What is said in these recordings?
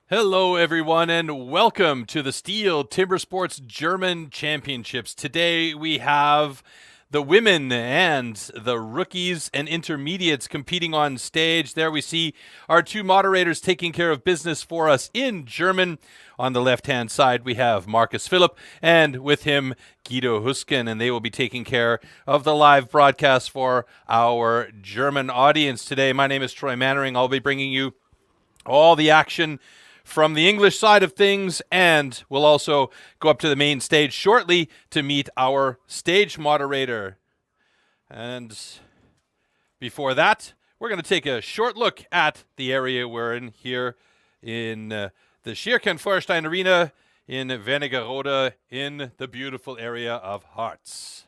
Hello, everyone, and welcome to the STIHL Timbersports German Championships. Today we have the women and the rookies and intermediates competing on stage. There we see our two moderators taking care of business for us in German. On the left-hand side, we have Marcus Philipp, and with him, Guido Husken, and they will be taking care of the live broadcast for our German audience today. My name is Troy Mannering. I'll be bringing you all the action from the English side of things, and we'll also go up to the main stage shortly to meet our stage moderator. And before that, we're going to take a short look at the area we're in here in the Schirkenfeuerstein Arena in Wernigerode in the beautiful area of Harz.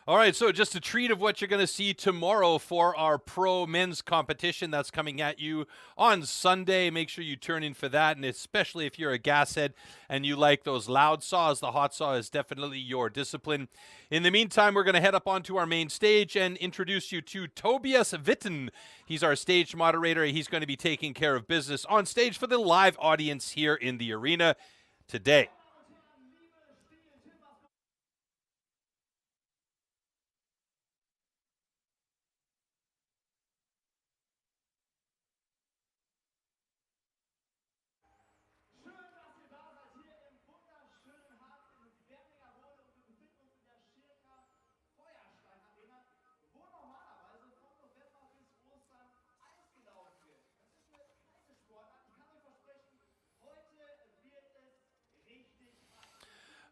All right, so just a treat of what you're going to see tomorrow for our pro men's competition that's coming at you on Sunday. Make sure you turn in for that, and especially if you're a gas head and you like those loud saws, the hot saw is definitely your discipline. In the meantime, we're going to head up onto our main stage and introduce you to Tobias Witten. He's our stage moderator. He's going to be taking care of business on stage for the live audience here in the arena today.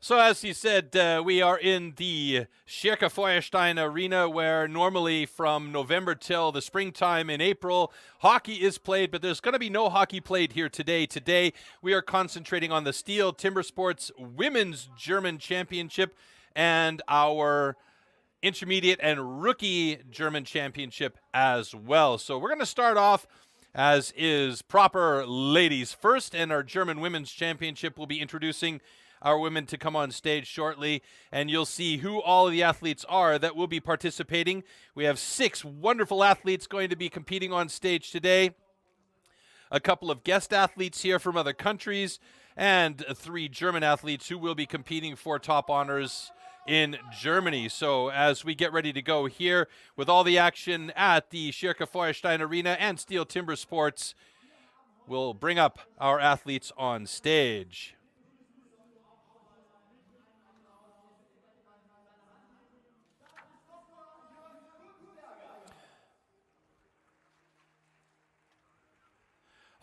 So as you said, we are in the Schirkenfeuerstein Arena, where normally from November till the springtime in April, hockey is played, but there's going to be no hockey played here today. Today, we are concentrating on the STIHL Timbersports Women's German Championship and our intermediate and rookie German Championship as well. So we're going to start off as is proper, ladies first, and our German Women's Championship will be introducing our women to come on stage shortly, and you'll see who all of the athletes are that will be participating. We have 6 wonderful athletes going to be competing on stage today, a couple of guest athletes here from other countries, and 3 German athletes who will be competing for top honors in Germany. So as we get ready to go here with all the action at the Schirkenfeuerstein Arena and STIHL Timbersports, we'll bring up our athletes on stage.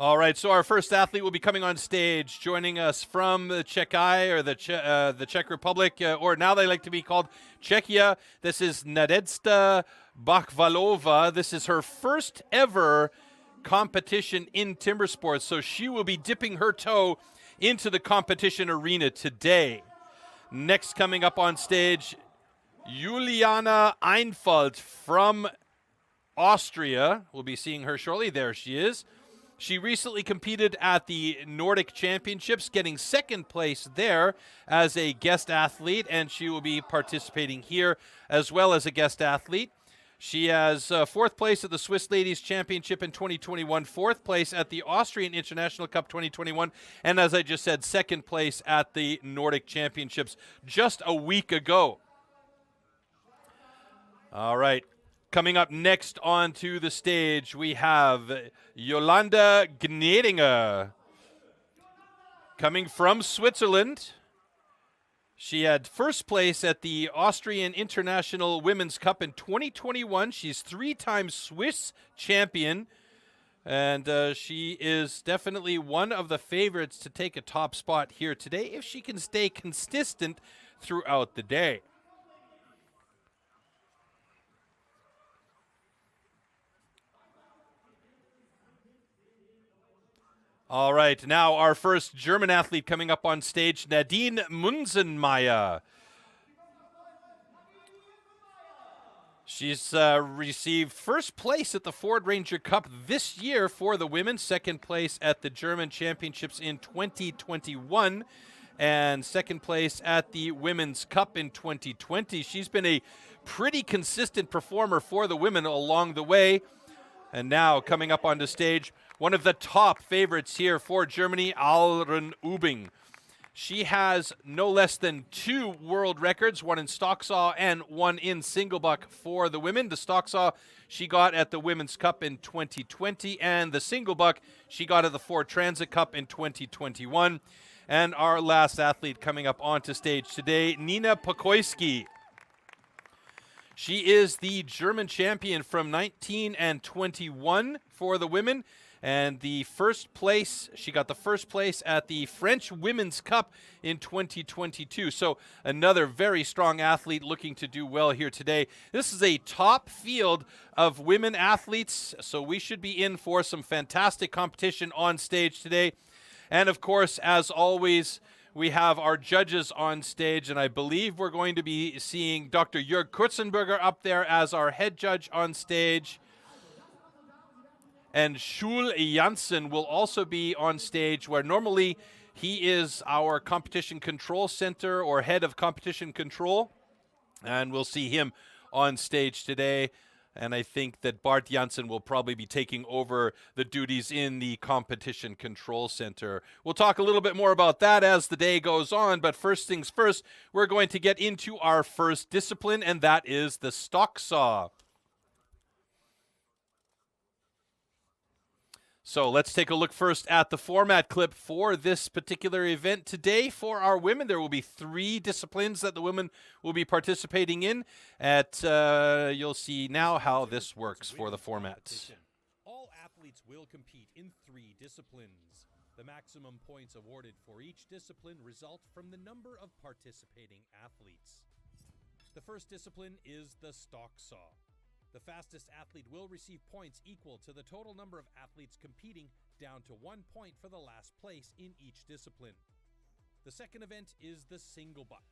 All right, so our first athlete will be coming on stage, joining us from the Czechia, or the Czech Republic, or now they like to be called Czechia. This is Nadezhda Bakhvalova. This is her first ever competition in timber sports, so she will be dipping her toe into the competition arena today. Next coming up on stage, Juliana Einfalt from Austria. We'll be seeing her shortly. There she is. She recently competed at the Nordic Championships, getting second place there as a guest athlete, and she will be participating here as well as a guest athlete. She has fourth place at the Swiss Ladies Championship in 2021, fourth place at the Austrian International Cup 2021, and as I just said, second place at the Nordic Championships just a week ago. All right. Coming up next onto the stage, we have Jolanda Gnedinger. Coming from Switzerland. She had first place at the Austrian International Women's Cup in 2021. She's three-time Swiss champion. And she is definitely one of the favorites to take a top spot here today if she can stay consistent throughout the day. All right, now our first German athlete coming up on stage, Nadine Munzenmeier. She's received first place at the Ford Ranger Cup this year for the women, second place at the German Championships in 2021, and second place at the Women's Cup in 2020. She's been a pretty consistent performer for the women along the way. And now coming up onto stage, one of the top favorites here for Germany, Alren Ubing. She has no less than 2 world records, one in stock-saw and one in single buck for the women. The stock-saw she got at the Women's Cup in 2020, and the single buck she got at the Ford Transit Cup in 2021. And our last athlete coming up onto stage today, Nina Pokoyski. She is the German champion from 19 and 21 for the women. And the first place, she got the first place at the French Women's Cup in 2022. So another very strong athlete looking to do well here today. This is a top field of women athletes, so we should be in for some fantastic competition on stage today. And of course, as always, we have our judges on stage, and I believe we're going to be seeing Dr. Jörg Kurzenberger up there as our head judge on stage. And Schul Janssen will also be on stage, where normally he is our competition control center or head of competition control. And we'll see him on stage today. And I think that Bart Janssen will probably be taking over the duties in the competition control center. We'll talk a little bit more about that as the day goes on, but first things first, we're going to get into our first discipline, and that is the stock saw. So let's take a look first at the format clip for this particular event today. For our women, there will be 3 disciplines that the women will be participating in. You'll see now how this works for the format. All athletes will compete in 3 disciplines. The maximum points awarded for each discipline result from the number of participating athletes. The first discipline is the stock saw. The fastest athlete will receive points equal to the total number of athletes competing, down to 1 point for the last place in each discipline. The second event is the single buck.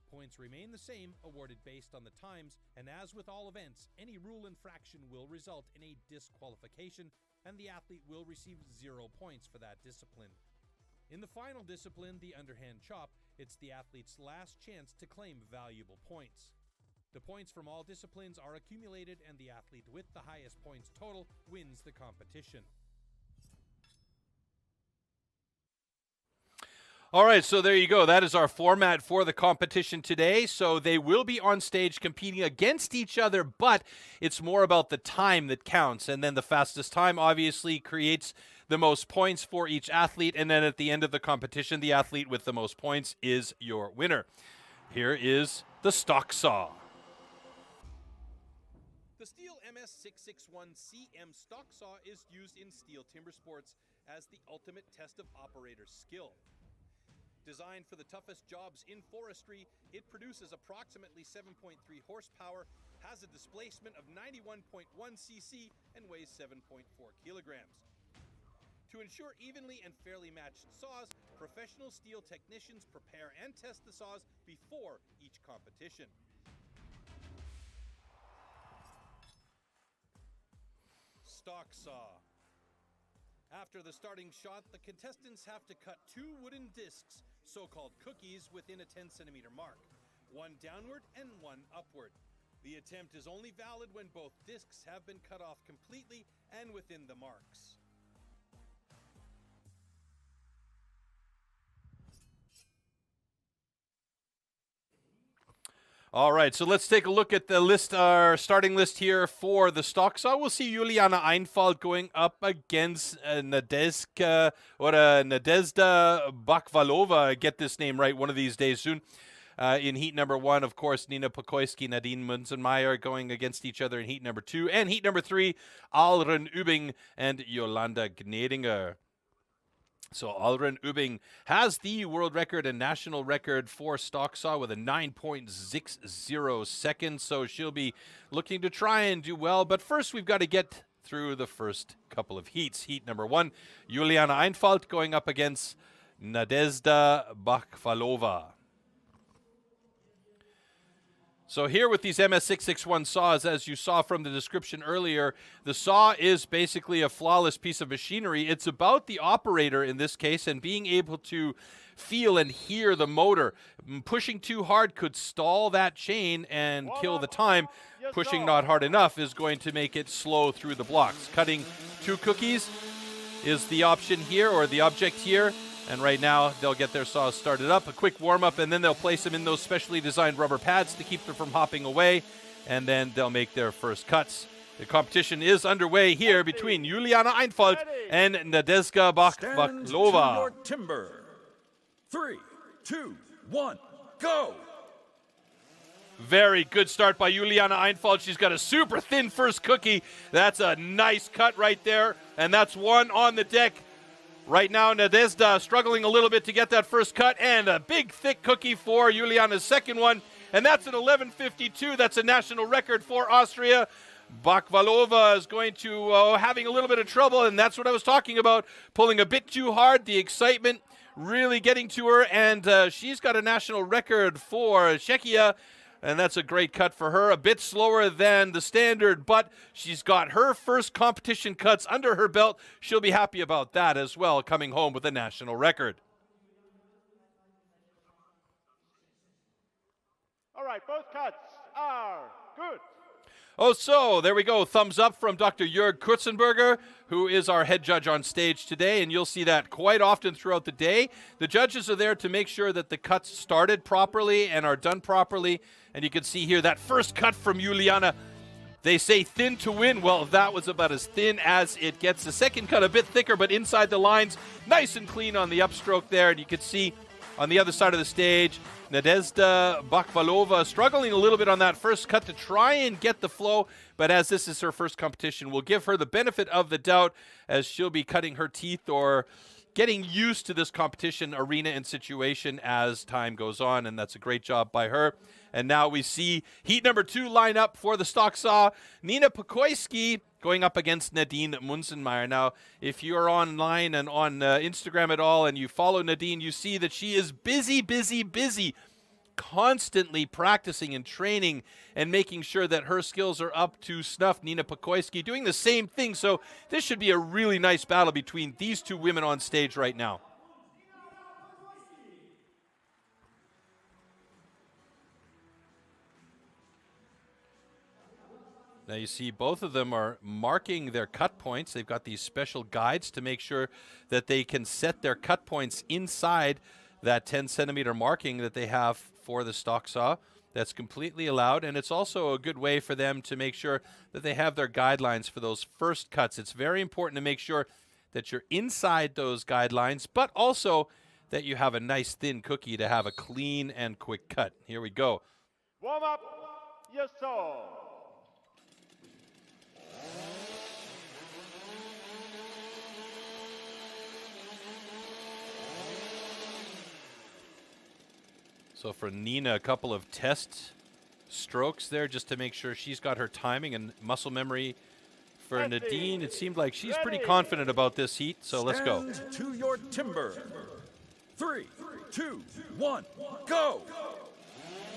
Points remain the same, awarded based on the times, and as with all events, any rule infraction will result in a disqualification, and the athlete will receive 0 points for that discipline. In the final discipline, the underhand chop, it's the athlete's last chance to claim valuable points. The points from all disciplines are accumulated, and the athlete with the highest points total wins the competition. All right, so there you go. That is our format for the competition today. So they will be on stage competing against each other, but it's more about the time that counts. And then the fastest time obviously creates the most points for each athlete. And then at the end of the competition, the athlete with the most points is your winner. Here is the stock saw. The STIHL MS661CM stock saw is used in STIHL Timbersports as the ultimate test of operator skill. Designed for the toughest jobs in forestry, it produces approximately 7.3 horsepower, has a displacement of 91.1 cc, and weighs 7.4 kilograms. To ensure evenly and fairly matched saws, professional STIHL technicians prepare and test the saws before each competition. stock saw. After the starting shot, the contestants have to cut 2 wooden discs, so-called cookies, within a 10-centimeter mark, one downward and one upward. The attempt is only valid when both discs have been cut off completely and within the marks. All right, so let's take a look at the list, our starting list here for the stock saw. We'll see Juliana Einfalt going up against Nadezhda Bakhvalova. Get this name right one of these days soon. In heat number 1, of course, Nina Pokoyski, Nadine Munzenmeier going against each other in heat number 2. And heat number 3, Alren Übing and Jolanda Gnedinger. So Alren Übing has the world record and national record for stock saw with a 9.60 seconds. So she'll be looking to try and do well. But first, we've got to get through the first couple of heats. Heat number 1, Juliana Einfalt going up against Nadezhda Bakhvalova. So here with these MS661 saws, as you saw from the description earlier, the saw is basically a flawless piece of machinery. It's about the operator in this case and being able to feel and hear the motor. Pushing too hard could stall that chain and kill the time. Pushing not hard enough is going to make it slow through the blocks. Cutting 2 cookies is the option here, or the object here. And right now, they'll get their saws started up, a quick warm-up, and then they'll place them in those specially designed rubber pads to keep them from hopping away, and then they'll make their first cuts. The competition is underway here between Juliana Einfalt and Nadezhda Bakhvalova. Stand to your timber. 3, 2, 1, go! Very good start by Juliana Einfalt. She's got a super thin first cookie. That's a nice cut right there, and that's one on the deck. Right now, Nadezhda struggling a little bit to get that first cut, and a big, thick cookie for Juliana's second one. And that's an 11:52. That's a national record for Austria. Bakhvalova is going to having a little bit of trouble, and that's what I was talking about. Pulling a bit too hard, the excitement really getting to her, and she's got a national record for Czechia. And that's a great cut for her. A bit slower than the standard, but she's got her first competition cuts under her belt. She'll be happy about that as well, coming home with a national record. All right, both cuts are good. Oh, so there we go. Thumbs up from Dr. Jörg Kurzenberger, who is our head judge on stage today, and you'll see that quite often throughout the day. The judges are there to make sure that the cuts started properly and are done properly, and you can see here that first cut from Juliana. They say thin to win. Well, that was about as thin as it gets. The second cut a bit thicker, but inside the lines, nice and clean on the upstroke there, and you can see on the other side of the stage, Nadezhda Bakhvalova struggling a little bit on that first cut to try and get the flow, but as this is her first competition, we'll give her the benefit of the doubt as she'll be cutting her teeth or getting used to this competition arena and situation as time goes on, and that's a great job by her. And now we see heat number 2 line up for the stock saw. Nina Pokoyski going up against Nadine Munzenmeier. Now, if you're online and on Instagram at all and you follow Nadine, you see that she is busy, constantly practicing and training and making sure that her skills are up to snuff. Nina Pokoyski doing the same thing. So this should be a really nice battle between these two women on stage right now. Now you see both of them are marking their cut points. They've got these special guides to make sure that they can set their cut points inside that 10-centimeter marking that they have for the stock saw. That's completely allowed, and it's also a good way for them to make sure that they have their guidelines for those first cuts. It's very important to make sure that you're inside those guidelines, but also that you have a nice thin cookie to have a clean and quick cut. Here we go. Warm up your saw. So for Nina, a couple of test strokes there just to make sure she's got her timing and muscle memory. For Nadine, it seemed like she's pretty confident about this heat, so let's go. Stand to your timber. 3, 2, 1, go!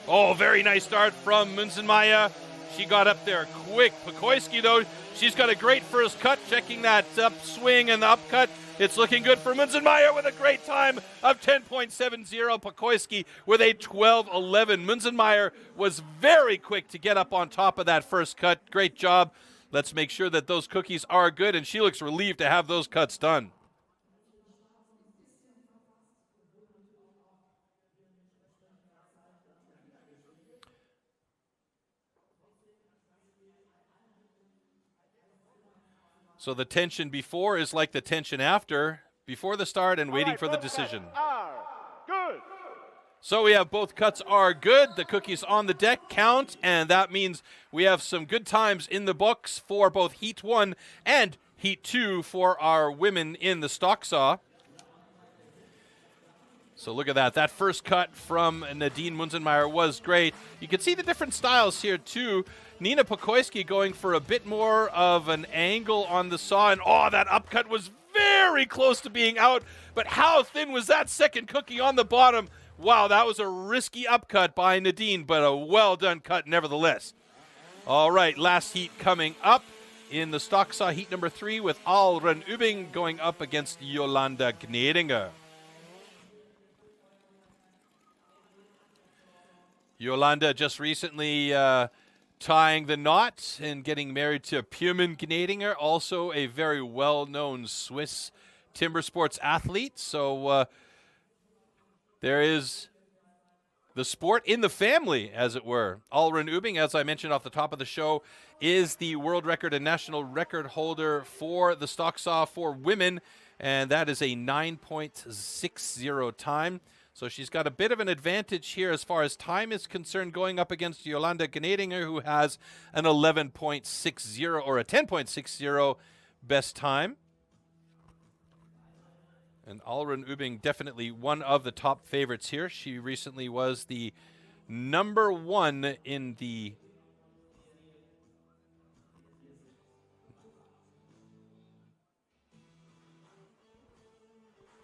Oh, very nice start from Munzenmeier. She got up there quick. Pekoyski, though, she's got a great first cut, checking that upswing and the upcut. It's looking good for Munzenmeier with a great time of 10.70. Pekoyski with a 12.11. Munzenmeier was very quick to get up on top of that first cut. Great job. Let's make sure that those cookies are good, and she looks relieved to have those cuts done. So the tension before is like the tension after, before the start and waiting for the decision. Good. So we have both cuts are good. The cookies on the deck count, and that means we have some good times in the books for both Heat 1 and Heat 2 for our women in the stock saw. So look at that. That first cut from Nadine Munzenmeier was great. You can see the different styles here too. Nina Pekoyski going for a bit more of an angle on the saw, and that upcut was very close to being out. But how thin was that second cookie on the bottom? Wow, that was a risky upcut by Nadine, but a well-done cut nevertheless. All right, last heat coming up in the stock saw, heat number 3, with Alren Übing going up against Jolanda Gnedinger. Jolanda just recently tying the knot and getting married to Pirmin Gnedinger, also a very well-known Swiss timber sports athlete. So there is the sport in the family, as it were. Alren Übing, as I mentioned off the top of the show, is the world record and national record holder for the stock saw for women, and that is a 9.60 time. So she's got a bit of an advantage here as far as time is concerned, going up against Jolanda Gnedinger, who has an 11.60 or a 10.60 best time. And Alren Übing, definitely one of the top favorites here. She recently was the number 1 in the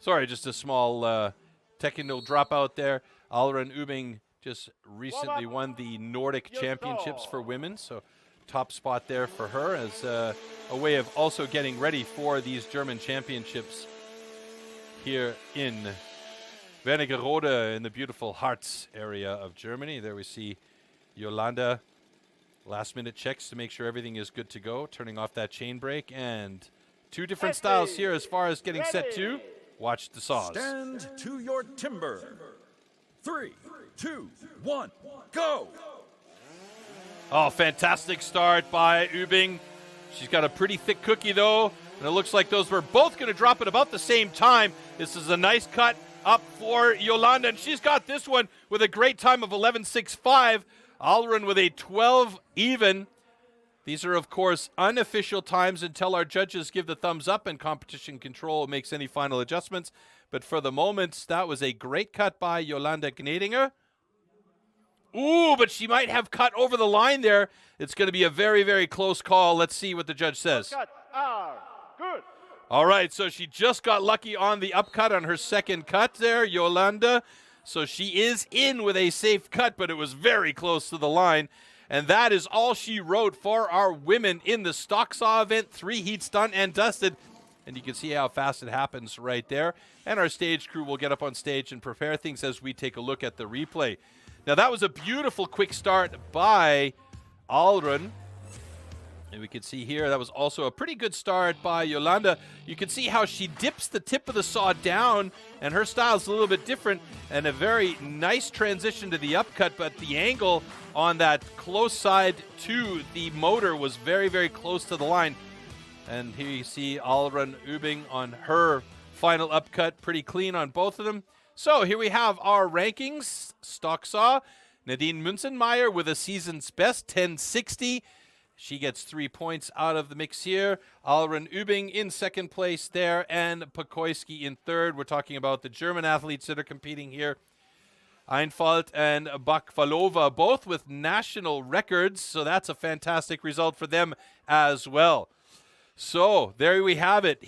just a small technical dropout there. Alren Übing just recently won the Nordic Championships for women, so top spot there for her as a way of also getting ready for these German championships here in Wernigerode in the beautiful Harz area of Germany. There we see Jolanda. Last minute checks to make sure everything is good to go, turning off that chain brake, and 2 different styles here as far as getting set to. Watch the saws. Stand to your timber. 3, 2, 1, go! Oh, fantastic start by Übing. She's got a pretty thick cookie, though, and it looks like those were both going to drop at about the same time. This is a nice cut up for Jolanda, and she's got this one with a great time of 11.65. Alren with a 12 even. These are, of course, unofficial times until our judges give the thumbs up and competition control makes any final adjustments. But for the moment, that was a great cut by Jolanda Gnedinger. Ooh, but she might have cut over the line there. It's going to be a very, very close call. Let's see what the judge says. Cuts are good. All right, so she just got lucky on the upcut on her second cut there, Jolanda. So she is in with a safe cut, but it was very close to the line. And that is all she wrote for our women in the stock saw event. 3 heats done and dusted. And you can see how fast it happens right there. And our stage crew will get up on stage and prepare things as we take a look at the replay. Now, that was a beautiful quick start by Alren. And we can see here that was also a pretty good start by Jolanda. You can see how she dips the tip of the saw down, and her style is a little bit different, and a very nice transition to the upcut, but the angle on that close side to the motor was very, very close to the line. And here you see Alren Übing on her final upcut, pretty clean on both of them. So here we have our rankings. Stock saw, Nadine Munzenmeier with a season's best, 10.60. She gets 3 points out of the mix here. Alren Übing in second place there, and Pekoyski in third. We're talking about the German athletes that are competing here. Einfalt and Bakvalova, both with national records, so that's a fantastic result for them as well. So there we have it.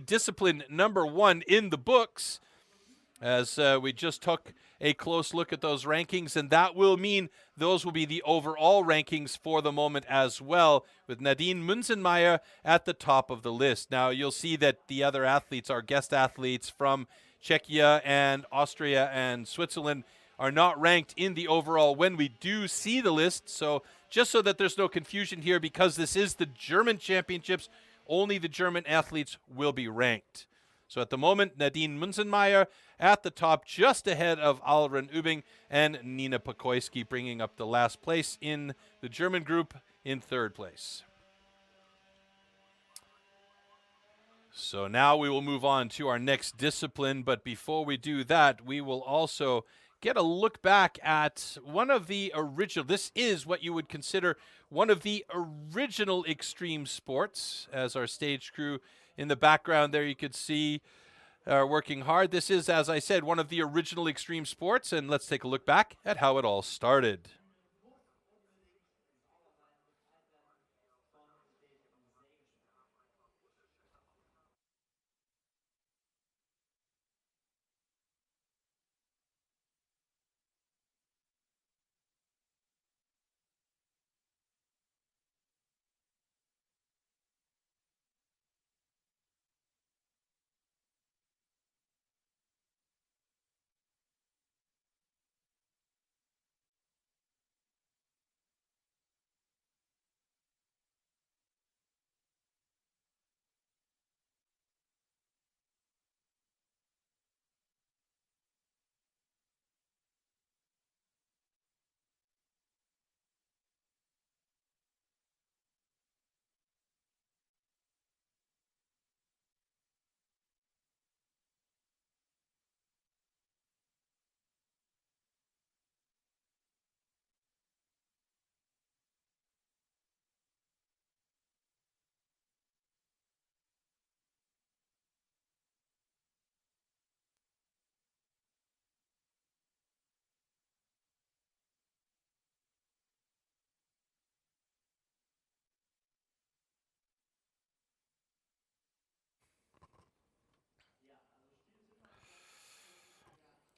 Discipline number 1 in the books, as we just took a close look at those rankings, and that will mean those will be the overall rankings for the moment as well, with Nadine Munzenmeier at the top of the list. Now, you'll see that the other athletes, our guest athletes from Czechia and Austria and Switzerland, are not ranked in the overall when we do see the list. So just so that there's no confusion here, because this is the German championships, only the German athletes will be ranked. So at the moment, Nadine Munzenmeier at the top, just ahead of Alren Übing and Nina Pokoyski, bringing up the last place in the German group in third place. So now we will move on to our next discipline, but before we do that, we will also get a look back at one of the original, this is what you would consider one of the original extreme sports, as our stage crew in the background there you could see are working hard. This is, as I said, one of the original extreme sports, and let's take a look back at how it all started.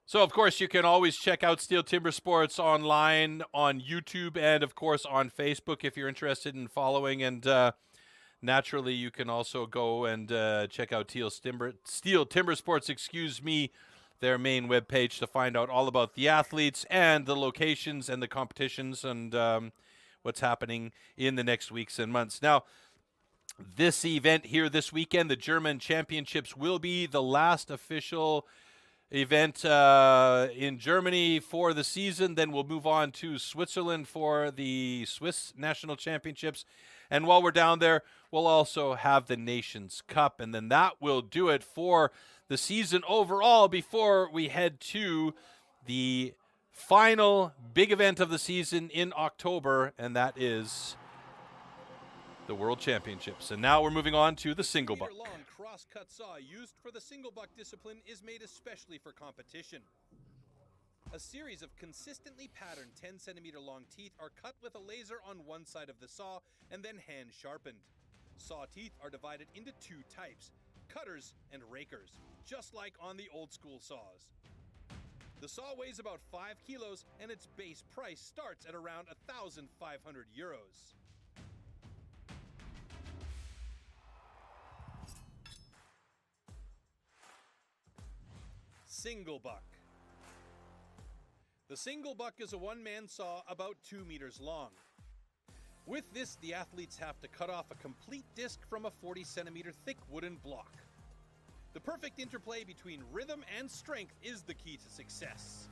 So, of course, you can always check out STIHL Timbersports online on YouTube and, of course, on Facebook if you're interested in following. And naturally, you can also go and check out STIHL Timbersports, their main webpage, to find out all about the athletes and the locations and the competitions and what's happening in the next weeks and months. Now, this event here this weekend, the German Championships, will be the last official event in Germany for the season. Then we'll move on to Switzerland for the Swiss National Championships. And while we're down there, we'll also have the Nations Cup. And then that will do it for the season overall before we head to the final big event of the season in October, and that is the World Championships. And now we're moving on to the single buck. Long cross-cut saw used for the single buck discipline is made especially for competition. A series of consistently patterned 10-centimeter long teeth are cut with a laser on one side of the saw and then hand sharpened. Saw teeth are divided into two types, cutters and rakers, just like on the old school saws. The saw weighs about 5 kilos and its base price starts at around 1,500 euros. Single buck. The single buck is a one-man saw about 2 meters long. With this, the athletes have to cut off a complete disc from a 40-centimeter thick wooden block. The perfect interplay between rhythm and strength is the key to success.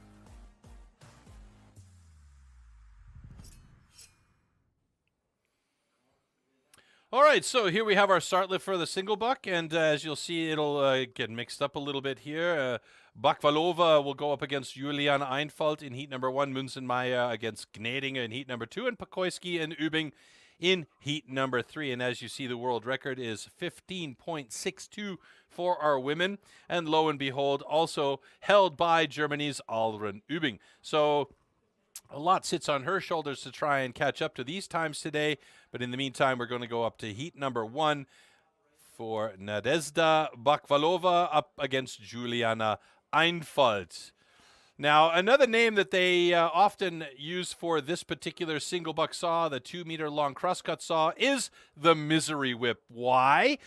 All right, so here we have our start lift for the single buck, and as you'll see, it'll get mixed up a little bit here. Bakvalova will go up against Juliane Einfalt in heat number 1, Munzenmeier against Gnedinger in heat number 2, and Pokoyski and Übing in heat number 3. And as you see, the world record is 15.62 for our women, and lo and behold, also held by Germany's Alren Übing. So a lot sits on her shoulders to try and catch up to these times today. But in the meantime, we're going to go up to heat number 1 for Nadezhda Bakvalova up against Juliana Einfalt. Now, another name that they often use for this particular single buck saw, the 2-meter long crosscut saw, is the Misery Whip. Why?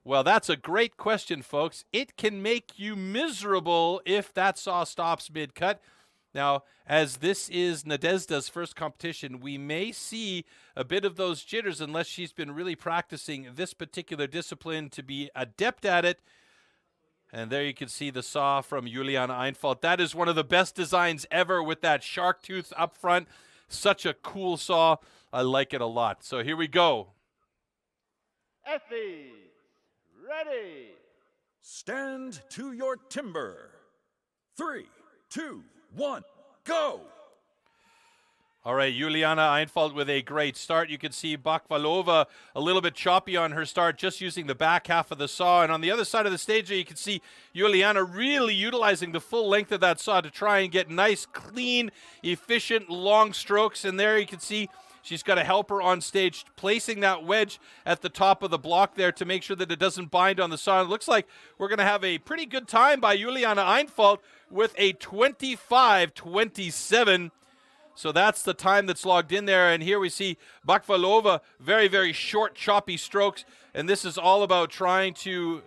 Well, that's a great question, folks. It can make you miserable if that saw stops mid-cut. Now, as this is Nadezhda's first competition, we may see a bit of those jitters unless she's been really practicing this particular discipline to be adept at it. And there you can see the saw from Juliana Einfalt. That is one of the best designs ever with that shark tooth up front. Such a cool saw. I like it a lot. So here we go. Athletes, ready. Stand to your timber. 3, 2, 1, go! All right, Juliana Einfalt with a great start. You can see Bakvalova a little bit choppy on her start, just using the back half of the saw. And on the other side of the stage, you can see Juliana really utilizing the full length of that saw to try and get nice, clean, efficient, long strokes. And there you can see she's got a helper on stage, placing that wedge at the top of the block there to make sure that it doesn't bind on the saw. It looks like we're going to have a pretty good time by Juliana Einfalt with a 25-27. So that's the time that's logged in there. And here we see Bakvalova, very, very short, choppy strokes. And this is all about trying to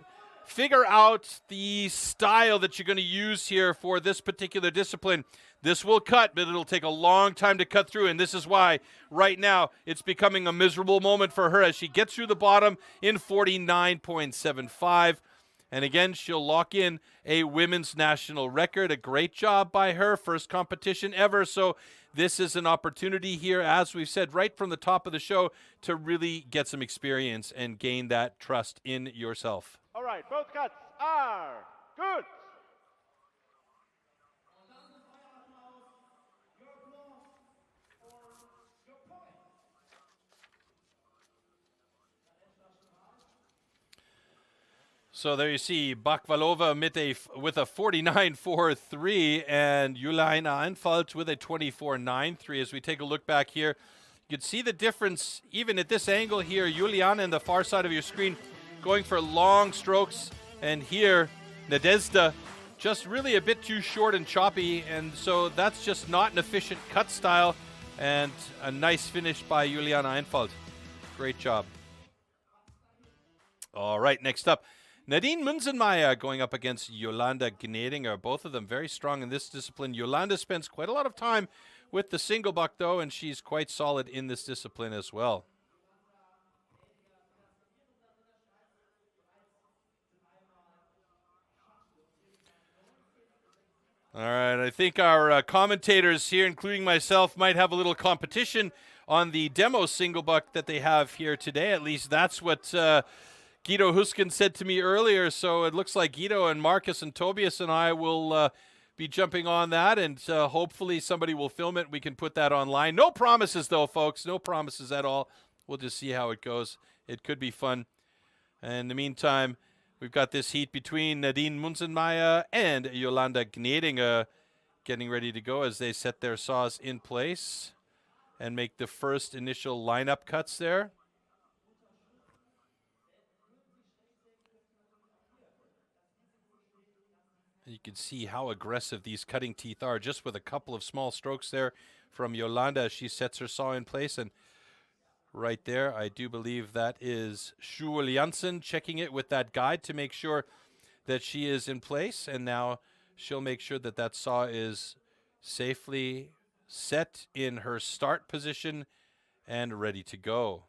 figure out the style that you're going to use here for this particular discipline. This will cut, but it'll take a long time to cut through. And this is why right now it's becoming a miserable moment for her as she gets through the bottom in 49.75. And again, she'll lock in a women's national record. A great job by her, first competition ever. So this is an opportunity here, as we've said right from the top of the show, to really get some experience and gain that trust in yourself. All right, both cuts are good. So there you see Bakvalova with a 49.43 and Juliana Einfalt with a 24.93. As we take a look back here, you can see the difference even at this angle here. Juliana in the far side of your screen going for long strokes, and here Nadezhda just really a bit too short and choppy, and so that's just not an efficient cut style. And a nice finish by Juliana Einfalt. Great job. All right, next up, Nadine Munzenmeier going up against Jolanda Gnedinger. Both of them very strong in this discipline. Jolanda spends quite a lot of time with the single buck, though, and she's quite solid in this discipline as well. All right, I think our commentators here, including myself, might have a little competition on the demo single buck that they have here today. At least that's what Guido Huskin said to me earlier, so it looks like Guido and Marcus and Tobias and I will be jumping on that, and hopefully somebody will film it. We can put that online. No promises, though, folks. No promises at all. We'll just see how it goes. It could be fun. And in the meantime, we've got this heat between Nadine Munzenmeier and Jolanda Gnedinger getting ready to go as they set their saws in place and make the first initial lineup cuts there. You can see how aggressive these cutting teeth are just with a couple of small strokes there from Jolanda as she sets her saw in place. And right there, I do believe that is Schul Janssen checking it with that guide to make sure that she is in place. And now she'll make sure that that saw is safely set in her start position and ready to go.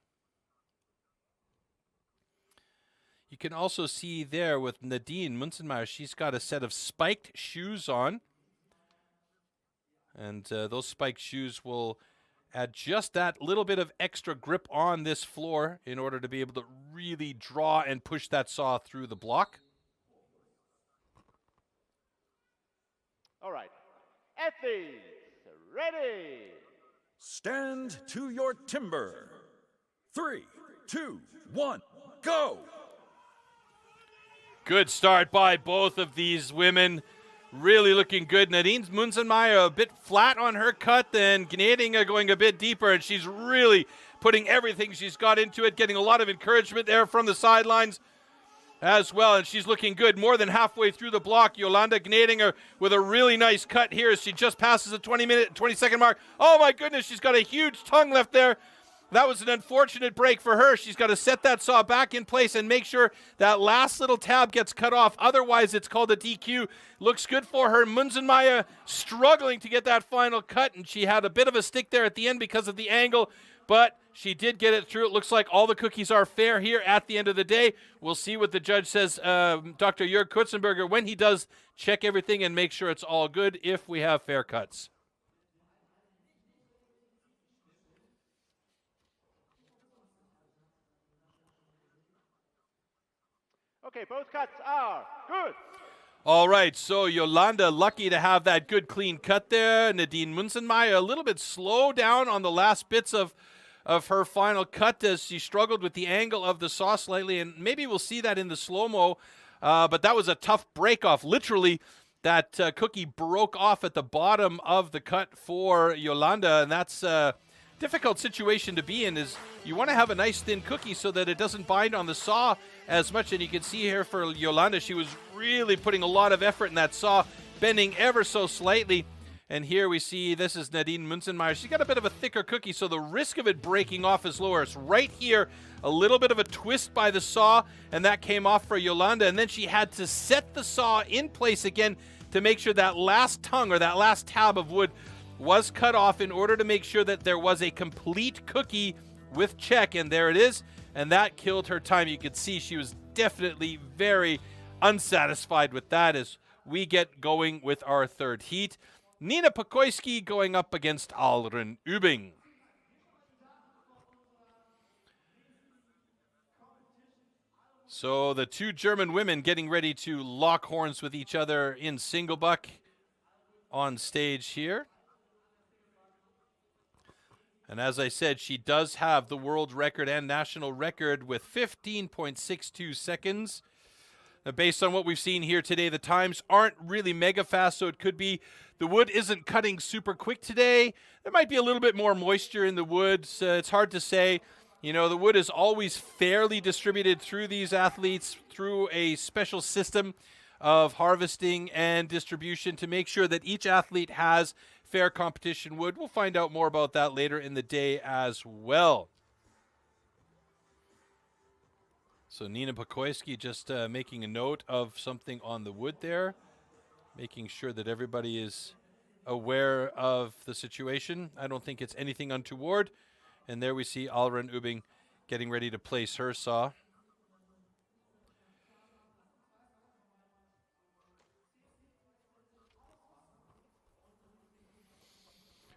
You can also see there with Nadine Munzenmeier, she's got a set of spiked shoes on. And those spiked shoes will add just that little bit of extra grip on this floor in order to be able to really draw and push that saw through the block. All right, athletes, ready. Stand to your timber. 3, 2, 1, go! Good start by both of these women. Really looking good. Nadine Munzenmeier a bit flat on her cut, then Gnedinger going a bit deeper, and she's really putting everything she's got into it, getting a lot of encouragement there from the sidelines. as well, and she's looking good more than halfway through the block. Jolanda Gnadinger with a really nice cut here as she just passes the 20-second mark. Oh my goodness, she's got a huge tongue left there. That was an unfortunate break for her. She's got to set that saw back in place and make sure that last little tab gets cut off. Otherwise, it's called a DQ. Looks good for her. Munzenmeier struggling to get that final cut, and she had a bit of a stick there at the end because of the angle, but she did get it through. It looks like all the cookies are fair here at the end of the day. We'll see what the judge says, Dr. Jörg Kurzenberger, when he does check everything and make sure it's all good if we have fair cuts. Okay, both cuts are good. All right, so Jolanda lucky to have that good clean cut there. Nadine Munzenmeier a little bit slow down on the last bits of her final cut as she struggled with the angle of the saw slightly, and maybe we'll see that in the slow-mo, but that was a tough break-off. Literally, that cookie broke off at the bottom of the cut for Jolanda, and that's a difficult situation to be in. Is you want to have a nice thin cookie so that it doesn't bind on the saw as much, and you can see here for Jolanda, she was really putting a lot of effort in that saw, bending ever so slightly. And here we see this is Nadine Munzenmeier. She's got a bit of a thicker cookie, so the risk of it breaking off is lower. It's right here, a little bit of a twist by the saw, and that came off for Jolanda. And then she had to set the saw in place again to make sure that last tongue or that last tab of wood was cut off in order to make sure that there was a complete cookie with check. And there it is, and that killed her time. You could see she was definitely very unsatisfied with that as we get going with our third heat. Nina Pokoyski going up against Alren Übing. So the two German women getting ready to lock horns with each other in single buck on stage here. And as I said, she does have the world record and national record with 15.62 seconds. Now, based on what we've seen here today, the times aren't really mega fast, so it could be the wood isn't cutting super quick today. There might be a little bit more moisture in the wood, so it's hard to say. You know, the wood is always fairly distributed through these athletes through a special system of harvesting and distribution to make sure that each athlete has fair competition wood. We'll find out more about that later in the day as well. So Nina Pokoyski just making a note of something on the wood there, making sure that everybody is aware of the situation. I don't think it's anything untoward. And there we see Alren Übing getting ready to place her saw.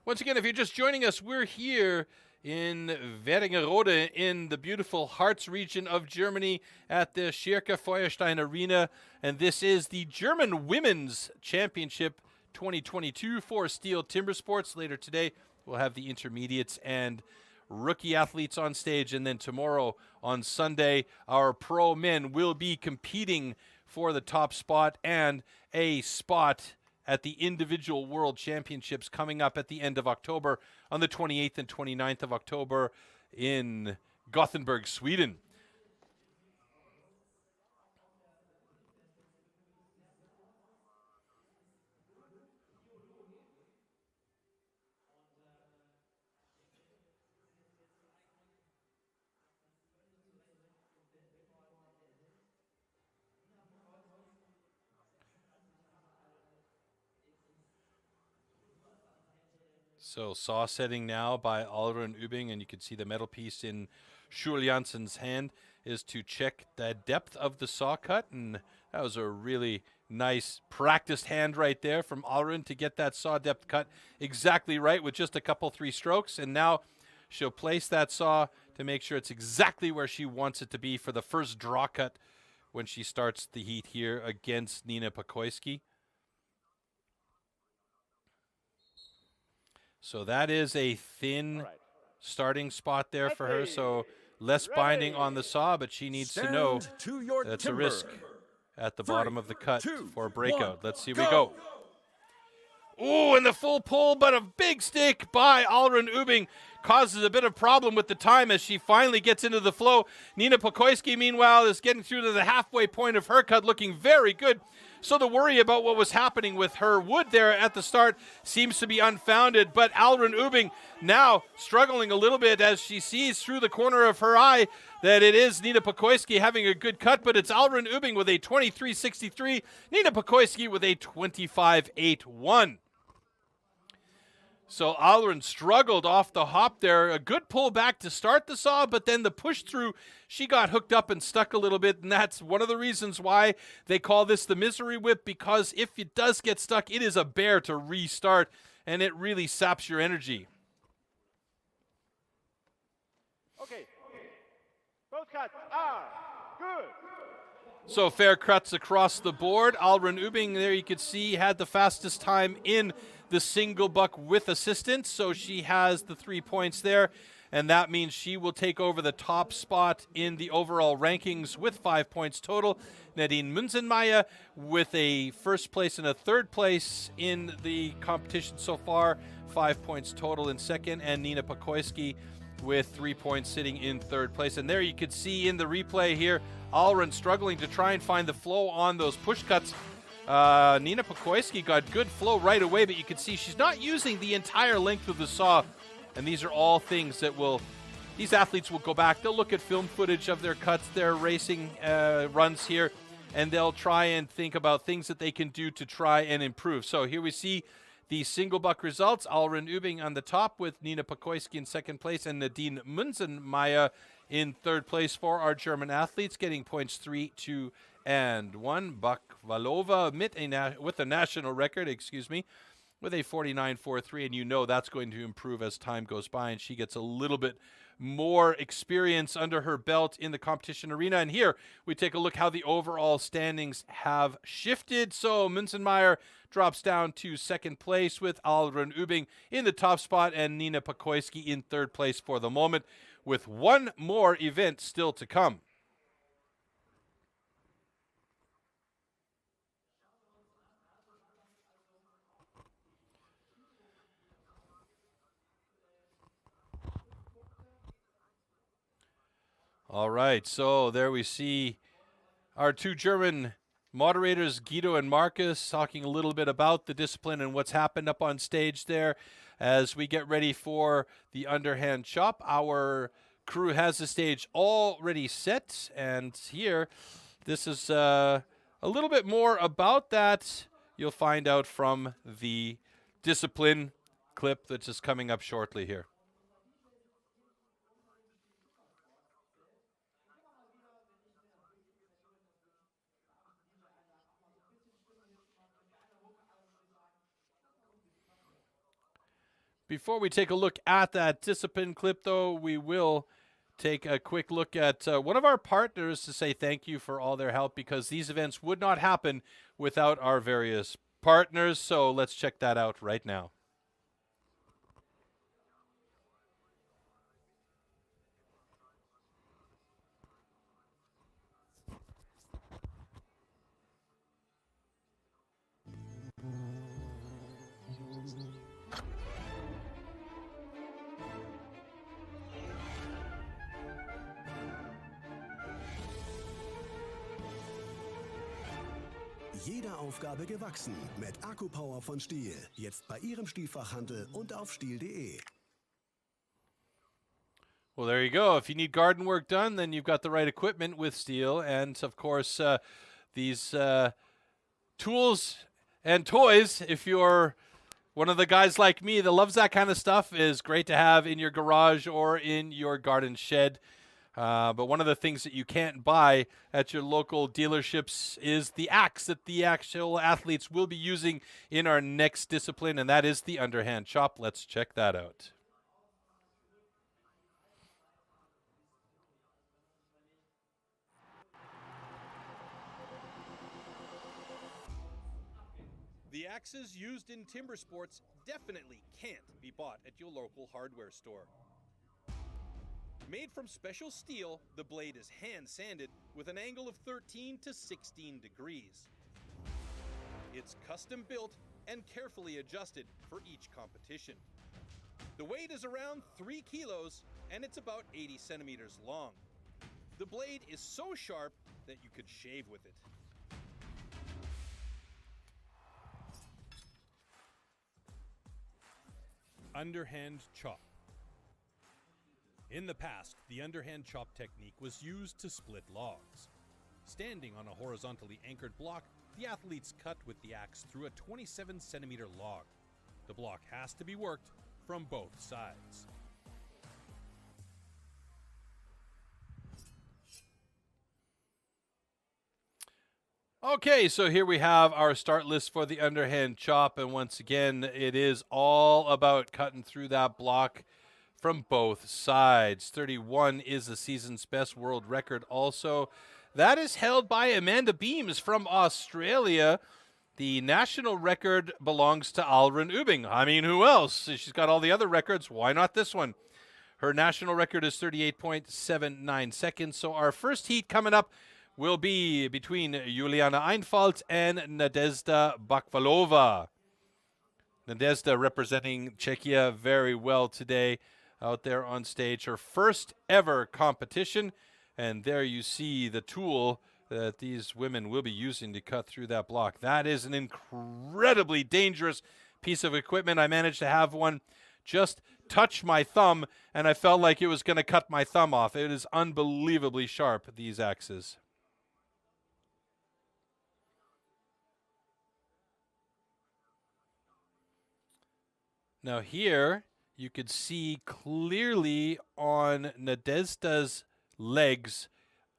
Once again, if you're just joining us, we're here in Wernigerode in the beautiful Harz region of Germany at the Schirke Feuerstein Arena. And this is the German Women's Championship 2022 for STIHL Timbersports. Later today, we'll have the intermediates and rookie athletes on stage. And then tomorrow on Sunday, our pro men will be competing for the top spot and a spot at the individual world championships coming up at the end of October on the 28th and 29th of October in Gothenburg, Sweden. So saw setting now by Alren Übing, and you can see the metal piece in Schul Janssen's hand is to check the depth of the saw cut, and that was a really nice practiced hand right there from Alren to get that saw depth cut exactly right with just a couple, 3 strokes. And now she'll place that saw to make sure it's exactly where she wants it to be for the first draw cut when she starts the heat here against Nina Pokoyski. So that is a thin starting spot there for her, so less binding on the saw, but she needs to know that's a risk at the bottom of the cut for a breakout. Let's see, we go. Ooh, and the full pull, but a big stick by Alrun Ubing causes a bit of problem with the time as she finally gets into the flow. Nina Pokoyski, meanwhile, is getting through to the halfway point of her cut, looking very good. So the worry about what was happening with her wood there at the start seems to be unfounded. But Alrun Ubing now struggling a little bit as she sees through the corner of her eye that it is Nina Pokoyski having a good cut, but it's Alrun Ubing with a 23.63, Nina Pokoyski with a 25.81. So Alrun struggled off the hop there. A good pull back to start the saw, but then the push through, she got hooked up and stuck a little bit, and that's one of the reasons why they call this the misery whip, because if it does get stuck, it is a bear to restart, and it really saps your energy. Okay. Both cuts are good. So fair cuts across the board. Alrun Ubing, there you could see, had the fastest time in the single buck with assistance, so she has the 3 points there, and that means she will take over the top spot in the overall rankings with 5 points total. Nadine Munzenmeier with a first place and a third place in the competition so far, 5 points total in second, and Nina Pokoyski with 3 points sitting in third place. And there you could see in the replay here, Alrun struggling to try and find the flow on those push cuts. Nina Pokoyski got good flow right away, but you can see she's not using the entire length of the saw. And these are all things that these athletes will go back. They'll look at film footage of their cuts, their racing runs here, and they'll try and think about things that they can do to try and improve. So here we see the single buck results. Alrun Ubing on the top with Nina Pokoyski in second place and Nadine Munzenmeier in third place for our German athletes, getting points 3, 2, and 1. Bakvalova with a national record, with a 49.43, and you know that's going to improve as time goes by, and she gets a little bit more experience under her belt in the competition arena. And here we take a look how the overall standings have shifted. So Munzenmeier drops down to second place with Alrun Ubing in the top spot and Nina Pokoyski in third place for the moment, with one more event still to come. All right, so there we see our two German moderators, Guido and Marcus, talking a little bit about the discipline and what's happened up on stage there as we get ready for the underhand chop. Our crew has the stage already set, and here, this is a little bit more about that. You'll find out from the discipline clip that's just coming up shortly here. Before we take a look at that discipline clip, though, we will take a quick look at one of our partners to say thank you for all their help, because these events would not happen without our various partners. So let's check that out right now. Jeder Aufgabe gewachsen mit Akkupower von STIHL. Jetzt bei Ihrem STIHL-Fachhandel und auf stihl.de. Well, there you go. If you need garden work done, then you've got the right equipment with STIHL. And, of course, these tools and toys, if you're one of the guys like me that loves that kind of stuff, is great to have in your garage or in your garden shed. But one of the things that you can't buy at your local dealerships is the axe that the actual athletes will be using in our next discipline, and that is the underhand chop. Let's check that out. The axes used in timber sports definitely can't be bought at your local hardware store. Made from special steel, the blade is hand-sanded with an angle of 13 to 16 degrees. It's custom-built and carefully adjusted for each competition. The weight is around 3 kilos and it's about 80 centimeters long. The blade is so sharp that you could shave with it. Underhand chop. In the past, the underhand chop technique was used to split logs. Standing on a horizontally anchored block, the athletes cut with the axe through a 27-centimeter log. The block has to be worked from both sides. Okay, so here we have our start list for the underhand chop, and once again, it is all about cutting through that block from both sides. 31 is the season's best world record also. That is held by Amanda Beams from Australia. The national record belongs to Alrun Ubing. I mean, who else? She's got all the other records. Why not this one? Her national record is 38.79 seconds. So our first heat coming up will be between Juliana Einfalt and Nadezhda Bakvalova. Nadezhda representing Czechia very well today out there on stage. Her first ever competition. And there you see the tool that these women will be using to cut through that block. That is an incredibly dangerous piece of equipment. I managed to have one just touch my thumb, and I felt like it was going to cut my thumb off. It is unbelievably sharp, these axes. Now here, you could see clearly on Nadezhda's legs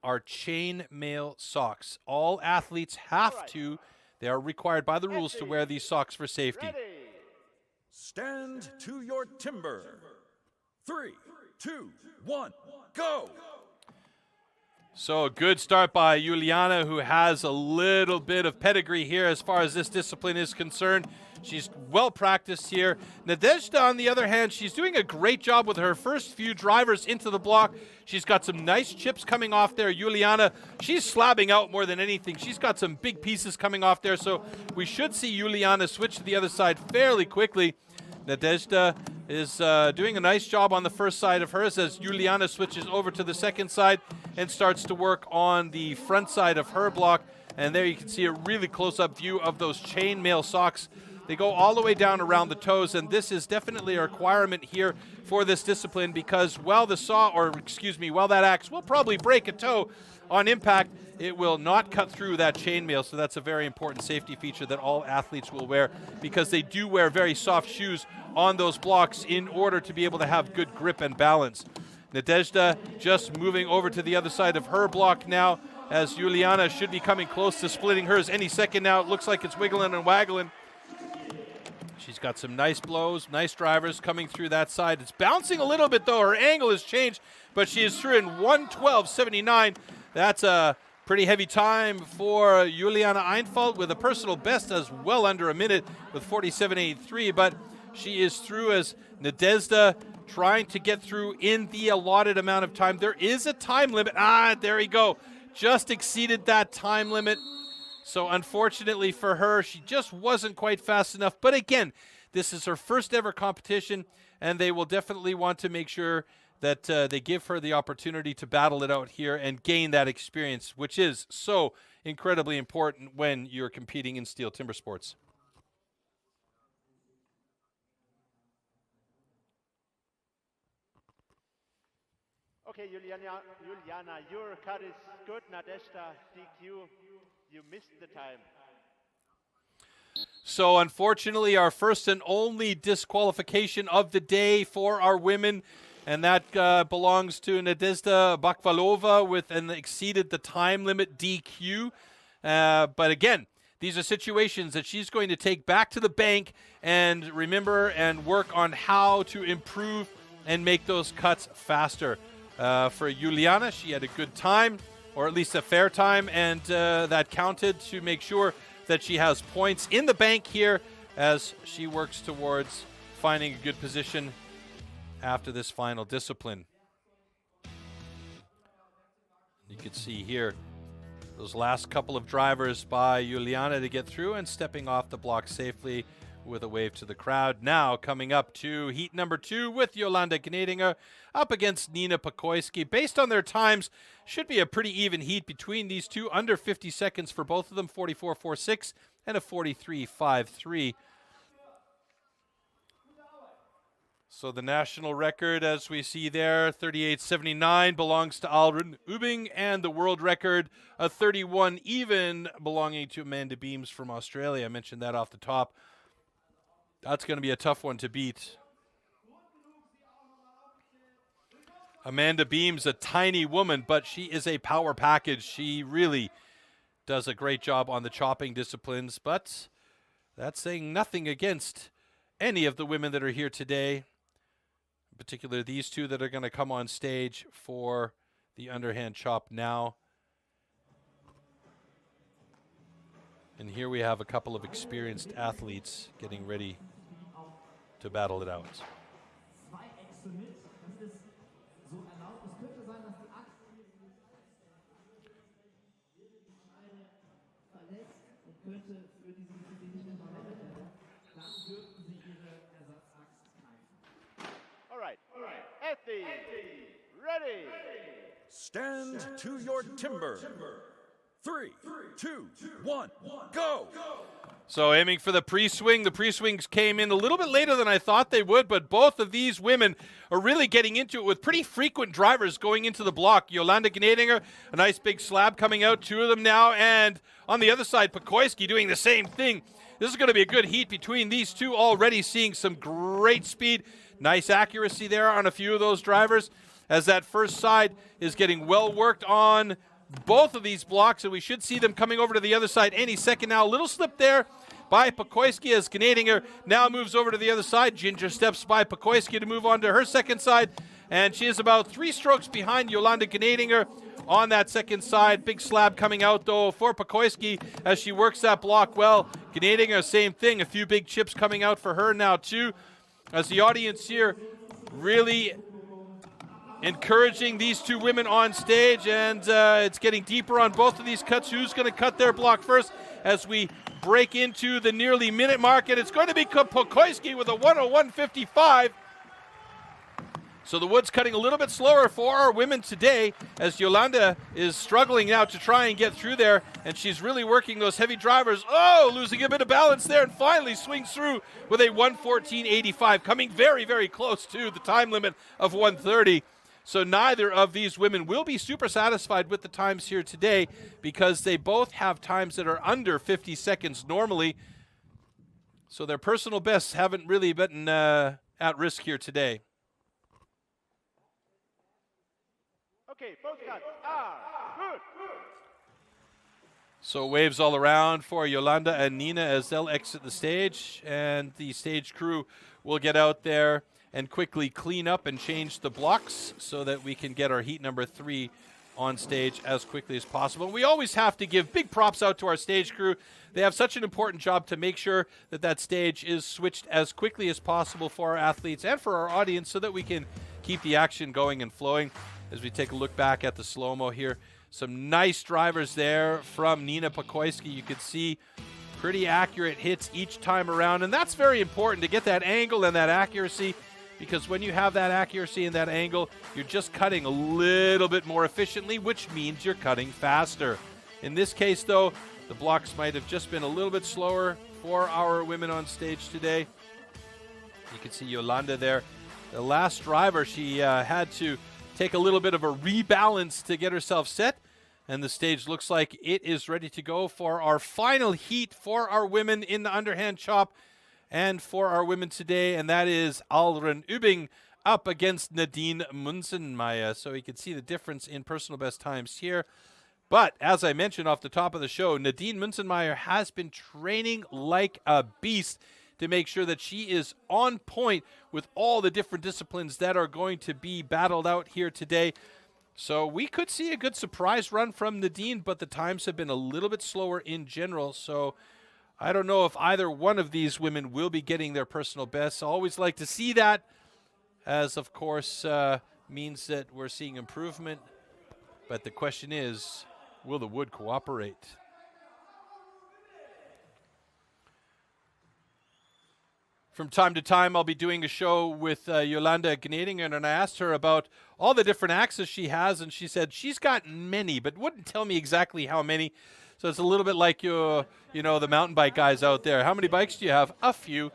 are chain mail socks. All athletes have to, they are required by the rules to wear these socks for safety. Ready. Stand to your timber. 3, 2, 1, go! So a good start by Juliana, who has a little bit of pedigree here as far as this discipline is concerned. She's well practiced here. Nadezhda, on the other hand, she's doing a great job with her first few drivers into the block. She's got some nice chips coming off there. Juliana, she's slabbing out more than anything. She's got some big pieces coming off there, so we should see Juliana switch to the other side fairly quickly. Nadezhda is doing a nice job on the first side of hers as Juliana switches over to the second side and starts to work on the front side of her block. And there you can see a really close-up view of those chainmail socks. They go all the way down around the toes, and this is definitely a requirement here for this discipline because while that axe will probably break a toe on impact, it will not cut through that chainmail. So that's a very important safety feature that all athletes will wear because they do wear very soft shoes on those blocks in order to be able to have good grip and balance. Nadezhda just moving over to the other side of her block now as Juliana should be coming close to splitting hers any second now. It looks like it's wiggling and waggling. She's got some nice blows, nice drivers coming through that side. It's bouncing a little bit, though. Her angle has changed, but she is through in 1:12.79. That's a pretty heavy time for Juliana Einfalt with a personal best as well under a minute with 47.83, but she is through as Nadezhda trying to get through in the allotted amount of time. There is a time limit. There we go. Just exceeded that time limit. So unfortunately for her, she just wasn't quite fast enough. But again, this is her first ever competition, and they will definitely want to make sure that they give her the opportunity to battle it out here and gain that experience, which is so incredibly important when you're competing in STIHL Timbersports. Okay, Juliana, your cut is good. Nadezhda, DQ. You missed the time. So unfortunately, our first and only disqualification of the day for our women, and that belongs to Nadezhda Bakvalova with an exceeded the time limit DQ. But again, these are situations that she's going to take back to the bank and remember and work on how to improve and make those cuts faster. For Juliana, she had a good time, or at least a fair time, and that counted to make sure that she has points in the bank here as she works towards finding a good position after this final discipline. You can see here Those last couple of drivers by Juliana to get through and stepping off the block safely with a wave to the crowd. Now coming up to heat number 2 with Jolanda Gnedinger up against Nina Pokoyski. Based on their times, should be a pretty even heat between these two. Under 50 seconds for both of them, 44.46 and a 43.53. So the national record, as we see there, 38.79, belongs to Alrun Ubing, and the world record, a 31 even, belonging to Amanda Beams from Australia. I mentioned that off the top. That's going to be a tough one to beat. Amanda Beams, a tiny woman, but she is a power package. She really does a great job on the chopping disciplines, but that's saying nothing against any of the women that are here today. In particular, these two that are going to come on stage for the underhand chop now. And here we have a couple of experienced athletes getting ready to battle it out. All right. Athletes, ready. Stand to your timber. 3, 2, 1, go! So aiming for the pre-swing. The pre-swings came in a little bit later than I thought they would, but both of these women are really getting into it with pretty frequent drivers going into the block. Jolanda Gnedinger, a nice big slab coming out, 2 of them now, and on the other side, Pokoyski doing the same thing. This is going to be a good heat between these two, already seeing some great speed. Nice accuracy there on a few of those drivers, as that first side is getting well worked on both of these blocks, and we should see them coming over to the other side any second now. A little slip there by Pokoyski as Gnedinger now moves over to the other side. Ginger steps by Pokoyski to move on to her second side, and she is about 3 strokes behind Jolanda Gnedinger on that second side. Big slab coming out, though, for Pokoyski as she works that block well. Gnedinger, same thing. A few big chips coming out for her now, too, as the audience here really encouraging these two women on stage, and it's getting deeper on both of these cuts. Who's going to cut their block first as we break into the nearly minute mark? And it's going to be Pokoyski with a 101.55. So the wood's cutting a little bit slower for our women today, as Jolanda is struggling now to try and get through there, and she's really working those heavy drivers. Oh, losing a bit of balance there, and finally swings through with a 114.85, coming very, very close to the time limit of 130. So neither of these women will be super satisfied with the times here today, because they both have times that are under 50 seconds normally. So their personal bests haven't really been at risk here today. Okay, both cuts are good. So waves all around for Jolanda and Nina as they'll exit the stage, and the stage crew will get out there and quickly clean up and change the blocks so that we can get our heat number 3 on stage as quickly as possible. We always have to give big props out to our stage crew. They have such an important job to make sure that that stage is switched as quickly as possible for our athletes and for our audience, so that we can keep the action going and flowing. As we take a look back at the slow-mo here, some nice drivers there from Nina Pokoyski. You could see pretty accurate hits each time around, and that's very important to get that angle and that accuracy, because when you have that accuracy and that angle, you're just cutting a little bit more efficiently, which means you're cutting faster. In this case, though, the blocks might have just been a little bit slower for our women on stage today. You can see Jolanda there. The last driver, she had to take a little bit of a rebalance to get herself set, and the stage looks like it is ready to go for our final heat for our women in the underhand chop and for our women today, and that is Alrun Ubing up against Nadine Munzenmeier. So you can see the difference in personal best times here. But as I mentioned off the top of the show, Nadine Munzenmeier has been training like a beast to make sure that she is on point with all the different disciplines that are going to be battled out here today. So we could see a good surprise run from Nadine, but the times have been a little bit slower in general. So I don't know if either one of these women will be getting their personal bests. I always like to see that, as of course means that we're seeing improvement. But the question is, Will the wood cooperate? From time to time, I'll be doing a show with Jolanda Gnedinger, and I asked her about all the different axes she has, and she said she's got many, but wouldn't tell me exactly how many. So it's a little bit like the mountain bike guys out there. How many bikes do you have? A few.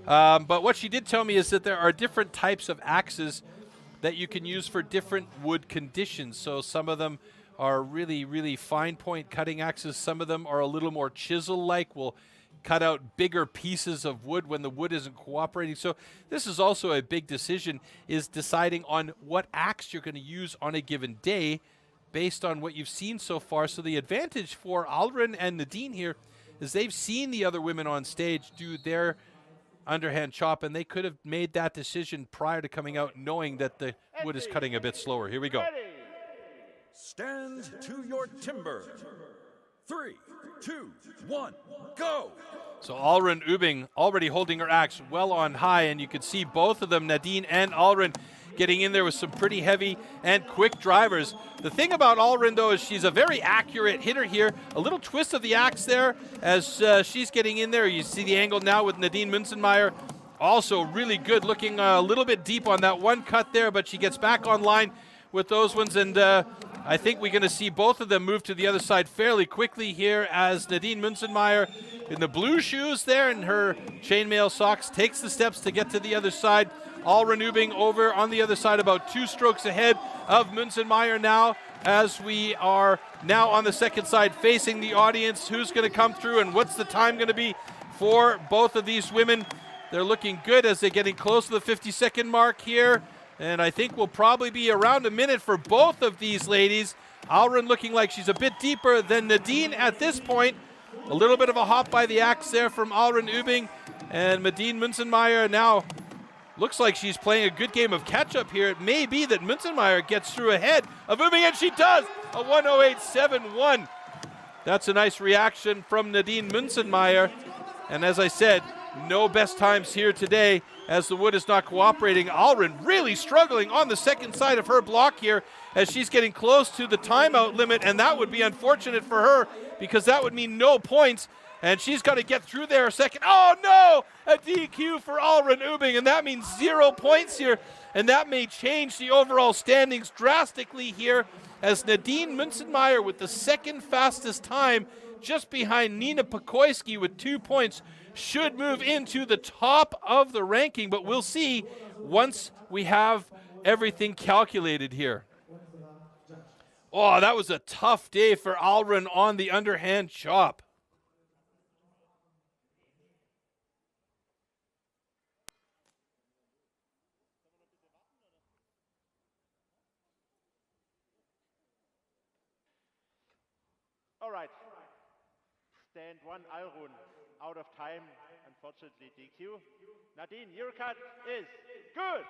But what she did tell me is that there are different types of axes that you can use for different wood conditions. So some of them are really, really fine point cutting axes. Some of them are a little more chisel-like, will cut out bigger pieces of wood when the wood isn't cooperating. So this is also a big decision, is deciding on what axe you're going to use on a given day based on what you've seen so far. So the advantage for Alrun and Nadine here is they've seen the other women on stage do their underhand chop, and they could have made that decision prior to coming out knowing that the wood is cutting a bit slower. Here we go. Stand to your timber. 3, 2, 1, go! So Alrun Ubing already holding her axe well on high, and you could see both of them, Nadine and Alrun, getting in there with some pretty heavy and quick drivers. The thing about Alrun, though, is she's a very accurate hitter here. A little twist of the axe there as she's getting in there. You see the angle now with Nadine Munzenmeier. Also really good, looking a little bit deep on that one cut there, but she gets back online with those ones, and I think we're going to see both of them move to the other side fairly quickly here as Nadine Munzenmeier in the blue shoes there and her chainmail socks takes the steps to get to the other side. Alrun Ubing over on the other side, about 2 strokes ahead of Munzenmeier now, as we are now on the second side facing the audience. Who's going to come through and what's the time going to be for both of these women? They're looking good as they're getting close to the 50-second mark here. And I think we'll probably be around a minute for both of these ladies. Alrun looking like she's a bit deeper than Nadine at this point. A little bit of a hop by the axe there from Alrun Ubing. And Nadine Munzenmeier now looks like she's playing a good game of catch-up here. It may be that Munzenmeier gets through ahead of Ubing, and she does! A 1:08.71. That's a nice reaction from Nadine Munzenmeier. And as I said, no best times here today as the wood is not cooperating. Alrun really struggling on the second side of her block here as she's getting close to the timeout limit, and that would be unfortunate for her because that would mean no points, and she's got to get through there a second. Oh no! A DQ for Alrun Ubing, and that means 0 points here, and that may change the overall standings drastically here as Nadine Munzenmeier with the second fastest time just behind Nina Pokoyski with 2 points should move into the top of the ranking, but we'll see once we have everything calculated here. Oh, that was a tough day for Alrun on the underhand chop. All right. Stand 1, Alrun. Out of time, unfortunately DQ. Nadine, your cut is good.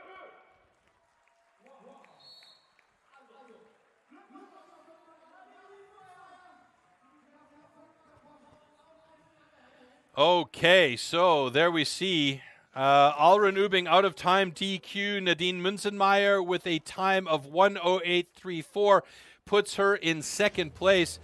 Okay, so there we see Alrun Ubing out of time DQ. Nadine Munzenmeier with a time of 1:08.34 puts her in second place.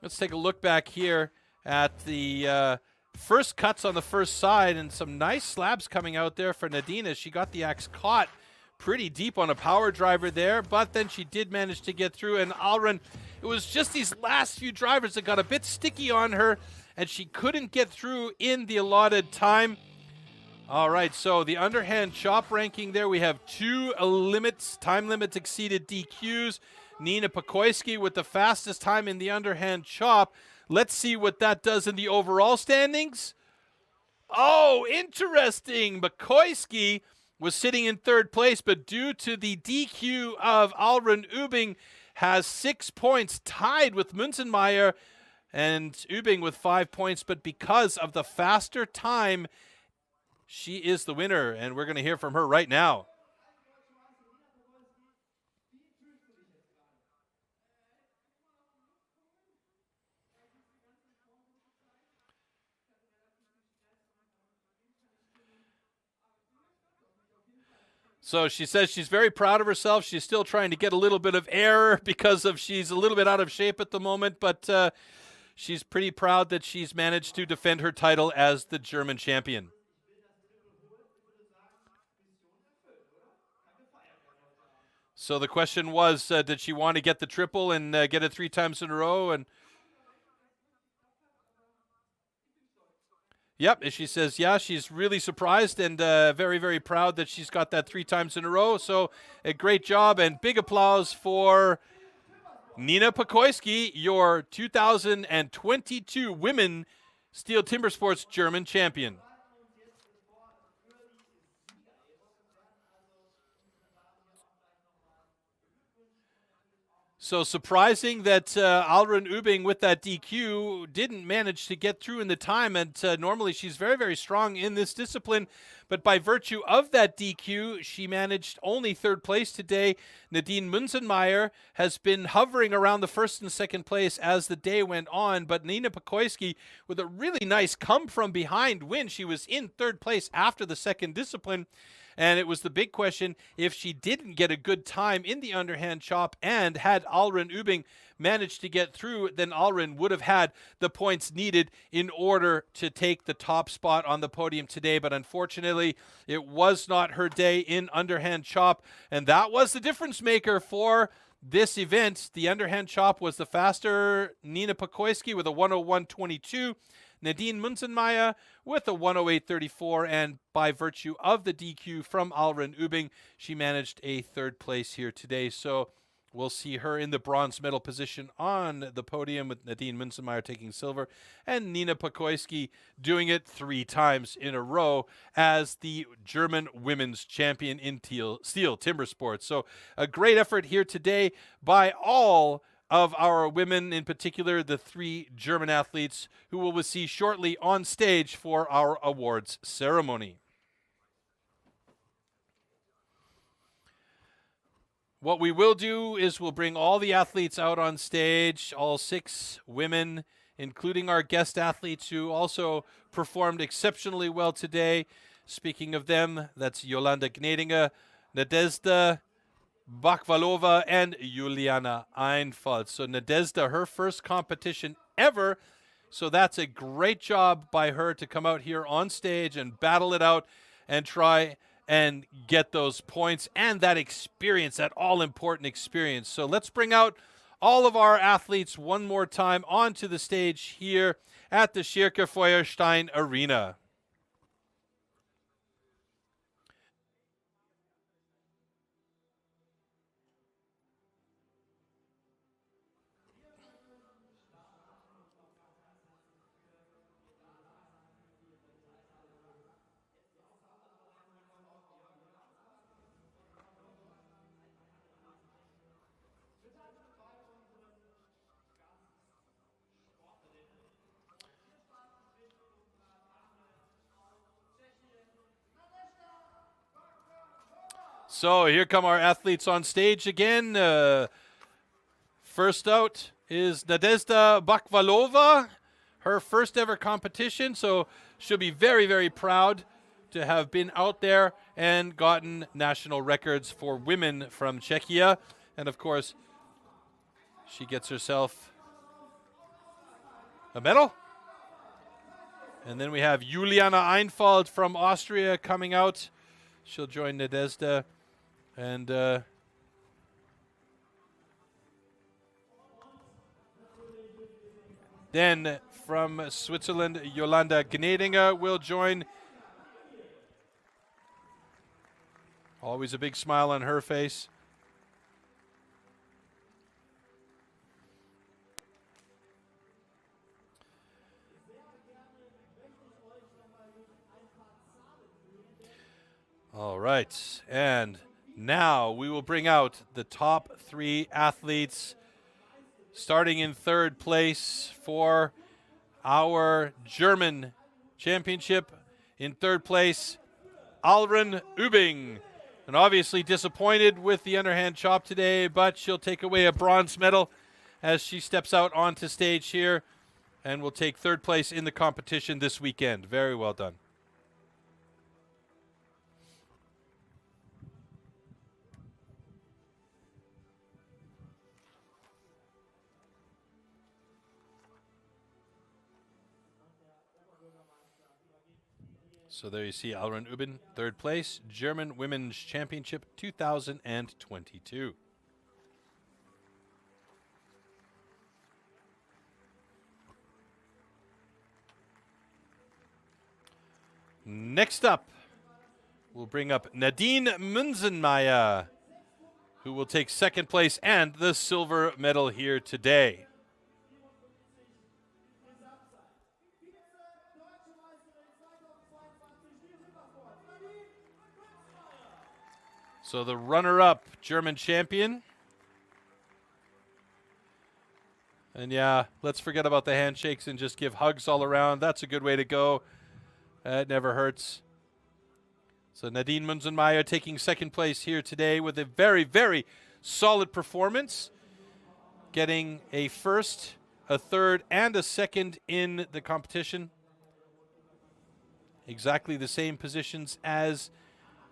Let's take a look back here at the first cuts on the first side, and some nice slabs coming out there for Nadine as she got the axe caught pretty deep on a power driver there, but then she did manage to get through, and Alrun, it was just these last few drivers that got a bit sticky on her, and she couldn't get through in the allotted time. All right, so the underhand chop ranking there, we have 2 time limits exceeded DQs. Nina Pokoyski with the fastest time in the underhand chop. Let's see what that does in the overall standings. Oh, interesting. Pokoyski was sitting in third place, but due to the DQ of Alrun Ubing, has 6 points, tied with Munzenmeier and Ubing with 5 points, but because of the faster time, she is the winner, and we're going to hear from her right now. So she says she's very proud of herself. She's still trying to get a little bit of air because of she's a little bit out of shape at the moment, but she's pretty proud that she's managed to defend her title as the German champion. So the question was, did she want to get the triple and get it 3 times in a row? And yep, she says, yeah, she's really surprised and very, very proud that she's got that 3 times in a row. So a great job and big applause for Nina Pokoyski, your 2022 Women STIHL Timbersports German champion. So surprising that Alrun Ubing with that DQ didn't manage to get through in the time, and normally she's very, very strong in this discipline, but by virtue of that DQ, she managed only 3rd place today. Nadine Munzenmeier has been hovering around the 1st and 2nd place as the day went on, but Nina Pokoyski with a really nice come-from-behind win. She was in 3rd place after the 2nd discipline. And it was the big question, if she didn't get a good time in the underhand chop and had Alrun Ubing managed to get through, then Alrun would have had the points needed in order to take the top spot on the podium today. But unfortunately, it was not her day in underhand chop. And that was the difference maker for this event. The underhand chop was the faster Nina Pokoyski with a 101.22. Nadine Munzenmeier with a 108.34, and by virtue of the DQ from Alrun Ubing, she managed a 3rd place here today. So we'll see her in the bronze medal position on the podium with Nadine Munzenmeier taking silver and Nina Pokoyski doing it 3 times in a row as the German women's champion in STIHL Timbersports. So a great effort here today by all of our women, in particular the 3 German athletes who we will see shortly on stage for our awards ceremony. What we will do is we'll bring all the athletes out on stage, all 6 women, including our guest athletes who also performed exceptionally well today. Speaking of them, that's Jolanda Gnedinger, Nadezhda Bakhvalova, and Juliana Einfalt. So Nadezhda, her first competition ever. So that's a great job by her to come out here on stage and battle it out and try and get those points and that experience, that all-important experience. So let's bring out all of our athletes one more time onto the stage here at the Schirke Feuerstein Arena. So here come our athletes on stage again. First out is Nadezhda Bakhvalova, her first ever competition. So she'll be very, very proud to have been out there and gotten national records for women from Czechia. And of course, she gets herself a medal. And then we have Juliana Einfalt from Austria coming out. She'll join Nadezhda. And then from Switzerland, Jolanda Gnedinger will join. Always a big smile on her face. All right, and now we will bring out the top 3 athletes, starting in 3rd place for our German championship. In 3rd place, Alrun Ubing. And obviously disappointed with the underhand chop today, but she'll take away a bronze medal as she steps out onto stage here and will take 3rd place in the competition this weekend. Very well done. So there you see Alrun Ubin, third place, German Women's Championship 2022. Next up, we'll bring up Nadine Munzenmeier, who will take second place and the silver medal here today. So the runner-up German champion. And yeah, let's forget about the handshakes and just give hugs all around. That's a good way to go. It never hurts. So Nadine Munzenmeier taking second place here today with a very, very solid performance. Getting a first, a third, and a second in the competition. Exactly the same positions as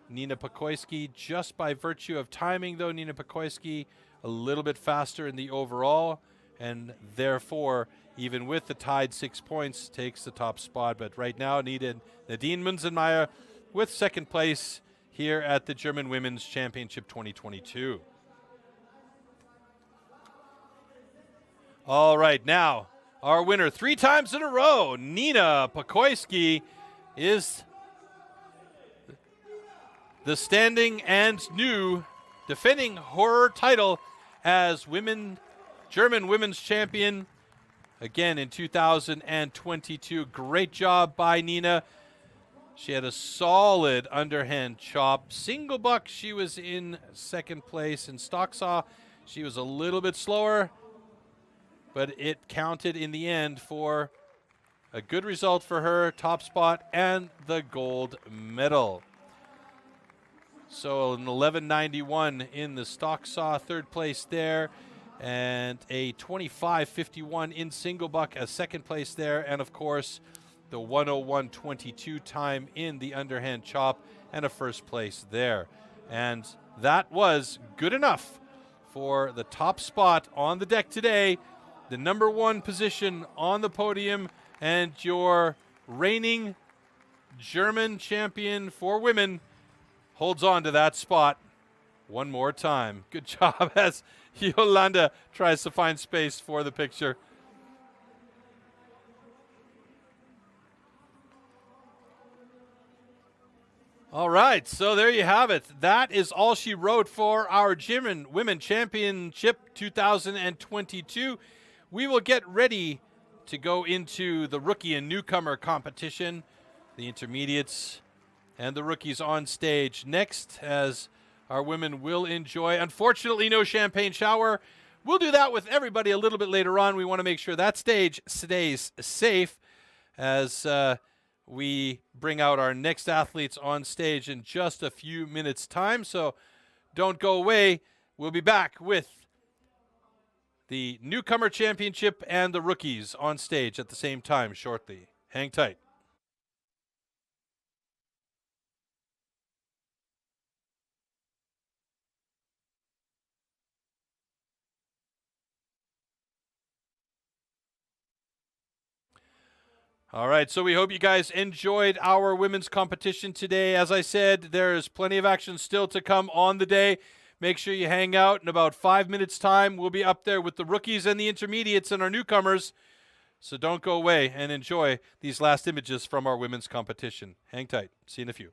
Nina Pokoyski, just by virtue of timing, though. Nina Pokoyski a little bit faster in the overall, and therefore, even with the tied 6 points, takes the top spot. But right now, Nadine Munzenmeier with second place here at the German Women's Championship 2022. All right, now, our winner 3 times in a row, Nina Pokoyski, is the standing and new defending her title as German Women's Champion again in 2022. Great job by Nina. She had a solid underhand chop. Single buck, she was in second place. In stock saw, she was a little bit slower, but it counted in the end for a good result for her, top spot, and the gold medal. So an 11.91 in the stock saw, third place there, and a 25.51 in single buck, a second place there, and of course the 101.22 time in the underhand chop, and a first place there. And that was good enough for the top spot on the deck today, the number 1 position on the podium, and your reigning German champion for women holds on to that spot one more time. Good job as Yolanda tries to find space for the picture. All right, so there you have it. That is all she wrote for our German Women Championship 2022. We will get ready to go into the rookie and newcomer competition, the intermediates and the rookies on stage next, as our women will enjoy, unfortunately, no champagne shower. We'll do that with everybody a little bit later on. We want to make sure that stage stays safe as we bring out our next athletes on stage in just a few minutes' time. So don't go away. We'll be back with the Newcomer Championship and the rookies on stage at the same time shortly. Hang tight. All right, so we hope you guys enjoyed our women's competition today. As I said, there's plenty of action still to come on the day. Make sure you hang out. In about 5 minutes' time, we'll be up there with the rookies and the intermediates and our newcomers. So don't go away and enjoy these last images from our women's competition. Hang tight. See you in a few.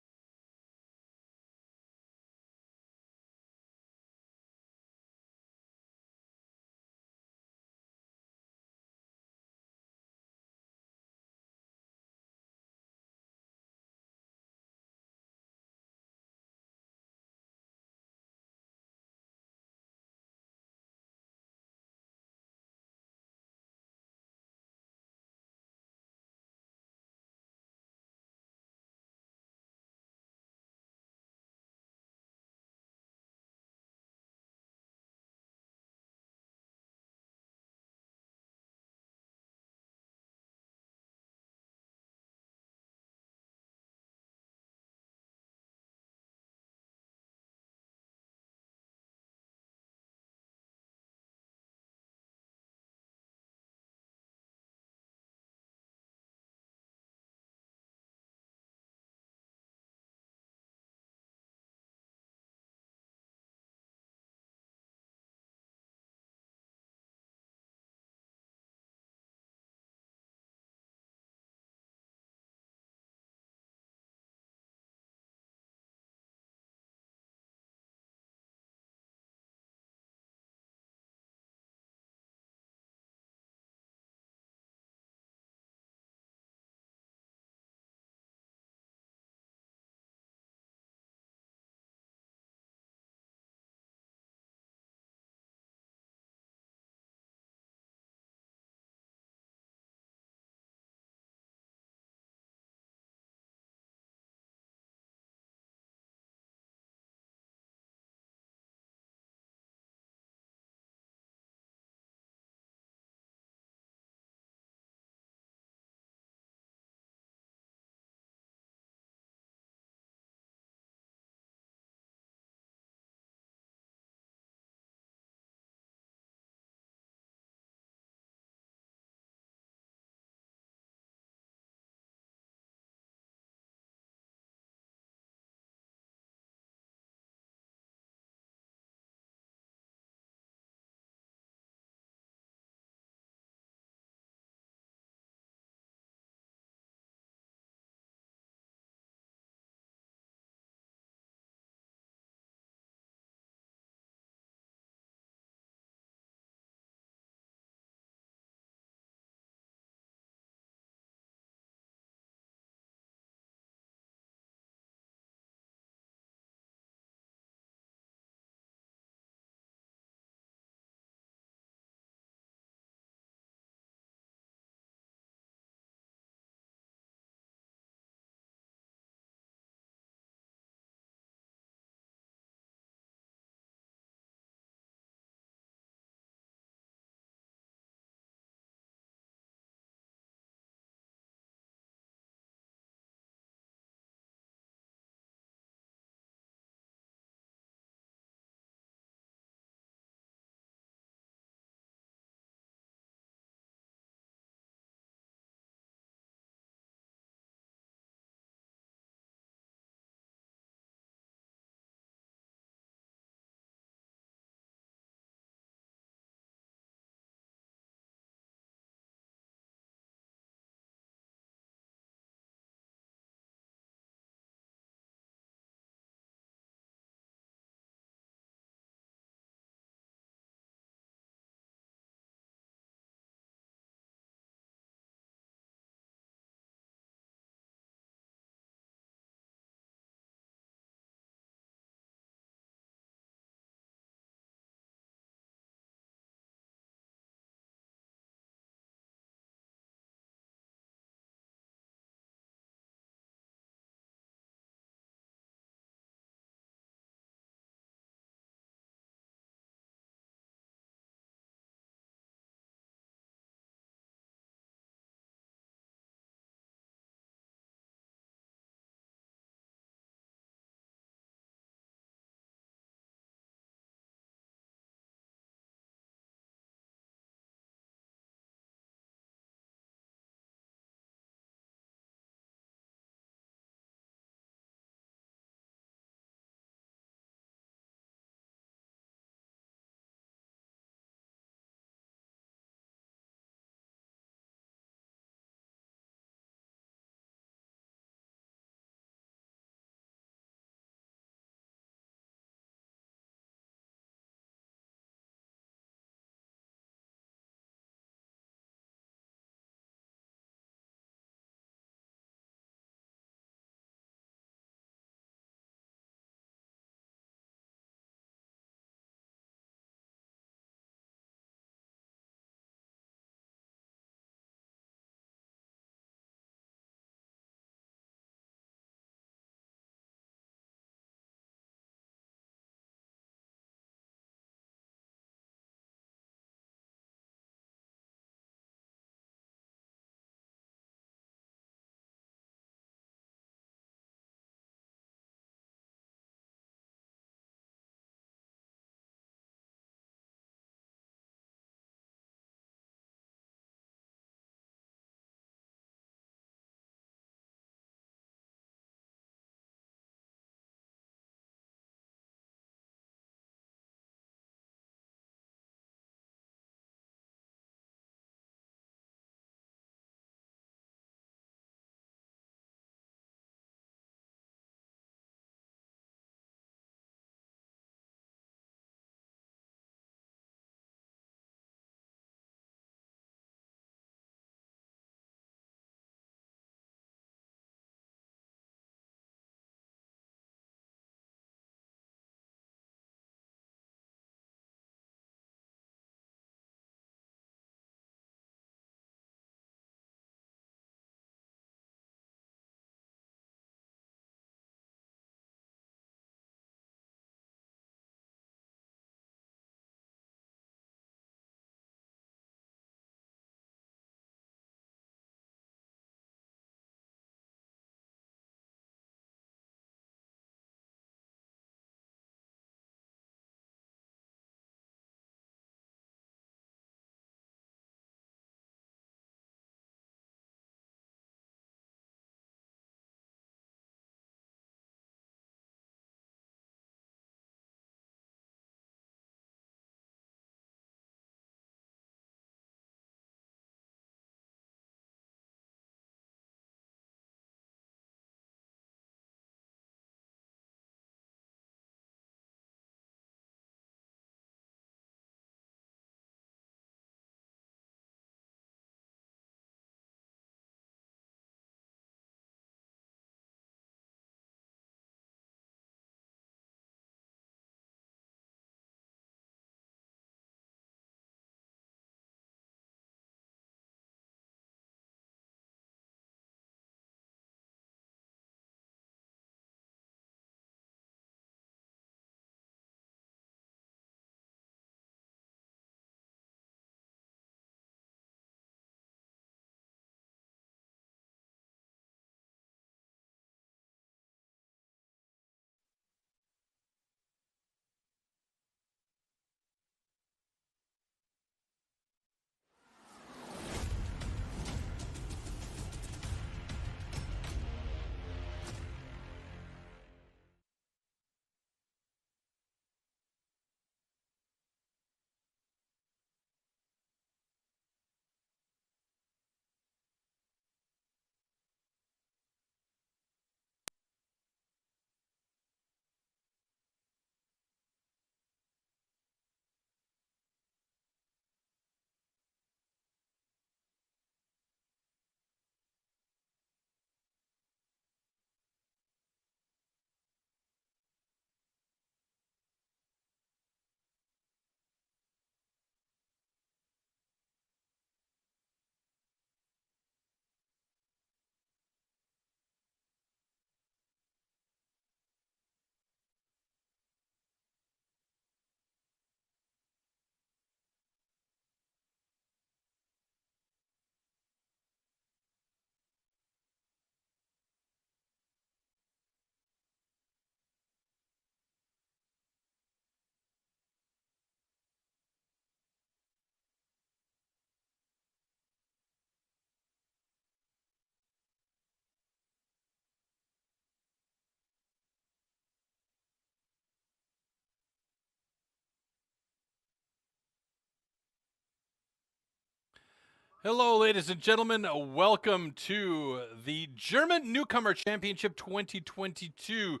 Hello, ladies and gentlemen. Welcome to the German Newcomer Championship 2022.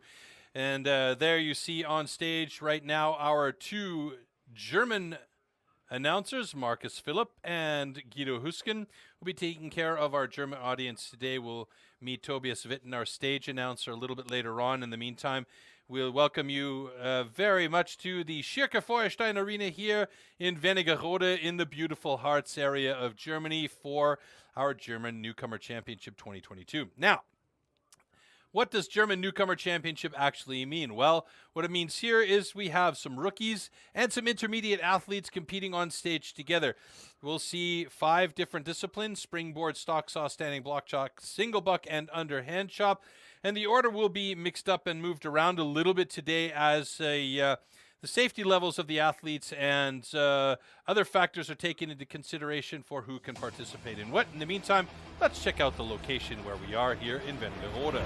And there you see on stage right now our two German announcers, Marcus Philipp and Guido Husken, will be taking care of our German audience today. We'll meet Tobias Witten, our stage announcer, a little bit later on. In the meantime, we'll welcome you very much to the Schirke Feuerstein Arena here in Wernigerode in the beautiful Harz area of Germany for our German Newcomer Championship 2022. Now, what does German Newcomer Championship actually mean? Well, what it means here is we have some rookies and some intermediate athletes competing on stage together. We'll see 5 different disciplines: springboard, stock saw, standing block chalk, single buck, and underhand chop. And the order will be mixed up and moved around a little bit today as the safety levels of the athletes and other factors are taken into consideration for who can participate in what. In the meantime, let's check out the location where we are here in Wernigerode.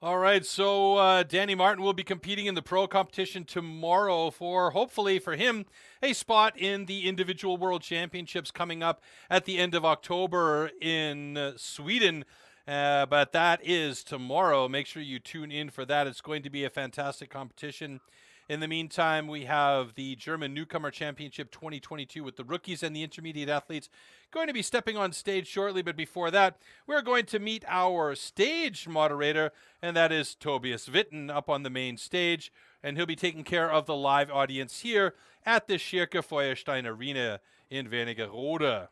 All right, so Danny Martin will be competing in the pro competition tomorrow for, hopefully for him, a spot in the individual world championships coming up at the end of October in Sweden. But that is tomorrow. Make sure you tune in for that. It's going to be a fantastic competition. In the meantime, we have the German Newcomer Championship 2022 with the rookies and the intermediate athletes going to be stepping on stage shortly. But before that, we're going to meet our stage moderator, and that is Tobias Witten up on the main stage. And he'll be taking care of the live audience here at the Schirke Feuerstein Arena in Wernigerode.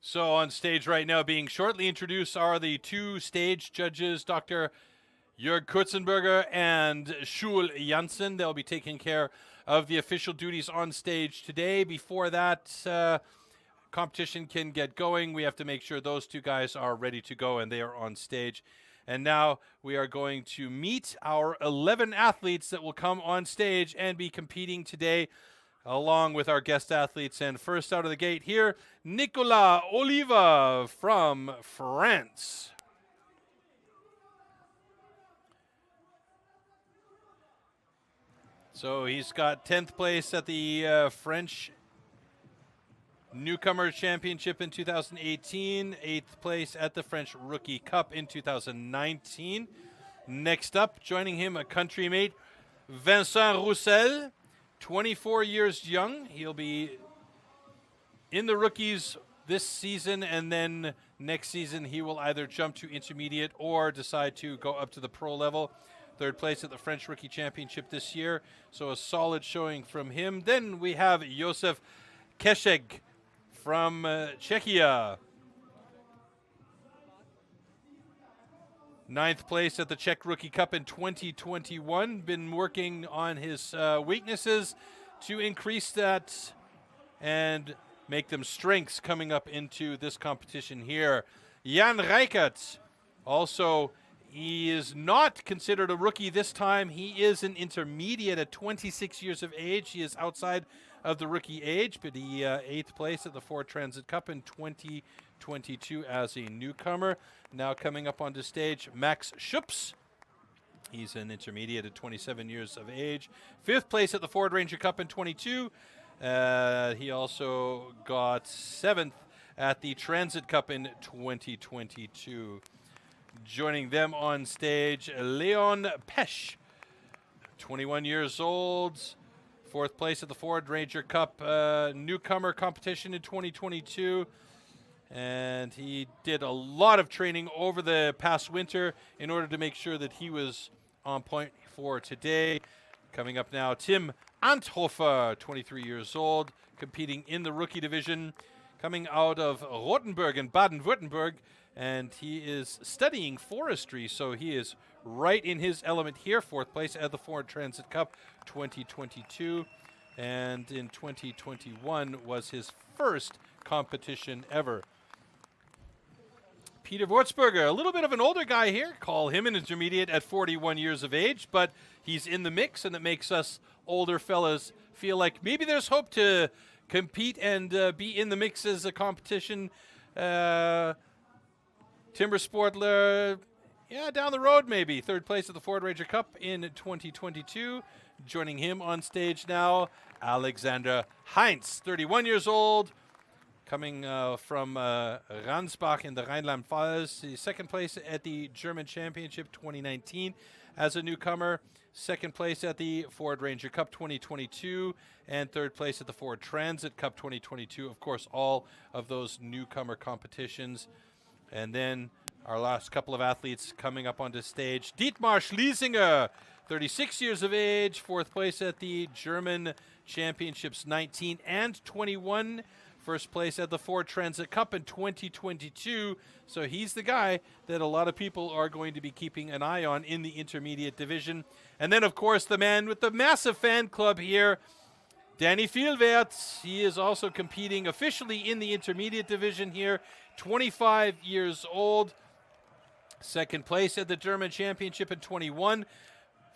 So on stage right now, being shortly introduced, are the two stage judges, Dr. Jörg Kurzenberger and Schul Janssen. They'll be taking care of the official duties on stage today. Before that competition can get going, we have to make sure those two guys are ready to go and they are on stage. And now we are going to meet our 11 athletes that will come on stage and be competing today, along with our guest athletes. And first out of the gate here, Nicolas Oliva from France. So he's got 10th place at the French Newcomer Championship in 2018, 8th place at the French Rookie Cup in 2019. Next up, joining him, a country mate, Vincent Roussel, 24 years young. He'll be in the rookies this season, and then next season he will either jump to intermediate or decide to go up to the pro level. 3rd place at the French Rookie Championship this year, so a solid showing from him. Then we have Josef Kešek from Czechia. 9th place at the Czech Rookie Cup in 2021. Been working on his weaknesses to increase that and make them strengths coming up into this competition here. Jan Reichert, also, he is not considered a rookie this time. He is an intermediate at 26 years of age. He is outside of the rookie age, but he 8th place at the Ford Transit Cup in 2022 as a newcomer. Now coming up onto stage, Max Schups. He's an intermediate at 27 years of age. 5th place at the Ford Ranger Cup in 22. He also got 7th at the Transit Cup in 2022. Joining them on stage, Leon Pesch, 21 years old, 4th place at the Ford Ranger Cup Newcomer competition in 2022. And he did a lot of training over the past winter in order to make sure that he was on point for today. Coming up now, Tim Anthofer, 23 years old, competing in the rookie division, coming out of Rothenburg in Baden-Württemberg, and he is studying forestry, so he is right in his element here. 4th place at the Ford Transit Cup 2022, and in 2021 was his first competition ever. Peter Wurzberger, a little bit of an older guy here. Call him an intermediate at 41 years of age, but he's in the mix, and it makes us older fellas feel like maybe there's hope to compete and be in the mix as a competition. Timber Sportler, yeah, down the road maybe. 3rd place at the Ford Ranger Cup in 2022. Joining him on stage now, Alexander Heinz, 31 years old. Coming from Ransbach in the Rhineland-Pfalz, 2nd place at the German Championship 2019 as a newcomer, 2nd place at the Ford Ranger Cup 2022, and 3rd place at the Ford Transit Cup 2022. Of course, all of those newcomer competitions. And then our last couple of athletes coming up onto stage, Dietmar Schlesinger, 36 years of age, 4th place at the German Championships 19 and 21. 1st place at the Ford Transit Cup in 2022. So he's the guy that a lot of people are going to be keeping an eye on in the intermediate division. And then, of course, the man with the massive fan club here, Danny Vielwert. He is also competing officially in the intermediate division here, 25 years old. 2nd place at the German Championship in 21.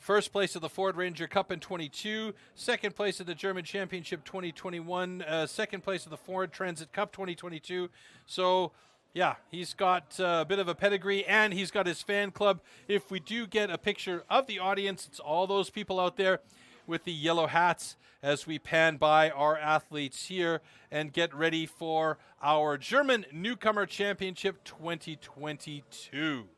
1st place at the Ford Ranger Cup in 22, 2nd place at the German Championship 2021, 2nd place at the Ford Transit Cup 2022. So, yeah, he's got a bit of a pedigree, and he's got his fan club. If we do get a picture of the audience, it's all those people out there with the yellow hats as we pan by our athletes here and get ready for our German Newcomer Championship 2022.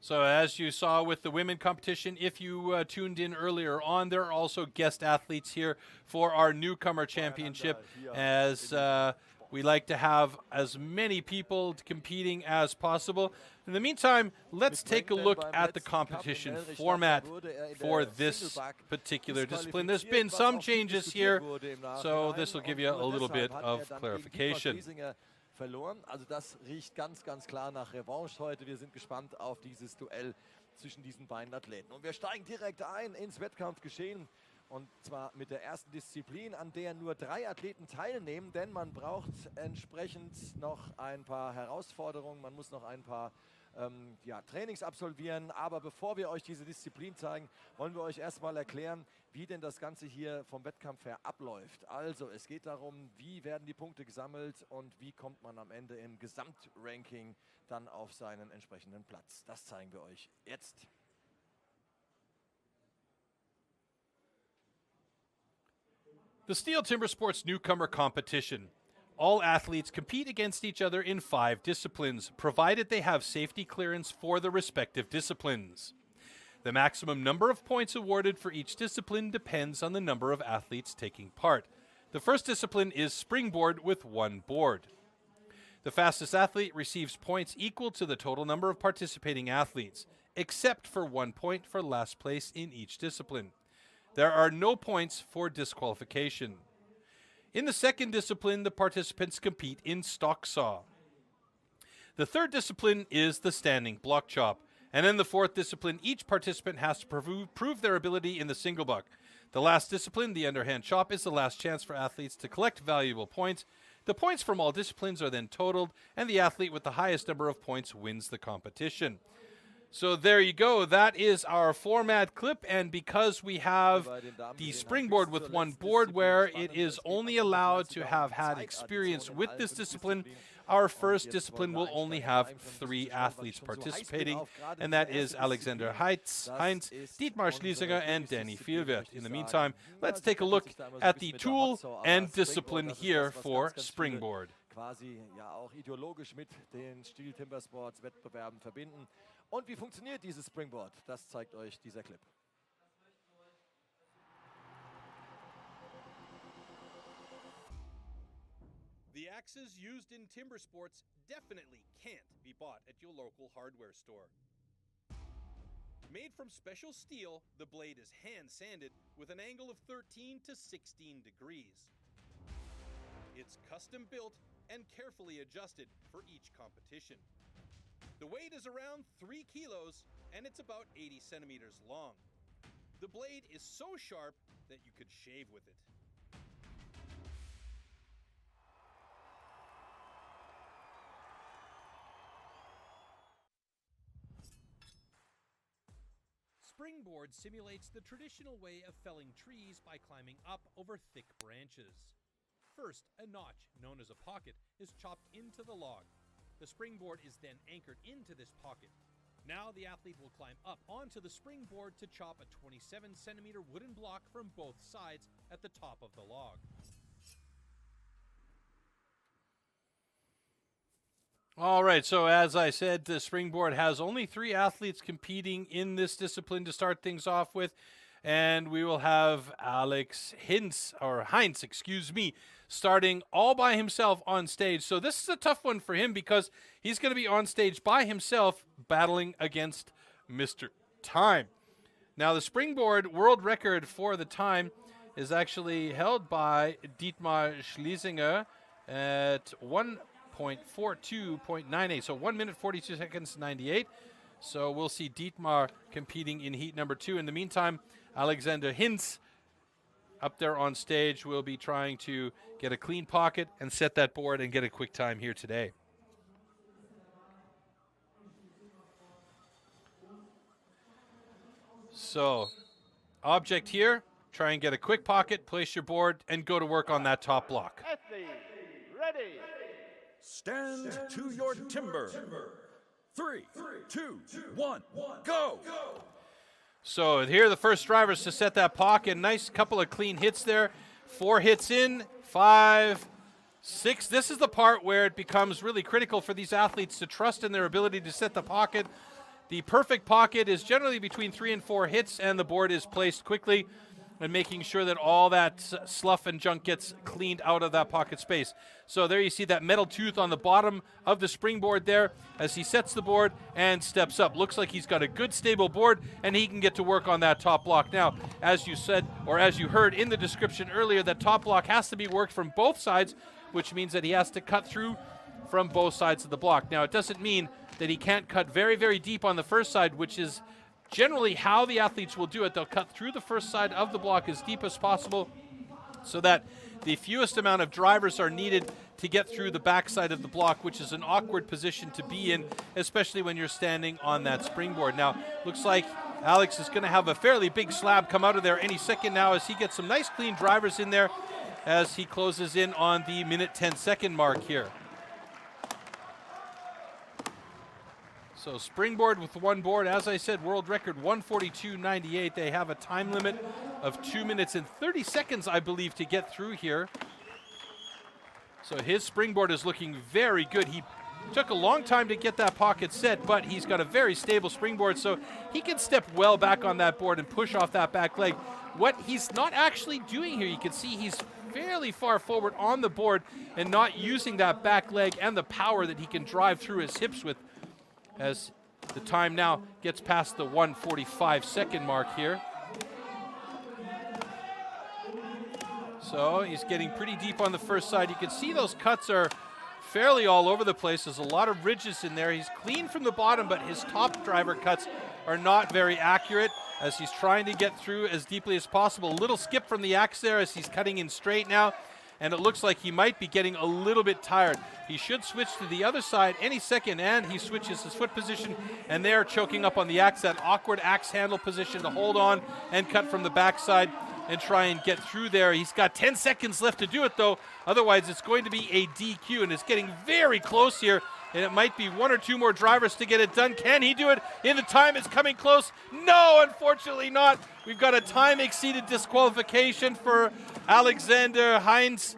So as you saw with the women competition, if you tuned in earlier on, there are also guest athletes here for our Newcomer Championship, as we like to have as many people competing as possible. In the meantime, let's take a look at the competition format for this particular discipline. There's been some changes here, so this will give you a little bit of clarification. Verloren. Also das riecht ganz, ganz klar nach Revanche heute. Wir sind gespannt auf dieses Duell zwischen diesen beiden Athleten. Und wir steigen direkt ein ins Wettkampfgeschehen. Und zwar mit der ersten Disziplin, an der nur 3 Athleten teilnehmen, denn man braucht entsprechend noch ein paar Herausforderungen. Man muss noch ein paar Trainings absolvieren. Aber bevor wir euch diese Disziplin zeigen, wollen wir euch erstmal erklären, wie denn das Ganze hier vom Wettkampf her abläuft. Also es geht darum, wie werden die Punkte gesammelt und wie kommt man am Ende im Gesamtranking dann auf seinen entsprechenden Platz. Das zeigen wir euch jetzt. The STIHL Timbersports Newcomer competition. All athletes compete against each other in 5 disciplines, provided they have safety clearance for the respective disciplines. The maximum number of points awarded for each discipline depends on the number of athletes taking part. The first discipline is springboard with 1 board. The fastest athlete receives points equal to the total number of participating athletes, except for 1 point for last place in each discipline. There are no points for disqualification. In the second discipline, the participants compete in stock saw. The third discipline is the standing block chop. And in the fourth discipline, each participant has to prove their ability in the single buck. The last discipline, the underhand chop, is the last chance for athletes to collect valuable points. The points from all disciplines are then totaled, and the athlete with the highest number of points wins the competition. So there you go. That is our format clip, and because we have the springboard with 1 board where it is only allowed to have had experience with this discipline, our first discipline will only have 3 athletes participating, and that is Alexander Heinz, Dietmar Schlesinger, and Danny Vielwert. In the meantime, let's take a look at the tool and discipline here for springboard. Quasi ja auch ideologisch mit den STIHL Timbersports Wettbewerben verbinden. Und wie funktioniert dieses Springboard? Das zeigt euch dieser Clip. The axes used in timber sports definitely can't be bought at your local hardware store. Made from special steel, the blade is hand-sanded with an angle of 13 to 16 degrees. It's custom built and carefully adjusted for each competition. The weight is around 3 kilos and it's about 80 centimeters long. The blade is so sharp that you could shave with it. Springboard simulates the traditional way of felling trees by climbing up over thick branches. First, a notch, known as a pocket, is chopped into the log. The springboard is then anchored into this pocket. Now the athlete will climb up onto the springboard to chop a 27-centimeter wooden block from both sides at the top of the log. All right, so as I said, the springboard has only 3 athletes competing in this discipline to start things off with. And we will have Heinz, starting all by himself on stage. So this is a tough one for him because he's going to be on stage by himself battling against Mr. Time. Now, the springboard world record for the time is actually held by Dietmar Schlesinger at 1:42.98. So 1 minute, 42 seconds, 98. So we'll see Dietmar competing in heat number 2. In the meantime, Alexander Heinz up there on stage will be trying to get a clean pocket and set that board and get a quick time here today. So, object here, try and get a quick pocket, place your board, and go to work on that top block. Athlete, ready. Stand to your timber. 3, 2, 1, go! So here are the first drivers to set that pocket. Nice couple of clean hits there. 4 hits in, 5, 6. This is the part where it becomes really critical for these athletes to trust in their ability to set the pocket. The perfect pocket is generally between 3 and 4 hits, and the board is placed quickly and making sure that all that slough and junk gets cleaned out of that pocket space. So there you see that metal tooth on the bottom of the springboard there as he sets the board and steps up. Looks like he's got a good stable board and he can get to work on that top block. Now, as you said, or as you heard in the description earlier, that top block has to be worked from both sides, which means that he has to cut through from both sides of the block. Now, it doesn't mean that he can't cut very, very deep on the first side, which is generally how the athletes will do it. They'll cut through the first side of the block as deep as possible so that the fewest amount of drivers are needed to get through the backside of the block, which is an awkward position to be in, especially when you're standing on that springboard. Now, looks like Alex is going to have a fairly big slab come out of there any second now as he gets some nice clean drivers in there as he closes in on the minute 10-second mark here. So springboard with one board, as I said, world record 142.98. They have a time limit of 2 minutes and 30 seconds, I believe, to get through here. So his springboard is looking very good. He took a long time to get that pocket set, but he's got a very stable springboard, so he can step well back on that board and push off that back leg. What he's not actually doing here, you can see he's fairly far forward on the board and not using that back leg and the power that he can drive through his hips with, as the time now gets past the 1:45-second mark here. So he's getting pretty deep on the first side. You can see those cuts are fairly all over the place. There's a lot of ridges in there. He's clean from the bottom, but his top driver cuts are not very accurate as he's trying to get through as deeply as possible. A little skip from the axe there as he's cutting in straight now, and it looks like he might be getting a little bit tired. He should switch to the other side any second, and he switches his foot position, and they're choking up on the axe, that awkward axe handle position to hold on and cut from the backside and try and get through there. He's got 10 seconds left to do it, though. Otherwise, it's going to be a DQ, and it's getting very close here, and it might be one or two more drivers to get it done. Can he do it in the time? It's coming close. No, unfortunately not. We've got a time-exceeded disqualification for Alexander Heinz,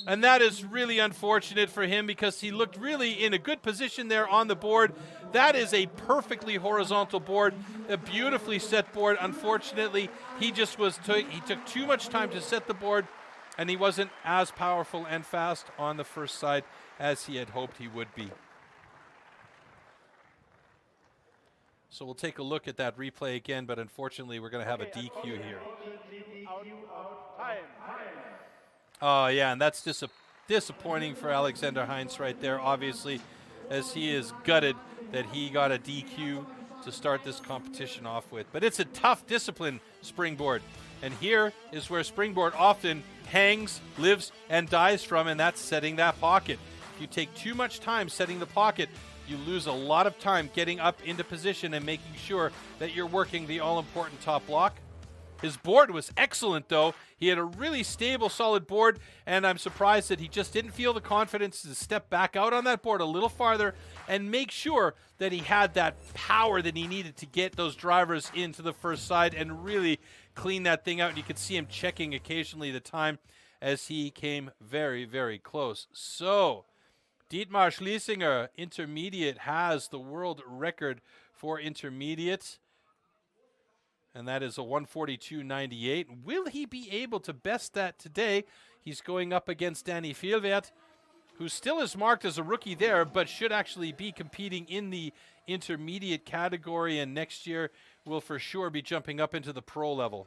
and that is really unfortunate for him because he looked really in a good position there on the board. That is a perfectly horizontal board, a beautifully set board. Unfortunately, he just he took too much time to set the board, and he wasn't as powerful and fast on the first side as he had hoped he would be. So we'll take a look at that replay again, but unfortunately we're going to have a DQ here. Oh yeah, and that's disappointing for Alexander Heinz right there, obviously, as he is gutted that he got a DQ to start this competition off with. But it's a tough discipline, springboard. And here is where springboard often hangs, lives, and dies from, and that's setting that pocket. If you take too much time setting the pocket, you lose a lot of time getting up into position and making sure that you're working the all-important top block. His board was excellent, though. He had a really stable, solid board, and I'm surprised that he just didn't feel the confidence to step back out on that board a little farther and make sure that he had that power that he needed to get those drivers into the first side and really clean that thing out. And you could see him checking occasionally the time as he came very, very close. So Dietmar Schlesinger, intermediate, has the world record for intermediate, and that is a 142.98. Will he be able to best that today? He's going up against Danny Fjellwert, who still is marked as a rookie there, but should actually be competing in the intermediate category, and next year will for sure be jumping up into the pro level.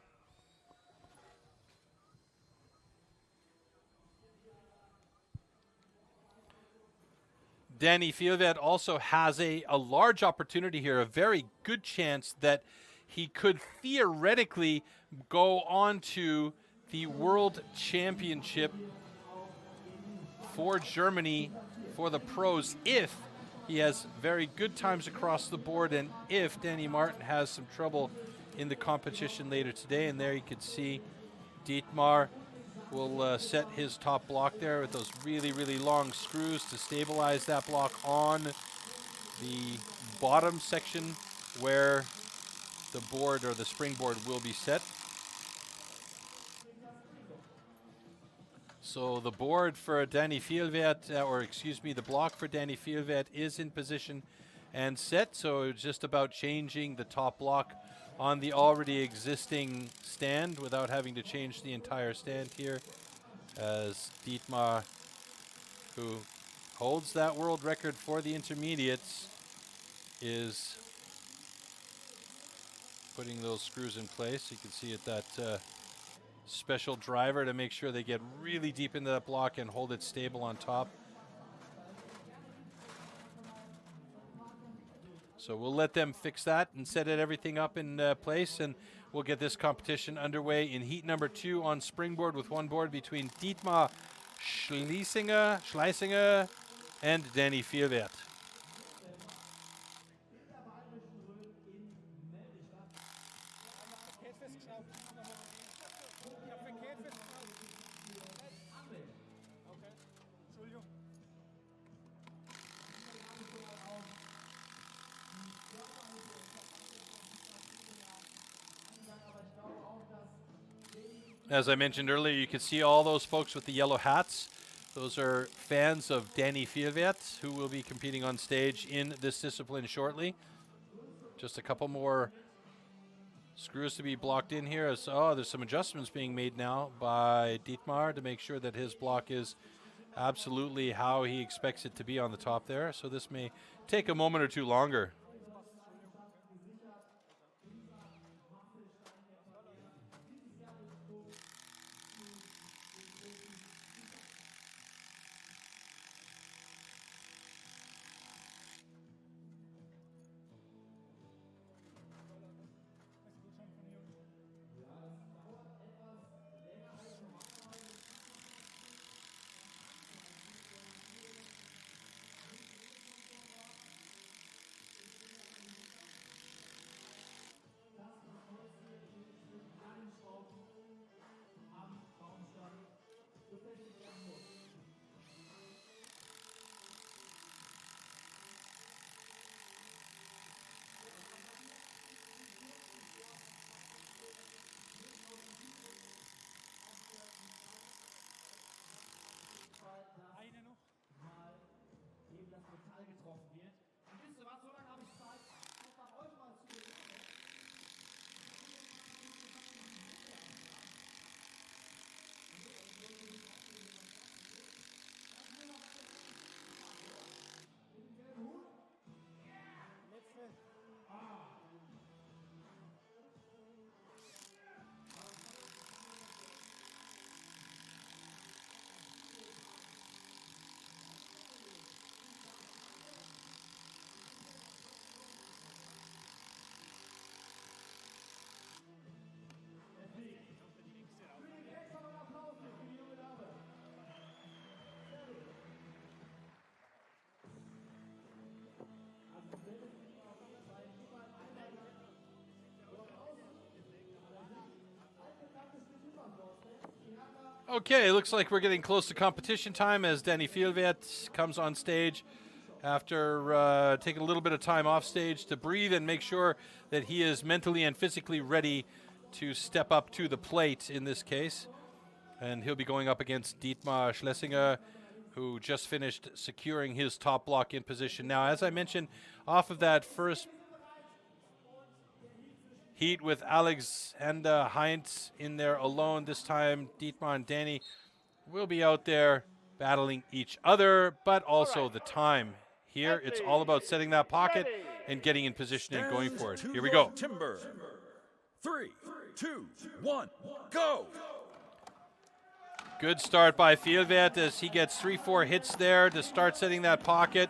Danny Fjellwert also has a large opportunity here, a very good chance that he could theoretically go on to the World Championship for Germany for the pros if he has very good times across the board and if Danny Martin has some trouble in the competition later today. And there you can see Dietmar will set his top block there with those really, really long screws to stabilize that block on the bottom section where the board or the springboard will be set. So the board for Danny Fjellwert, the block for Danny Fjellwert is in position and set. So it's just about changing the top block on the already existing stand without having to change the entire stand here, as Dietmar, who holds that world record for the intermediates, is putting those screws in place. You can see it, that special driver to make sure they get really deep into that block and hold it stable on top. So we'll let them fix that and set everything up in place, and we'll get this competition underway in heat number 2 on springboard with one board between Dietmar Schlesinger and Danny Fjellwert. As I mentioned earlier, you can see all those folks with the yellow hats. Those are fans of Danny Fjellvedt, who will be competing on stage in this discipline shortly. Just a couple more screws to be blocked in here. As, there's some adjustments being made now by Dietmar to make sure that his block is absolutely how he expects it to be on the top there. So this may take a moment or two longer. Okay, looks like we're getting close to competition time as Danny Fjellvedt comes on stage after taking a little bit of time off stage to breathe and make sure that he is mentally and physically ready to step up to the plate in this case. And he'll be going up against Dietmar Schlesinger, who just finished securing his top block in position. Now, as I mentioned, off of that first heat with Alexander Heinz in there alone, this time Dietmar and Danny will be out there battling each other, but also the time. Here, it's all about setting that pocket and getting in position and going for it. Here we go. Timber. 3, 2, 1, go! Good start by Fjellvedt as he gets 3-4 hits there to start setting that pocket.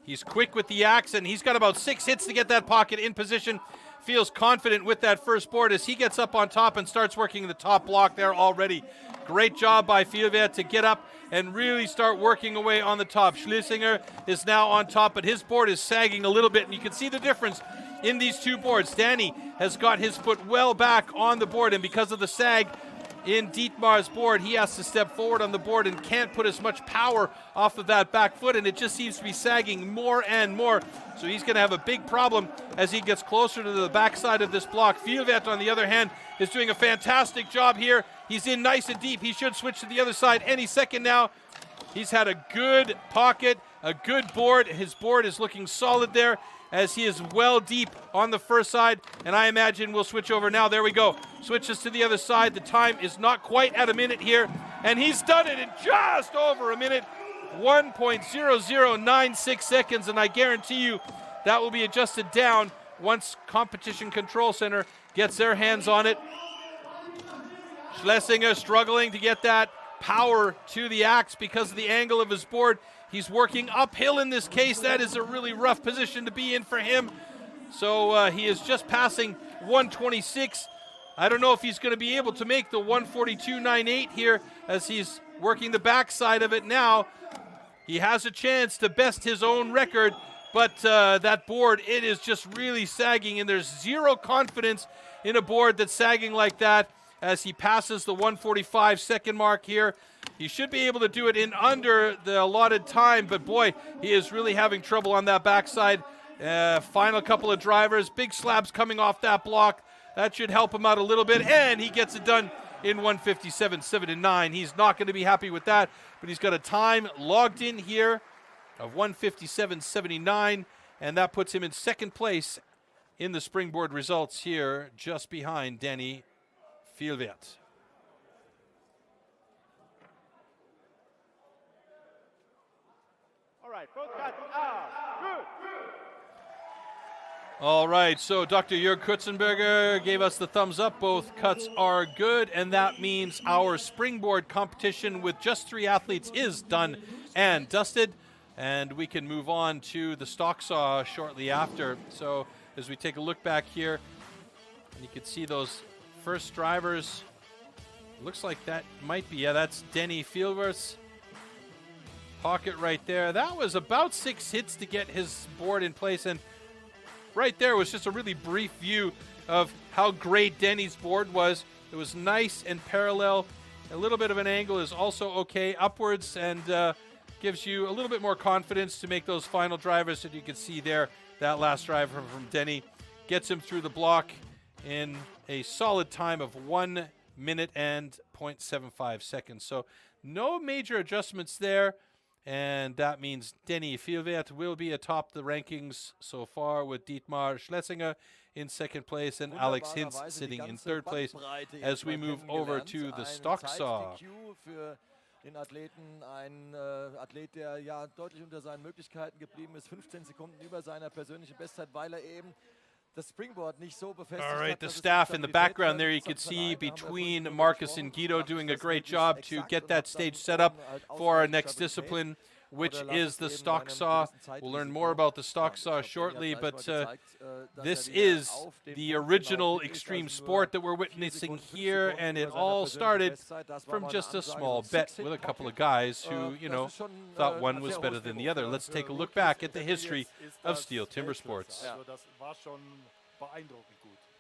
He's quick with the axe, and he's got about 6 hits to get that pocket in position. Feels confident with that first board as he gets up on top and starts working the top block there already. Great job by Fjellvedt to get up and really start working away on the top. Schlesinger is now on top, but his board is sagging a little bit, and you can see the difference in these two boards. Danny has got his foot well back on the board, and because of the sag in Dietmar's board, he has to step forward on the board and can't put as much power off of that back foot, and it just seems to be sagging more and more. So he's going to have a big problem as he gets closer to the backside of this block. Fjellvedt, on the other hand, is doing a fantastic job here. He's in nice and deep. He should switch to the other side any second now. He's had a good pocket, a good board. His board is looking solid there as he is well deep on the first side, and I imagine we'll switch over now. There we go. Switches to the other side. The time is not quite at a minute here, and he's done it in just over a minute. 1.0096 seconds, and I guarantee you that will be adjusted down once Competition Control Center gets their hands on it. Schlesinger struggling to get that power to the axe because of the angle of his board. He's working uphill in this case. That is a really rough position to be in for him. So he is just passing 126. I don't know if he's going to be able to make the 142.98 here as he's working the backside of it now. He has a chance to best his own record, but that board, it is just really sagging, and there's zero confidence in a board that's sagging like that as he passes the 145 second mark here. He should be able to do it in under the allotted time, but boy, he is really having trouble on that backside Final couple of drivers, big slabs coming off that block. That should help him out a little bit, and he gets it done in 1:57.79. He's not going to be happy with that, but he's got a time logged in here of 1:57.79, and that puts him in second place in the springboard results here, just behind Danny Vielwert. All right, both cuts are good. All right, so Dr. Jörg Kutzenberger gave us the thumbs up. Both cuts are good, and that means our springboard competition with just 3 athletes is done and dusted, and we can move on to the stock saw shortly after. So as we take a look back here, you can see those first drivers. Looks like that might be, that's Denny Vielwert's pocket right there. That was about 6 hits to get his board in place, and right there was just a really brief view of how great Denny's board was. It was nice and parallel. A little bit of an angle is also okay upwards, and gives you a little bit more confidence to make those final drivers that you can see there. That last driver from Denny gets him through the block in a solid time of 1 minute and 0.75 seconds. So no major adjustments there. And that means Denny Vielwert will be atop the rankings so far, with Dietmar Schlesinger in second place and Alex Hinz sitting in third place as we move over to the stock saw. Den Athleten, ein Athlet, der ja deutlich unter seinen Möglichkeiten geblieben ist, 15 Sekunden über seiner persönlichen Bestzeit, weil eben das Springboard nicht so befestigt All right, hat, the dass es staff in the Stabilität background there, you hat. can see between Marcus and Guido doing a great job to get that stage set up for our next discipline, which is the stock saw. We'll learn more about the stock saw shortly, but this is the original extreme sport that we're witnessing here, and it all started from just a small bet with a couple of guys who, you know, thought one was better than the other. Let's take a look back at the history of STIHL Timbersports.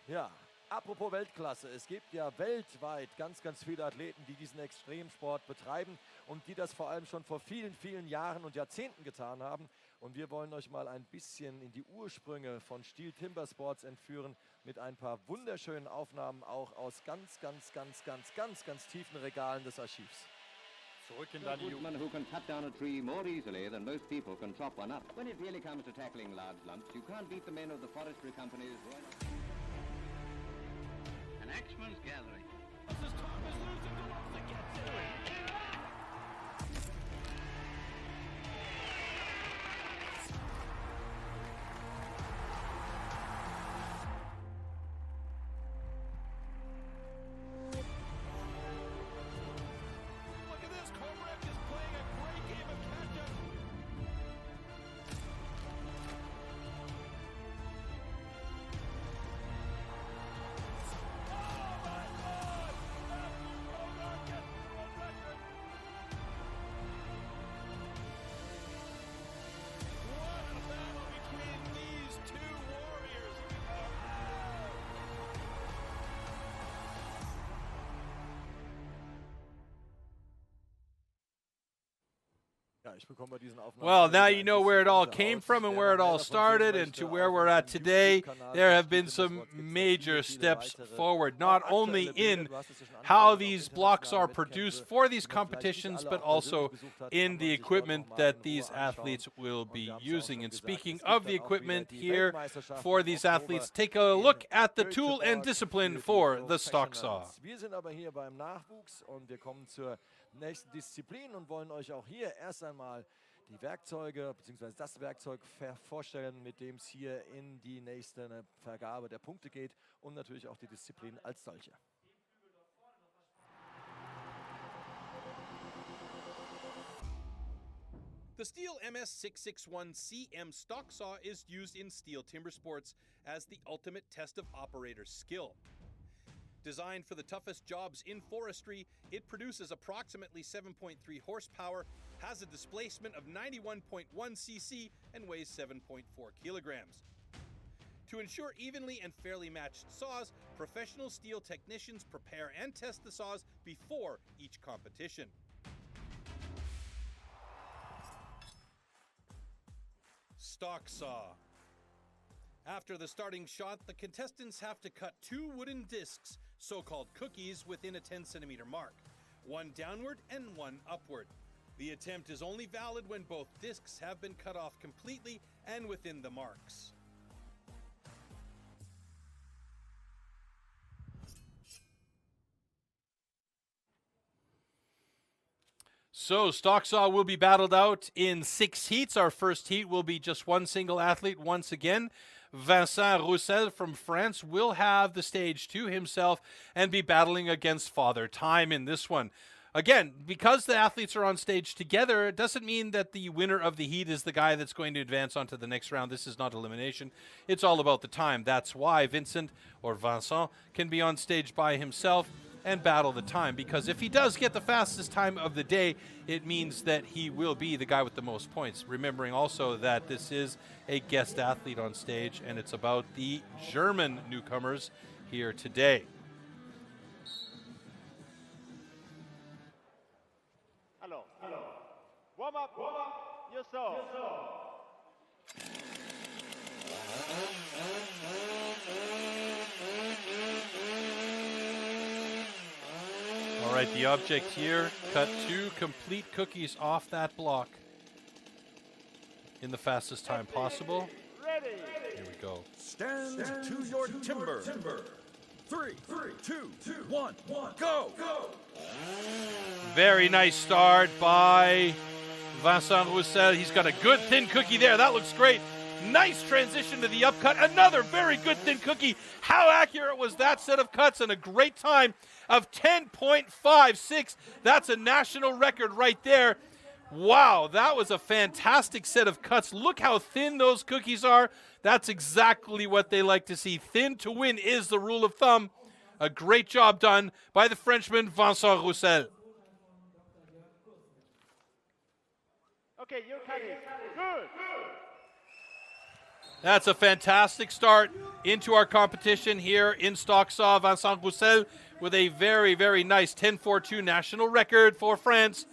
Ja, apropos Weltklasse, es gibt ja weltweit ganz, ganz viele Athleten, die diesen Extremsport betreiben und die das vor allem schon vor vielen, vielen Jahren und Jahrzehnten getan haben. Und wir wollen euch mal ein bisschen in die Ursprünge von STIHL Timbersports entführen mit ein paar wunderschönen Aufnahmen auch aus ganz tiefen Regalen des Archivs. Zurück in deine Jugend. Who can cut down a tree more easily than most people can chop one up. When it really comes to tackling large lumps, you can't beat the men of the forestry companies. An axeman's gathering. Well, now you know where it all came from and where it all started and to where we're at today. There have been some major steps forward, not only in how these blocks are produced for these competitions, but also in the equipment that these athletes will be using. And speaking of the equipment here for these athletes, take a look at the tool and discipline for the stock saw. Wir sind aber hier beim Nachwuchs und wir kommen zur nächsten Disziplin und wollen euch auch hier erst einmal die Werkzeuge bzw. das Werkzeug vorstellen, mit dem es hier in die nächste Vergabe der Punkte geht und natürlich auch die Disziplin als solche. The STIHL MS661CM stock saw is used in STIHL Timbersports as the ultimate test of operator skill. Designed for the toughest jobs in forestry, it produces approximately 7.3 horsepower, has a displacement of 91.1 cc, and weighs 7.4 kilograms. To ensure evenly and fairly matched saws, professional STIHL technicians prepare and test the saws before each competition. Stock saw. After the starting shot, the contestants have to cut 2 wooden discs, so-called cookies, within a 10-centimeter mark, one downward and one upward. The attempt is only valid when both discs have been cut off completely and within the marks. So stock saw will be battled out in 6 heats. Our first heat will be just one single athlete once again. Vincent Roussel from France will have the stage to himself and be battling against Father Time in this one. Again, because the athletes are on stage together, it doesn't mean that the winner of the heat is the guy that's going to advance onto the next round. This is not elimination. It's all about the time. That's why Vincent can be on stage by himself and battle the time, because if he does get the fastest time of the day, it means that he will be the guy with the most points. Remembering also that this is a guest athlete on stage, and it's about the German newcomers here today. Hello. Warm up. Your song. All right, the object here, cut 2 complete cookies off that block in the fastest time possible. Ready. Here we go. Stand to your timber. 3, 2, 1, go! Very nice start by Vincent Roussel. He's got a good thin cookie there. That looks great. Nice transition to the upcut. Another very good thin cookie. How accurate was that set of cuts? And a great time of 10.56. That's a national record right there. Wow, that was a fantastic set of cuts. Look how thin those cookies are. That's exactly what they like to see. Thin to win is the rule of thumb. A great job done by the Frenchman Vincent Roussel. Okay, your cut is good. That's a fantastic start into our competition here in stock saw. Vincent Roussel with a very, very nice 10.42 national record for France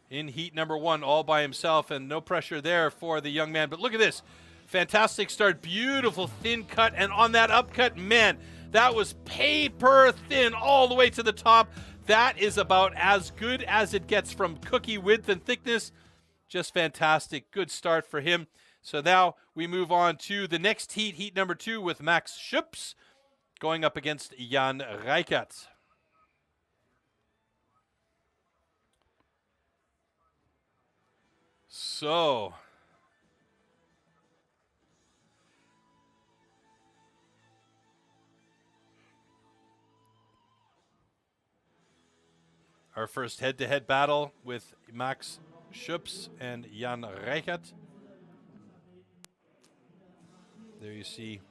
in heat number 1 all by himself, and no pressure there for the young man. But look at this. Fantastic start, beautiful thin cut, and on that upcut, man, that was paper thin all the way to the top. That is about as good as it gets from cookie width and thickness. Just fantastic. Good start for him. So now we move on to the next heat, heat number 2, with Max Schups going up against Jan Reichert. So our first head-to-head battle with Max Schups and Jan Reichert. There you see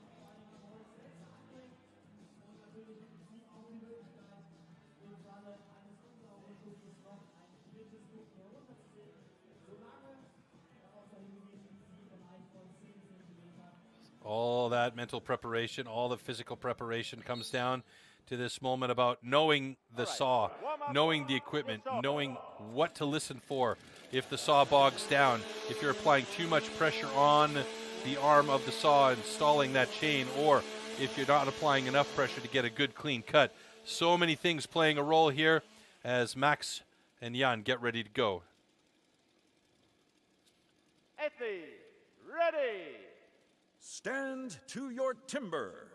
all that mental preparation, all the physical preparation comes down to this moment about knowing the saw, knowing the equipment, knowing what to listen for if the saw bogs down, if you're applying too much pressure on the arm of the saw and stalling that chain, or if you're not applying enough pressure to get a good clean cut. So many things playing a role here as Max and Jan get ready to go. Athlete, ready. Stand to your timber.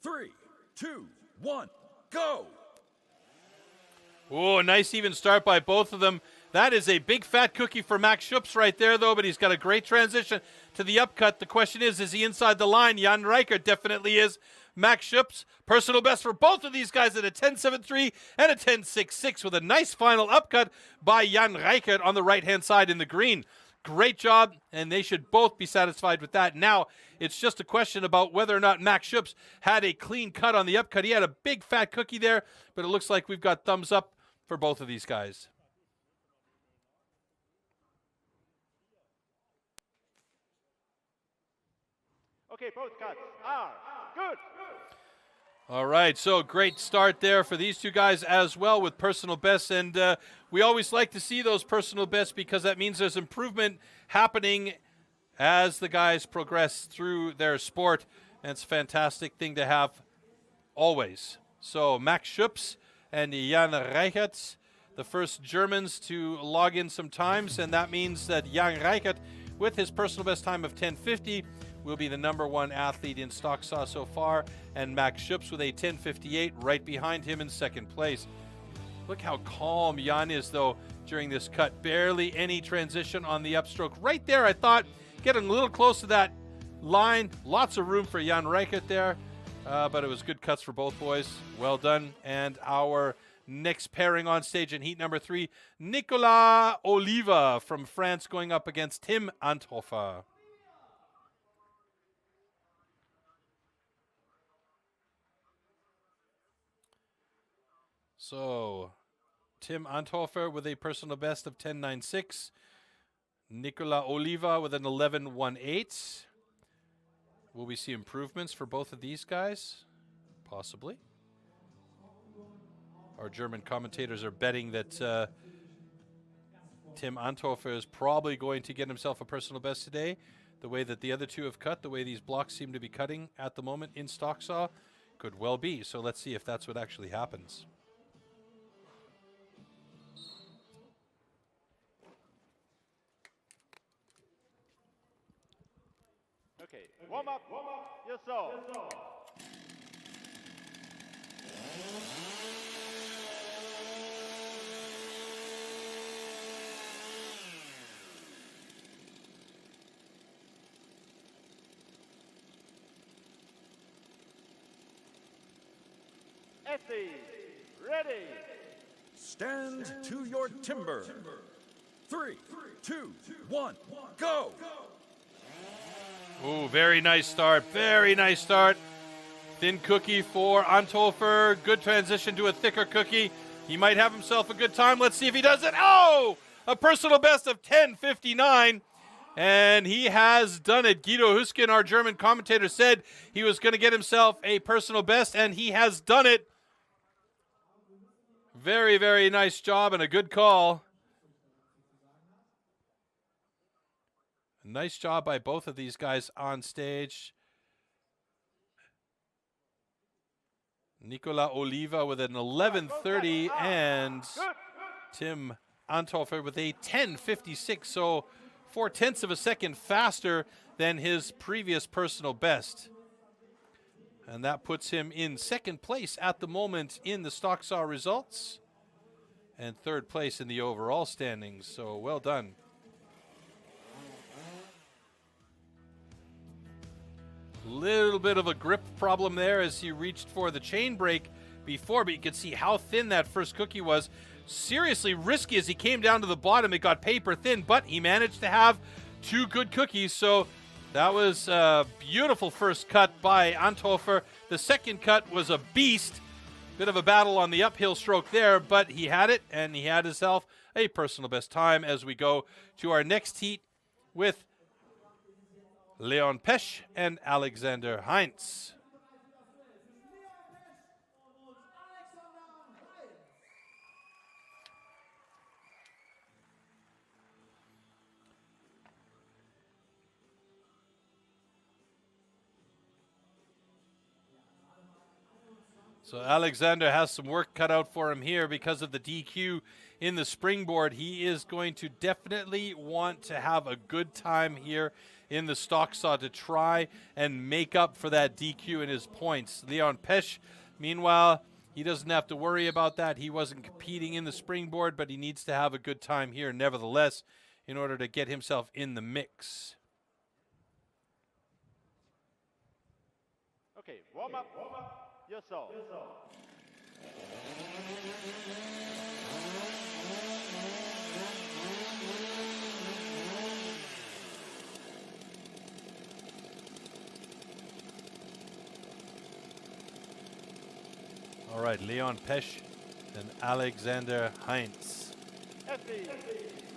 3, 2, 1, go! Oh, a nice even start by both of them. That is a big fat cookie for Max Schups right there, though, but he's got a great transition to the upcut. The question is he inside the line? Jan Reichert definitely is. Max Schups, personal best for both of these guys at a 10.73 and a 10.66 with a nice final upcut by Jan Reichert on the right-hand side in the green. Great job, and they should both be satisfied with that. Now, it's just a question about whether or not Max Schups had a clean cut on the upcut. He had a big fat cookie there, but it looks like we've got thumbs up for both of these guys. Okay, both cuts are good. All right, so great start there for these two guys as well with personal bests, and we always like to see those personal bests because that means there's improvement happening as the guys progress through their sport. And it's a fantastic thing to have always. So Max Schüps and Jan Reichert, the first Germans to log in some times, and that means that Jan Reichert, with his personal best time of 10:50, will be the #1 athlete in stock saw so far, and Max Schüps with a 10:58 right behind him in second place. Look how calm Jan is, though, during this cut. Barely any transition on the upstroke. Right there, I thought, getting a little close to that line. Lots of room for Jan Reichert there, but it was good cuts for both boys. Well done. And our next pairing on stage in heat number 3, Nicolas Oliva from France going up against Tim Anthofer. So, Tim Anthofer with a personal best of 10.96. Nicolas Oliva with an 11.18. Will we see improvements for both of these guys? Possibly. Our German commentators are betting that Tim Anthofer is probably going to get himself a personal best today. The way that the other two have cut, the way these blocks seem to be cutting at the moment in stock saw, could well be. So let's see if that's what actually happens. Okay, warm up your saw. STIHL, ready. Stand to your timber. 3, 2, 1, go! Ooh, very nice start. Very nice start. Thin cookie for Anthofer. Good transition to a thicker cookie. He might have himself a good time. Let's see if he does it. Oh! A personal best of 10.59. And he has done it. Guido Husken, our German commentator, said he was going to get himself a personal best, and he has done it. Very, very nice job and a good call. Nice job by both of these guys on stage. Nicolas Oliva with an 11.30 and Tim Anthofer with a 10.56. So 0.4 of a second faster than his previous personal best. And that puts him in second place at the moment in the stock saw results and third place in the overall standings. So well done. Little bit of a grip problem there as he reached for the chain break before, but you could see how thin that first cookie was. Seriously risky as he came down to the bottom. It got paper thin, but he managed to have two good cookies. So that was a beautiful first cut by Anthofer. The second cut was a beast. Bit of a battle on the uphill stroke there, but he had it, and he had himself a personal best time as we go to our next heat with Leon Pesch and Alexander Heinz. So Alexander has some work cut out for him here because of the DQ in the springboard. He is going to definitely want to have a good time here in the stock saw to try and make up for that DQ in his points. Leon Pesch, meanwhile, he doesn't have to worry about that. He wasn't competing in the springboard, but he needs to have a good time here nevertheless in order to get himself in the mix. Okay, warm up your saw. All right, Leon Pesch and Alexander Heinz.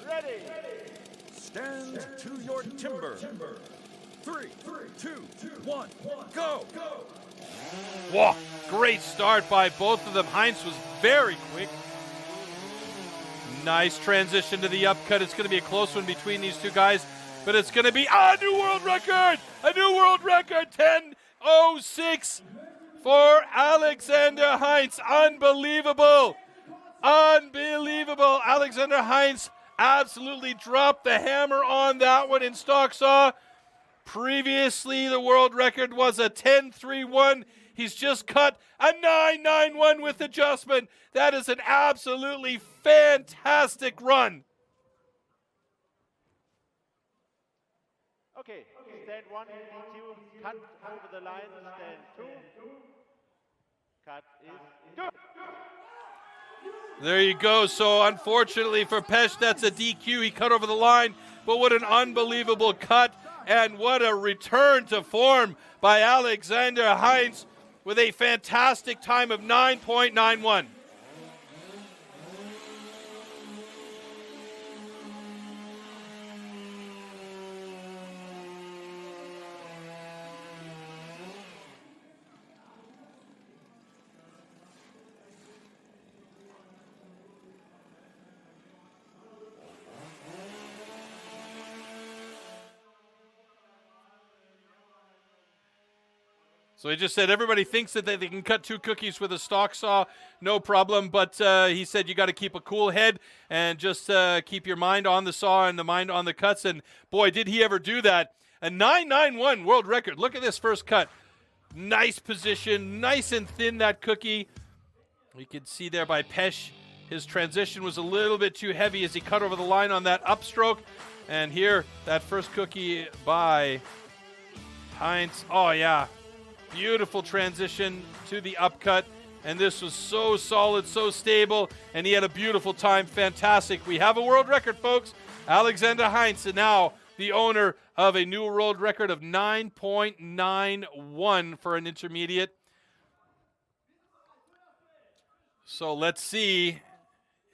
Ready. Stand to your timber. 3, 2, 1, go! Whoa, great start by both of them. Heinz was very quick. Nice transition to the upcut. It's going to be a close one between these two guys. but it's going to be a new world record! A new world record! 10:06 for Alexander Heinz. Unbelievable! Unbelievable! Alexander Heinz absolutely dropped the hammer on that one in stock saw. Previously, the world record was a 10:31. He's just cut a 9:91 with adjustment. That is an absolutely fantastic run. Okay, stand 1, DQ, cut over the line, stand 2. Cut is good. There you go. So unfortunately for Pesh, that's a DQ. He cut over the line, but what an unbelievable cut and what a return to form by Alexander Heinz with a fantastic time of 9.91. So he just said everybody thinks that they can cut 2 cookies with a stock saw, no problem. But he said you got to keep a cool head and just keep your mind on the saw and the mind on the cuts. And boy, did he ever do that. A 991 world record. Look at this first cut. Nice position, nice and thin that cookie. You can see there by Pesh, his transition was a little bit too heavy as he cut over the line on that upstroke. And here, that first cookie by Heinz. Oh, yeah. Beautiful transition to the upcut, and this was so solid, so stable, and he had a beautiful time. Fantastic. We have a world record, folks. Alexander Heinz, and now the owner of a new world record of 9.91 for an intermediate. So let's see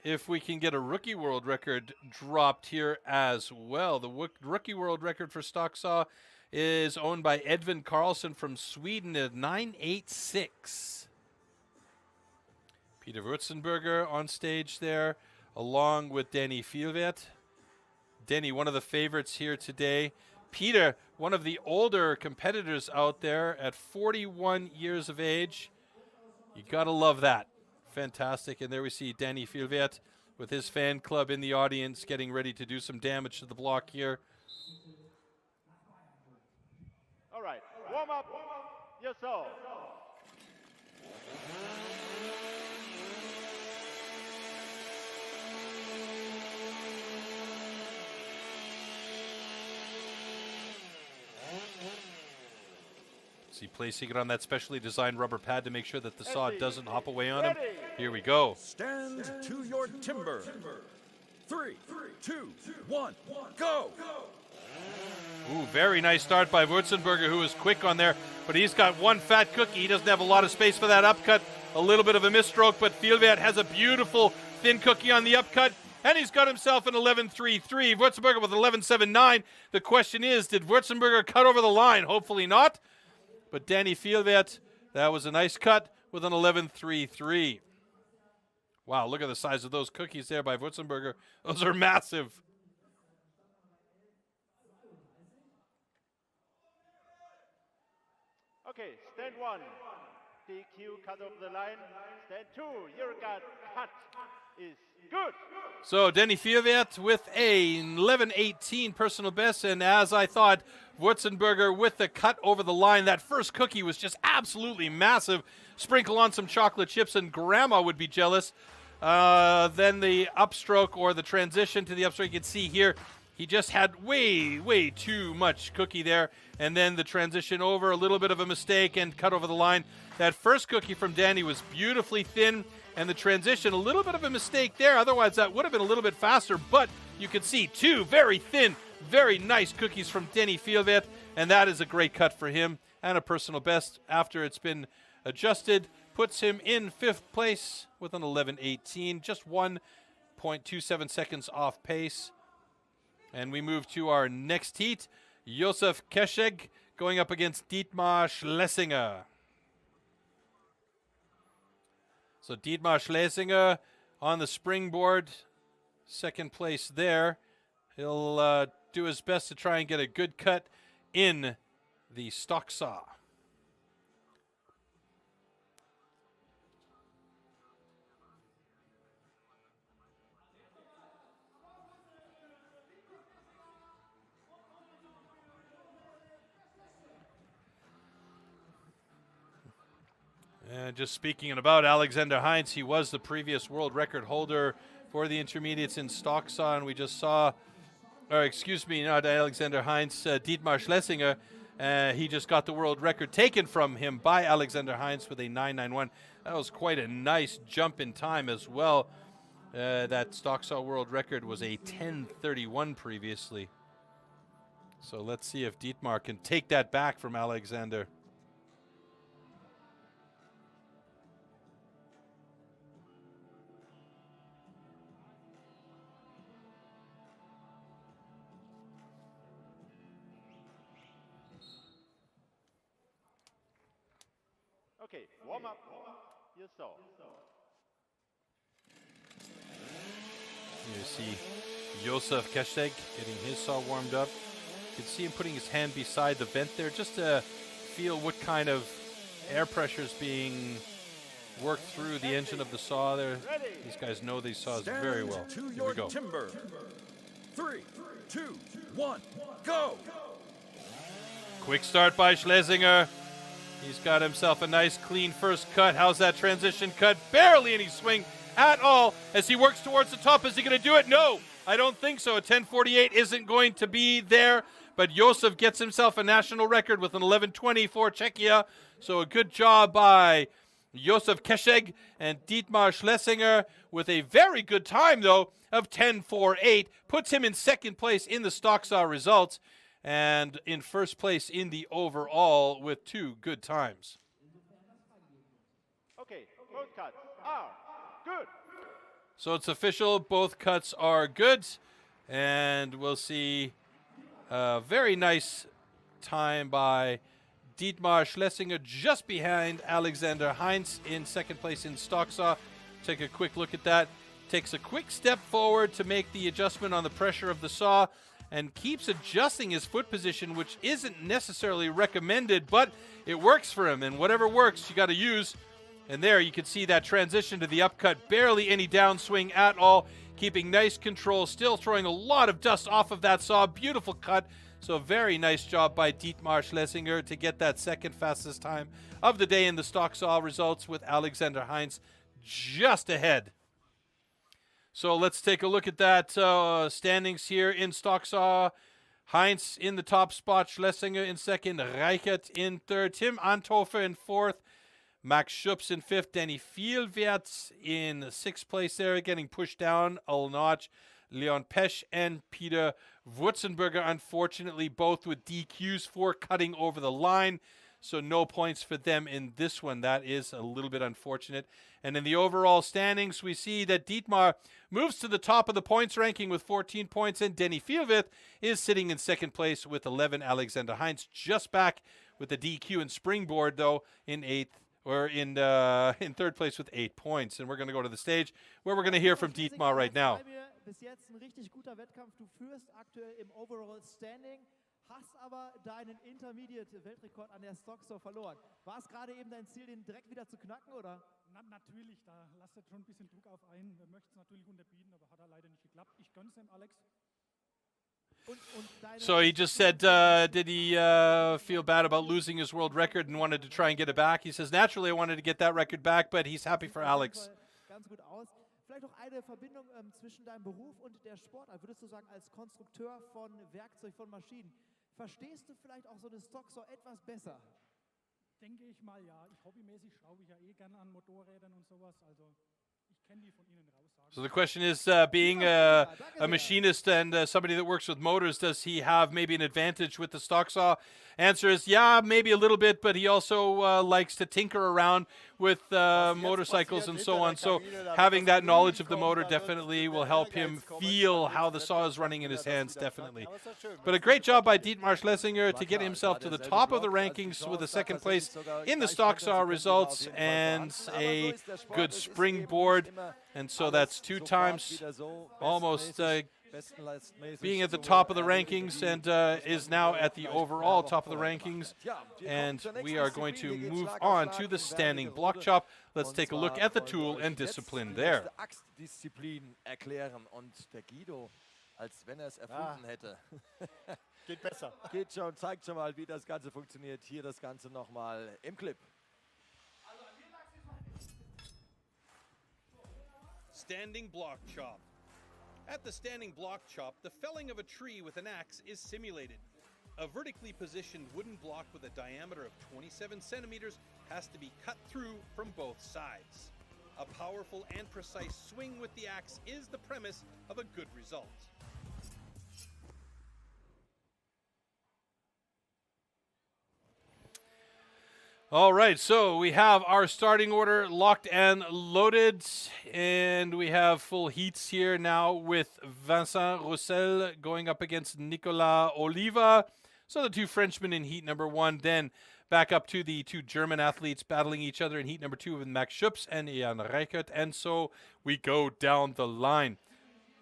if we can get a rookie world record dropped here as well. The rookie world record for stock saw is owned by Edvin Karlsson from Sweden at 986. Peter Wurzenberger on stage there, along with Danny Fielvet. Danny, one of the favorites here today. Peter, one of the older competitors out there at 41 years of age. You gotta love that. Fantastic. And there we see Danny Fielvet with his fan club in the audience getting ready to do some damage to the block here. All right, warm up your saw. See, placing it on that specially designed rubber pad to make sure that the saw doesn't hop away on him. Here we go. Stand to your timber. 3, 2, 1, go! Ooh, very nice start by Wurzenberger, who was quick on there, but he's got one fat cookie. He doesn't have a lot of space for that upcut. A little bit of a misstroke, but Fielvet has a beautiful thin cookie on the upcut, and he's got himself an 11.33. Wurzenberger with 11.79. The question is, did Wurzenberger cut over the line? Hopefully not. But Danny Fielvet, that was a nice cut with an 11.33. Wow, look at the size of those cookies there by Wurzenberger. Those are massive. Okay, stand 1, DQ, cut over the line. Stand 2, your cut is good. So Danny Fielvet with a 11.18 personal best, and as I thought, Wurzenberger with the cut over the line. That first cookie was just absolutely massive. Sprinkle on some chocolate chips and grandma would be jealous. Then the upstroke or the transition to the upstroke, you can see here, he just had way too much cookie there. And then the transition over, a little bit of a mistake and cut over the line. That first cookie from Danny was beautifully thin, and the transition, a little bit of a mistake there. Otherwise, that would have been a little bit faster, but you can see 2 very thin, very nice cookies from Danny Fielvet, and that is a great cut for him and a personal best after it's been adjusted. Puts him in 5th place with an 11.18, just 1.27 seconds off pace. And we move to our next heat. Josef Kescheg going up against Dietmar Schlesinger. So Dietmar Schlesinger on the springboard, 2nd place there. He'll do his best to try and get a good cut in the stock saw. And just speaking about Alexander Heinz, he was the previous world record holder for the intermediates in stock saw, and we just saw, or excuse me, not Alexander Heinz, Dietmar Schlesinger. He just got the world record taken from him by Alexander Heinz with a 9.91. That was quite a nice jump in time as well. That stock saw world record was a 10.31 previously. So let's see if Dietmar can take that back from Alexander. Okay, warm up. Your saw. You see Josef Kesheg getting his saw warmed up. You can see him putting his hand beside the vent there just to feel what kind of air pressure is being worked through the engine of the saw there. These guys know these saws very well. To Here your we go. timber. 3, 2, 1, go! Quick start by Schlesinger. He's got himself a nice clean first cut. How's that transition cut? Barely any swing at all as he works towards the top. Is he going to do it? No, I don't think so. A 10.48 isn't going to be there, but Josef gets himself a national record with an 11.20 for Czechia. So a good job by Josef Kesheg and Dietmar Schlesinger with a very good time, though, of 10.48. Puts him in second place in the stock saw results and in first place in the overall with 2 good times. Okay, both cuts are good. So it's official, both cuts are good, and we'll see a very nice time by Dietmar Schlesinger just behind Alexander Heinz in second place in stock saw. Take a quick look at that. Takes a quick step forward to make the adjustment on the pressure of the saw, and keeps adjusting his foot position, which isn't necessarily recommended, but it works for him, and whatever works, you got to use. And there you can see that transition to the upcut, barely any downswing at all, keeping nice control, still throwing a lot of dust off of that saw. Beautiful cut. So very nice job by Dietmar Schlesinger to get that second fastest time of the day in the stock saw results, with Alexander Heinz just ahead. So let's take a look at that standings here in stock saw. Heinz in the top spot, Schlesinger in second, Reichert in third, Tim Anthofer in fourth, Max Schupps in fifth, Danny Vielwerts in sixth place there, getting pushed down a notch. Leon Pesch and Peter Wurzenberger, unfortunately, both with DQs for cutting over the line. So no points for them in this one. That is a little bit unfortunate. And in the overall standings, we see that Dietmar moves to the top of the points ranking with 14 points, and Denny Vielwerth is sitting in second place with 11. Alexander Heinz just back with the DQ and springboard, though, in third place with 8 points. And we're going to go to the stage where we're going to hear from Dietmar right now. Bis jetzt ein richtig guter Wettkampf. Du führst aktuell im Overall Standing, hast aber deinen Intermediate-Weltrekord an der Stocksaw verloren. War es gerade eben dein Ziel, den direkt wieder zu knacken, oder? Natürlich, da lasst jetzt schon ein bisschen Druck auf ein. Wir möchten es natürlich unterbieten, aber hat leider nicht geklappt. Ich gönn's dem Alex. So he just said, did he feel bad about losing his world record and wanted to try and get it back? He says, naturally, I wanted to get that record back, but he's happy for Alex. Ganz gut aus. Vielleicht auch eine Verbindung zwischen deinem Beruf und der Sportart. Würdest du sagen, als Konstrukteur von Werkzeug, von Maschinen, verstehst du vielleicht auch so eine Stocksaw etwas besser? Denke ich mal, ja. Hobbymäßig schraube ich ja gerne an Motorrädern und sowas. Also ich kenne die von Ihnen raus. So the question is, being a machinist and somebody that works with motors, does he have maybe an advantage with the stock saw? Answer is, yeah, maybe a little bit, but he also likes to tinker around with motorcycles and so on. So having that knowledge of the motor definitely will help him feel how the saw is running in his hands, definitely. But a great job by Dietmar Schlesinger to get himself to the top of the rankings with a second place in the stock saw results and a good springboard. And so that's 2 times, almost being at the top of the rankings and is now at the overall top of the rankings. And we are going to move on to the standing block chop. Let's take a look at the tool and discipline there. Disziplin erklären und der Guido, als wenn er es erfunden hätte. Geht besser. Geht schon, zeigt schon mal, wie das Ganze funktioniert. Hier das Ganze nochmal im Clip. Standing block chop. At the standing block chop, the felling of a tree with an axe is simulated. A vertically positioned wooden block with a diameter of 27 centimeters has to be cut through from both sides. A powerful and precise swing with the axe is the premise of a good result. All right, so we have our starting order locked and loaded, and we have full heats here now with Vincent Roussel going up against Nicolas Oliva. So the two Frenchmen in heat number 1, then back up to the two German athletes battling each other in heat number 2 with Max Schupps and Jan Reichert, and so we go down the line.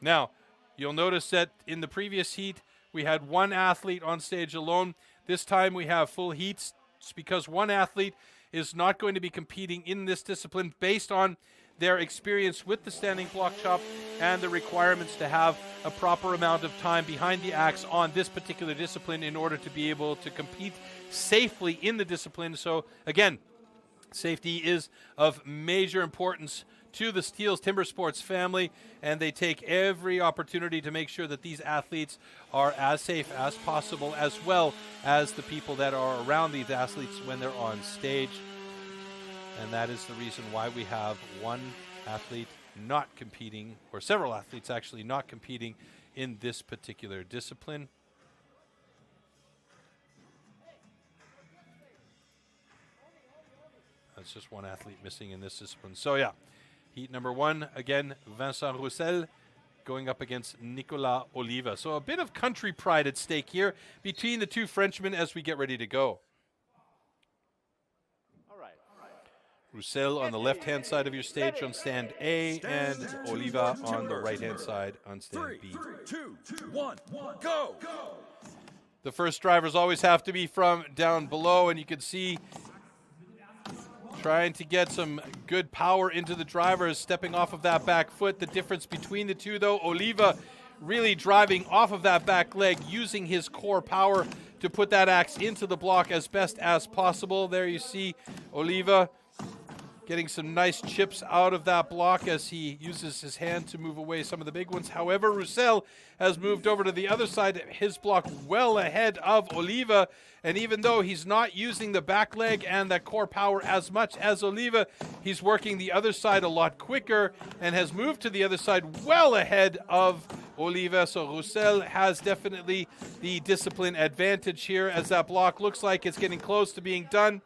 Now, you'll notice that in the previous heat, we had one athlete on stage alone. This time we have full heats. Because one athlete is not going to be competing in this discipline based on their experience with the standing block chop and the requirements to have a proper amount of time behind the axe on this particular discipline in order to be able to compete safely in the discipline. So again, safety is of major importance to the STIHL Timbersports family, and they take every opportunity to make sure that these athletes are as safe as possible, as well as the people that are around these athletes when they're on stage. And that is the reason why we have one athlete not competing, or several athletes actually not competing in this particular discipline. That's just one athlete missing in this discipline. So yeah, heat number 1, again, Vincent Roussel going up against Nicolas Oliva. So a bit of country pride at stake here between the two Frenchmen as we get ready to go. All right. Roussel on the left-hand side of your stage on stand A, and Oliva on the right-hand side on stand B. 3, 2, 1, go! The first drivers always have to be from down below, and you can see trying to get some good power into the drivers, stepping off of that back foot. The difference between the two, though, Oliva really driving off of that back leg, using his core power to put that axe into the block as best as possible. There you see Oliva getting some nice chips out of that block as he uses his hand to move away some of the big ones. However, Roussel has moved over to the other side, his block well ahead of Oliva. And even though he's not using the back leg and that core power as much as Oliva, he's working the other side a lot quicker and has moved to the other side well ahead of Oliva. So Roussel has definitely the discipline advantage here, as that block looks like it's getting close to being done.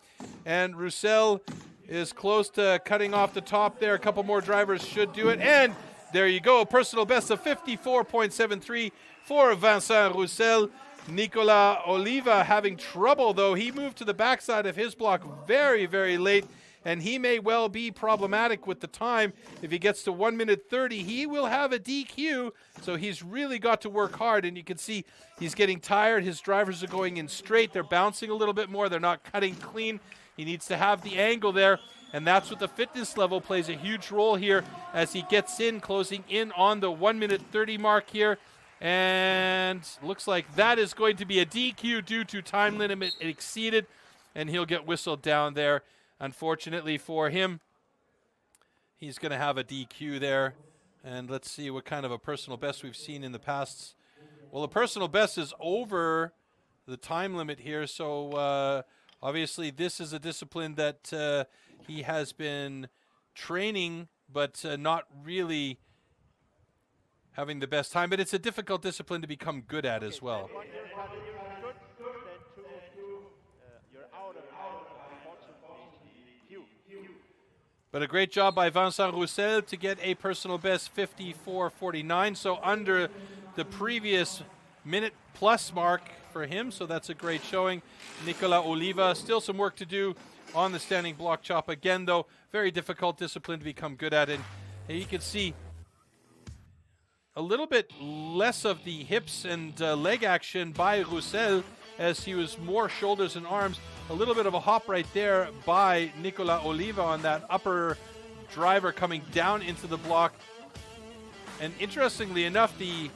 And Roussel is close to cutting off the top there. A couple more drivers should do it. And there you go, personal best of 54.73 for Vincent Roussel. Nicolas Oliva having trouble, though. He moved to the backside of his block very, very late, and he may well be problematic with the time. If he gets to 1 minute 30, he will have a DQ, so he's really got to work hard, and you can see he's getting tired. His drivers are going in straight. They're bouncing a little bit more. They're not cutting clean. He needs to have the angle there, and that's what the fitness level plays a huge role here as he gets in, closing in on the 1 minute 30 mark here. And looks like that is going to be a DQ due to time limit exceeded, and he'll get whistled down there. Unfortunately for him, he's going to have a DQ there. And let's see what kind of a personal best we've seen in the past. Well, the personal best is over the time limit here, so obviously this is a discipline that he has been training, but not really having the best time. But it's a difficult discipline to become good at as well. But a great job by Vincent Roussel to get a personal best 54.49, so under the previous minute plus mark for him, so that's a great showing. Nicolas Oliva, still some work to do on the standing block chop. Again, though, very difficult discipline to become good at. And you can see a little bit less of the hips and leg action by Roussel, as he was more shoulders and arms. A little bit of a hop right there by Nicolas Oliva on that upper driver coming down into the block. And interestingly enough, the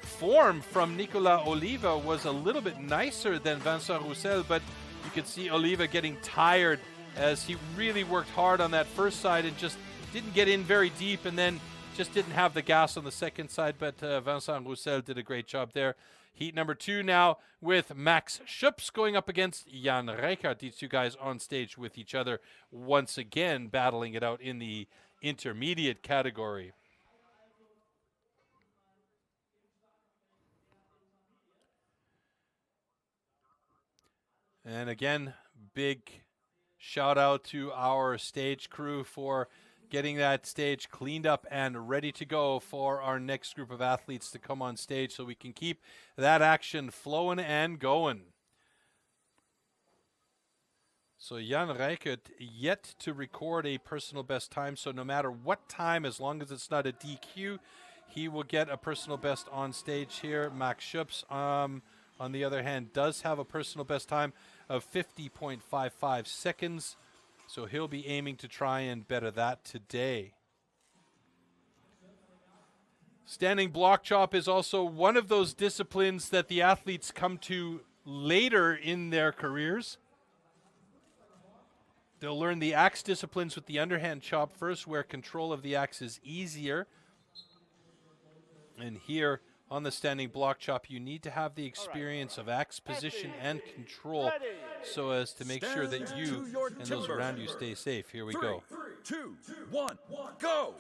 form from Nicolas Oliva was a little bit nicer than Vincent Roussel, but you could see Oliva getting tired as he really worked hard on that first side and just didn't get in very deep, and then just didn't have the gas on the second side. But Vincent Roussel did a great job there. Heat number 2 now with Max Schupps going up against Jan Reichert. These two guys on stage with each other once again, battling it out in the intermediate category. And again, big shout out to our stage crew for getting that stage cleaned up and ready to go for our next group of athletes to come on stage so we can keep that action flowing and going. So Jan Reichert yet to record a personal best time, so no matter what time, as long as it's not a DQ, he will get a personal best on stage here. Max Schupps, on the other hand, does have a personal best time of 50.55 seconds. So he'll be aiming to try and better that today. Standing block chop is also one of those disciplines that the athletes come to later in their careers. They'll learn the axe disciplines with the underhand chop first, where control of the axe is easier. And here on the standing block chop, you need to have the experience of axe position and control so as to make sure that you and those around you stay safe. Here we go. 3, 2, 1, go!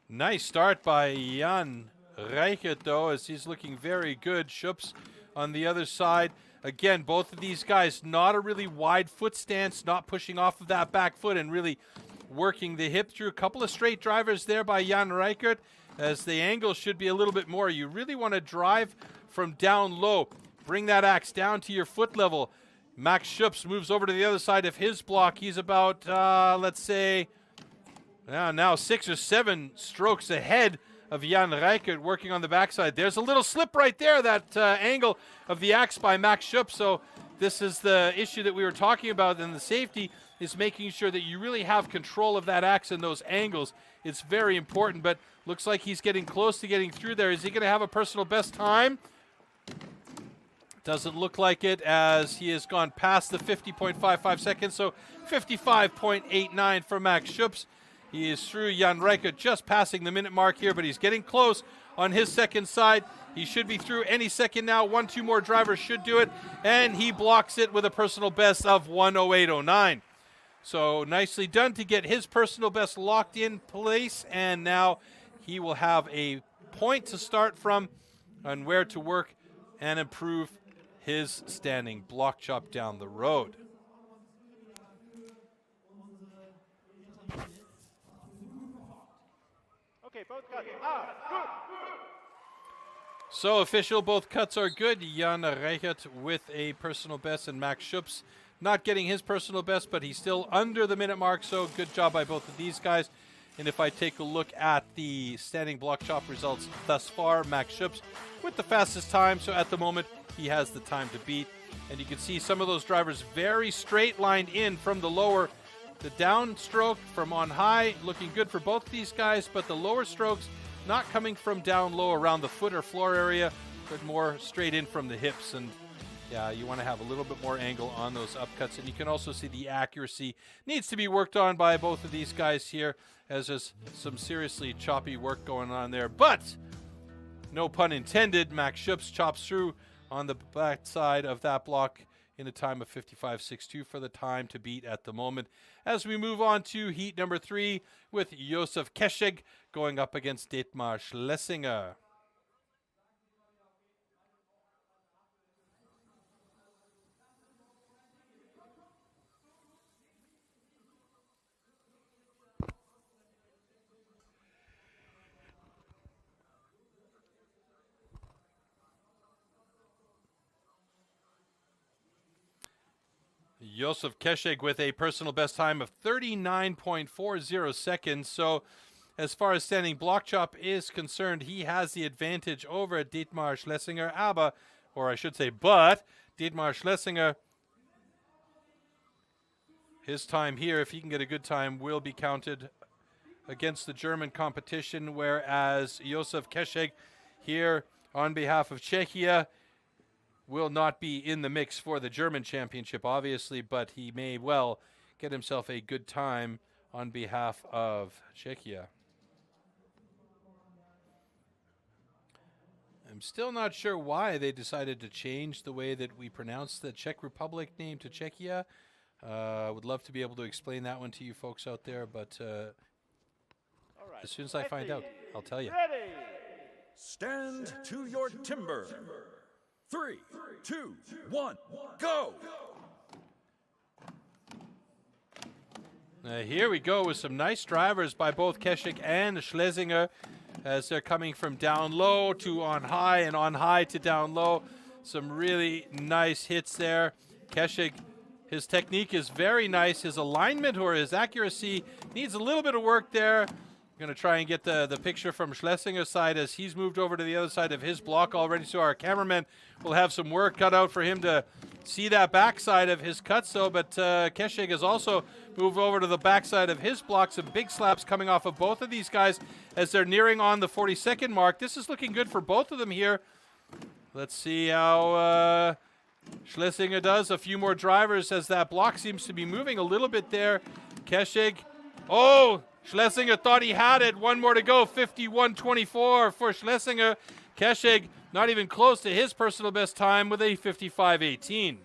Nice start by Jan Reichert, though, as he's looking very good. Schupps on the other side. Again, both of these guys, not a really wide foot stance, not pushing off of that back foot and really working the hip through. A couple of straight drivers there by Jan Reichert, as the angle should be a little bit more. You really want to drive from down low. Bring that axe down to your foot level. Max Schupps moves over to the other side of his block. He's about, let's say, now 6 or 7 strokes ahead of Jan Reichert, working on the backside. There's a little slip right there, that angle of the axe by Max Schupps. So this is the issue that we were talking about, and the safety is making sure that you really have control of that axe and those angles. It's very important, but looks like he's getting close to getting through there. Is he going to have a personal best time? Doesn't look like it, as he has gone past the 50.55 seconds, so 55.89 for Max Schupps. He is through Jan Reichert, just passing the minute mark here, but he's getting close on his second side. He should be through any second now. 1-2 more drivers should do it, and he blocks it with a personal best of 1:08.09. So nicely done to get his personal best locked in place, and now he will have a point to start from on where to work and improve his standing block chop down the road. Okay, both cuts are good. So official, both cuts are good. Jan Reichert with a personal best, and Max Schupps not getting his personal best, but he's still under the minute mark, so good job by both of these guys. And if I take a look at the standing block chop results thus far, Max Schupps with the fastest time, so at the moment he has the time to beat. And you can see some of those drivers very straight lined in from the lower. The downstroke from on high looking good for both of these guys, but the lower strokes not coming from down low around the foot or floor area, but more straight in from the hips. And yeah, you want to have a little bit more angle on those upcuts. And you can also see the accuracy needs to be worked on by both of these guys here, as there's some seriously choppy work going on there. But, no pun intended, Max Schupps chops through on the back side of that block in a time of 55.62 for the time to beat at the moment. As we move on to heat number 3 with Josef Kescheg going up against Dietmar Schlesinger. Josef Kescheg with a personal best time of 39.40 seconds. So as far as standing block chop is concerned, he has the advantage over Dietmar Schlesinger, but Dietmar Schlesinger, his time here, if he can get a good time, will be counted against the German competition, whereas Josef Keszeg here on behalf of Czechia will not be in the mix for the German championship, obviously, but he may well get himself a good time on behalf of Czechia. I'm still not sure why they decided to change the way that we pronounce the Czech Republic name to Czechia. Would love to be able to explain that one to you folks out there, but as soon as I find out, I'll tell you. Ready. Stand to your timber. 3, 2, 1, go! Here we go with some nice drivers by both Keszeg and Schlesinger as they're coming from down low to on high and on high to down low. Some really nice hits there. Keszeg, his technique is very nice. His alignment or his accuracy needs a little bit of work there. I'm going to try and get the picture from Schlesinger's side as he's moved over to the other side of his block already, so our cameraman will have some work cut out for him to see that backside of his cuts, though. But Keszeg has also moved over to the backside of his block. Some big slaps coming off of both of these guys as they're nearing on the 40-second mark. This is looking good for both of them here. Let's see how Schlesinger does. A few more drivers as that block seems to be moving a little bit there. Keszeg, oh! Schlesinger thought he had it. One more to go. 51.24 for Schlesinger. Keszeg not even close to his personal best time with a 55.18.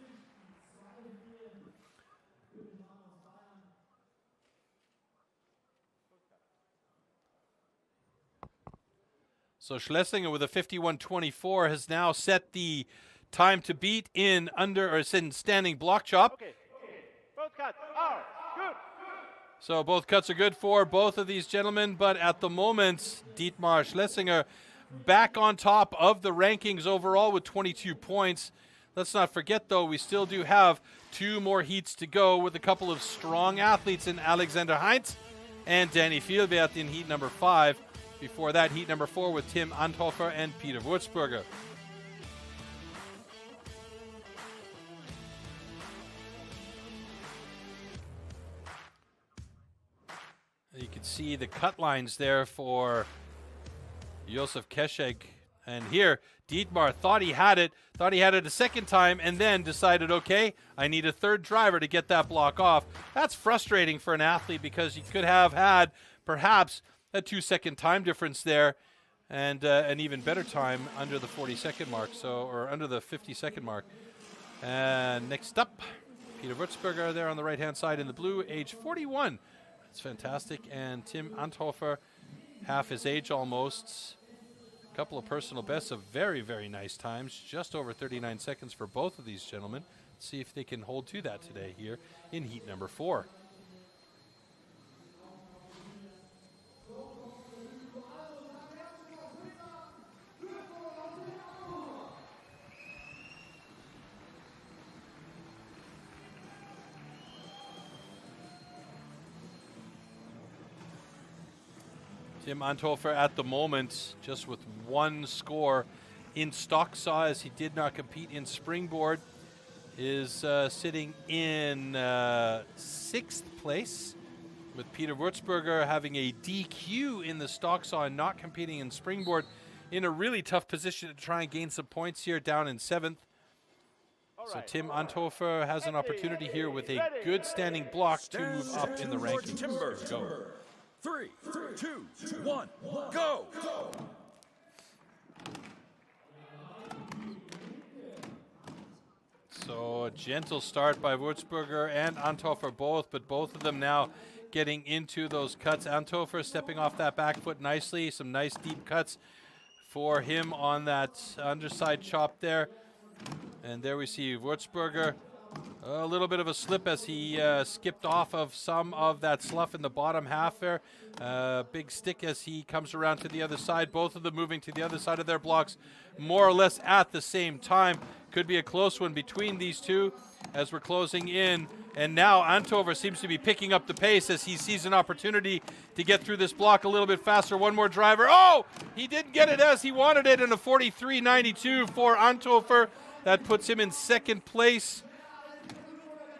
So Schlesinger with a 51.24 has now set the time to beat in standing block chop. Okay. Both cuts are good. So both cuts are good for both of these gentlemen, but at the moment, Dietmar Schlesinger back on top of the rankings overall with 22 points. Let's not forget, though, we still do have 2 more heats to go with a couple of strong athletes in Alexander Heinz and Danny Vielwert in heat number 5. Before that, heat number 4 with Tim Anthofer and Peter Wurzburger. You can see the cut lines there for Josef Keszeg. And here, Dietmar thought he had it a second time, and then decided, okay, I need a third driver to get that block off. That's frustrating for an athlete because you could have had perhaps a 2-second time difference there and an even better time under the 40-second mark, or under the 50-second mark. And next up, Peter Wurzburger there on the right-hand side in the blue, age 41. It's fantastic. And Tim Anthofer, half his age almost. A couple of personal bests of very, very nice times. Just over 39 seconds for both of these gentlemen. Let's see if they can hold to that today here in heat number 4. Tim Anthofer at the moment just with 1 score in stock saw as he did not compete in springboard is sitting in 6th place, with Peter Wurzburger having a DQ in the stock saw and not competing in springboard, in a really tough position to try and gain some points here, down in 7th. So Tim Anthofer has an opportunity here with a good standing block to move up in the rankings. Timber. Go. 3, 2, 1, go! So a gentle start by Wurzburger and Anthofer both, but both of them now getting into those cuts. Anthofer stepping off that back foot nicely. Some nice deep cuts for him on that underside chop there. And there we see Wurzburger. A little bit of a slip as he skipped off of some of that slough in the bottom half there. Big stick as he comes around to the other side. Both of them moving to the other side of their blocks more or less at the same time. Could be a close one between these two. as we're closing in. And now Antover seems to be picking up the pace as he sees an opportunity to get through this block a little bit faster. One more driver. Oh, he didn't get it as he wanted it, in a 43.92 for Antover. That puts him in second place.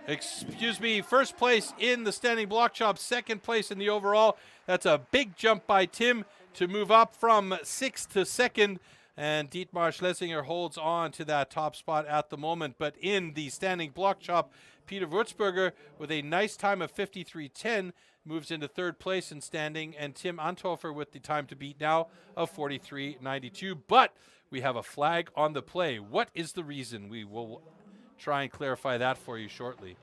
Excuse me, first place in the standing block chop, second place in the overall. That's a big jump by Tim to move up from sixth to second. And Dietmar Schlesinger holds on to that top spot at the moment. But in the standing block chop, Peter Würzburger, with a nice time of 53.10, moves into third place in standing. And Tim Antofer with the time to beat now of 43.92. But we have a flag on the play. What is the reason? We will try and clarify that for you shortly.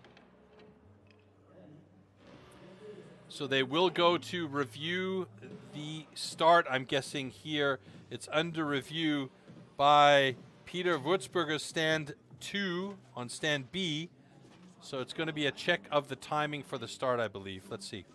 So they will go to review the start. I'm guessing here it's under review by Peter Würzburger's stand 2 on stand B. So it's going to be a check of the timing for the start, I believe. Let's see.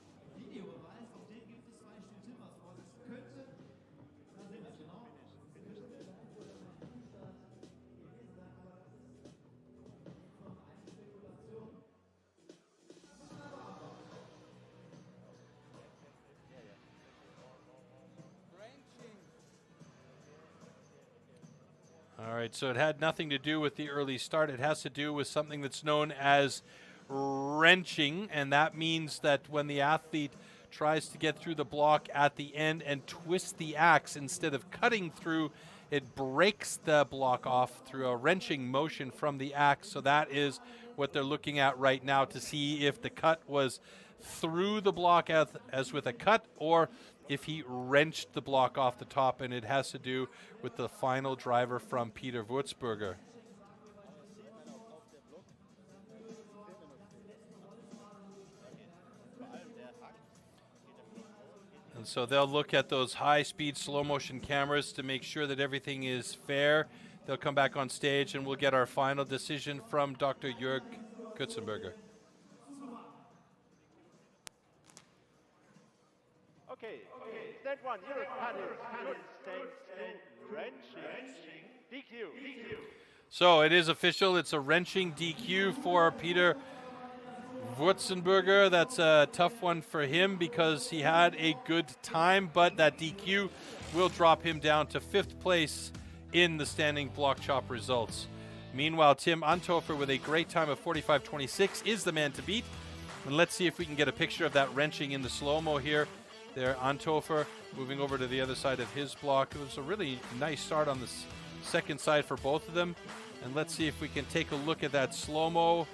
All right, so it had nothing to do with the early start. It has to do with something that's known as wrenching, and that means that when the athlete tries to get through the block at the end and twist the axe instead of cutting through, it breaks the block off through a wrenching motion from the axe. So that is what they're looking at right now to see if the cut was through the block as with a cut, or if he wrenched the block off the top, and it has to do with the final driver from Peter Würzburger. And so they'll look at those high-speed slow-motion cameras to make sure that everything is fair. They'll come back on stage, and we'll get our final decision from Dr. Jörg Kutzenberger. Okay, stand 1, your cut is good, stand 2, wrenching, DQ. So it is official, it's a wrenching DQ for Peter Würzenberger. That's a tough one for him because he had a good time, but that DQ will drop him down to 5th place in the standing block chop results. Meanwhile, Tim Antofer with a great time of 45.26 is the man to beat. And let's see if we can get a picture of that wrenching in the slow-mo here. There, Antofer moving over to the other side of his block. It was a really nice start on the second side for both of them. And let's see if we can take a look at that slow-mo.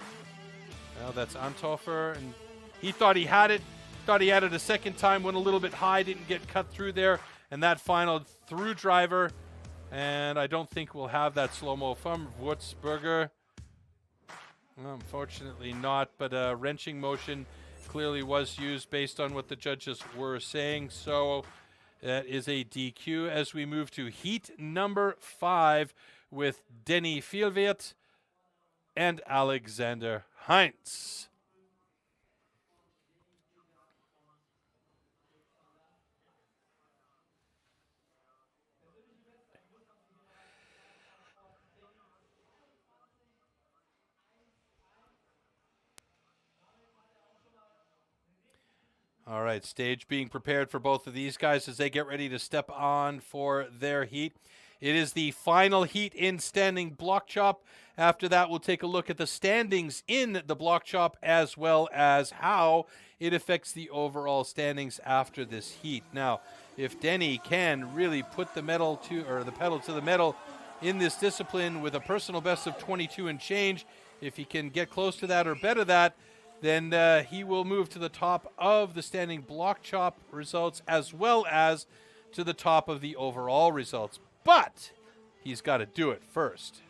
Well, that's Antofer, and he thought he had it. Thought he had it a second time, went a little bit high, didn't get cut through there. And that final through driver, and I don't think we'll have that slow-mo from Würzburger. Well, unfortunately not, but a wrenching motion clearly was used based on what the judges were saying. So that is a DQ as we move to heat number 5 with Denny Vielwert and Alexander Heinz. All right, stage being prepared for both of these guys as they get ready to step on for their heat. It is the final heat in standing block chop. After that, we'll take a look at the standings in the block chop as well as how it affects the overall standings after this heat. Now, if Denny can really put the pedal to the metal in this discipline with a personal best of 22 and change, if he can get close to that or better that, then he will move to the top of the standing block chop results as well as to the top of the overall results. But he's got to do it first.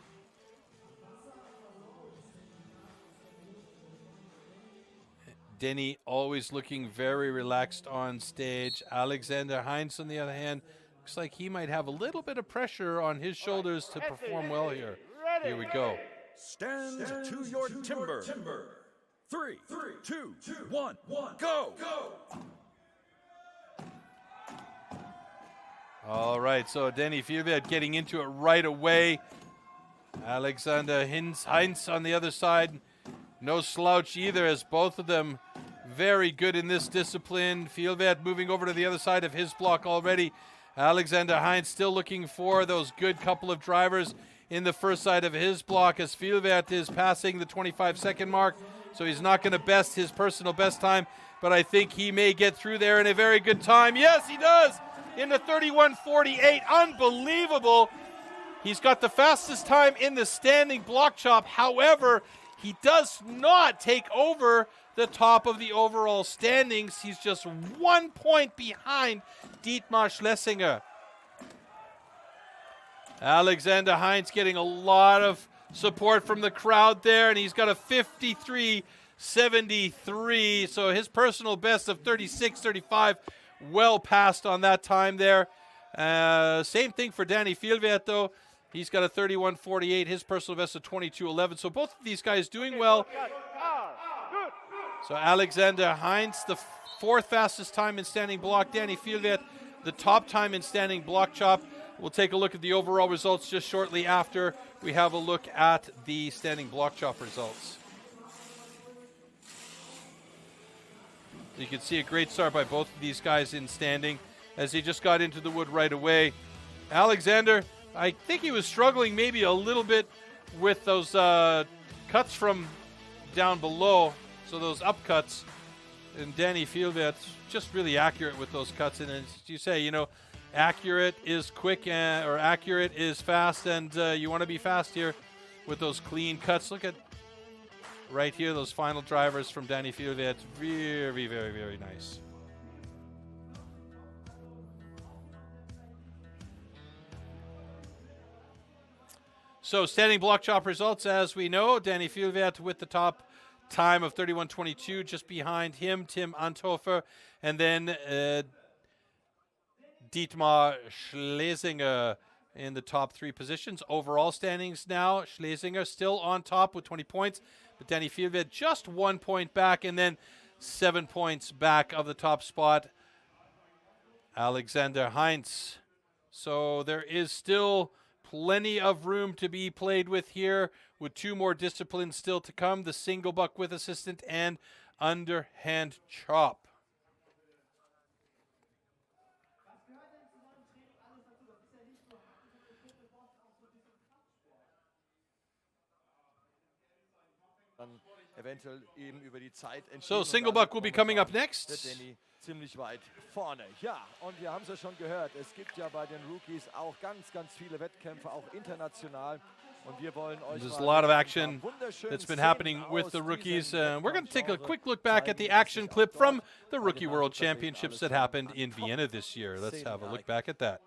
Denny always looking very relaxed on stage. Alexander Heinz, on the other hand, looks like he might have a little bit of pressure on his shoulders to perform well here. Here we go. Stand to your timber. 3, 2, 1, go! All right, so Denny Vielwert getting into it right away. Alexander Heinz on the other side no slouch either, as both of them very good in this discipline. Fjellvedt moving over to the other side of his block already. Alexander Heinz still looking for those good couple of drivers in the first side of his block, as Fjellvedt is passing the 25-second mark, so he's not going to best his personal best time, but I think he may get through there in a very good time. Yes, he does, in the 31:48. Unbelievable. He's got the fastest time in the standing block chop. However, he does not take over the top of the overall standings. He's just 1 point behind Dietmar Schlesinger. Alexander Heinz getting a lot of support from the crowd there, and he's got a 53:73, so his personal best of 36:35, well passed on that time there. Same thing for Danny Fjellvedt, though. He's got a 31:48, his personal best of 22:11, so both of these guys doing well. So Alexander Heinz, the fourth fastest time in standing block. Danny Fjellvedt, the top time in standing block chop. We'll take a look at the overall results just shortly after we have a look at the standing block chop results. You can see a great start by both of these guys in standing as he just got into the wood right away. Alexander, I think he was struggling maybe a little bit with those cuts from down below, so those upcuts. And Danny Fjellvedt just really accurate with those cuts. And as you say, you know, accurate is quick, or accurate is fast, and you want to be fast here with those clean cuts. Look at right here, those final drivers from Danny Fjellvedt. Very, very, very nice. So standing block chop results, as we know, Danny Fjellvedt with the top time of 31:22, just behind him, Tim Anthofer, and then Dietmar Schlesinger in the top three positions. Overall standings now, Schlesinger still on top with 20 points, but Danny Fjellvedt just 1 point back, and then 7 points back of the top spot, Alexander Heinz. So there is still plenty of room to be played with here, with two more disciplines still to come, the single buck with assistant and underhand chop. So single buck will be coming up next. Ziemlich weit vorne. Ja, und wir haben es ja schon gehört. Es gibt ja bei den Rookies auch ganz, ganz viele Wettkämpfe, auch international. Und wir wollen euch There's a lot of action that's been happening with the rookies. We're going to take a quick look back at the action clip from the Rookie World Championships that happened in Vienna this year. Let's have a look back at that.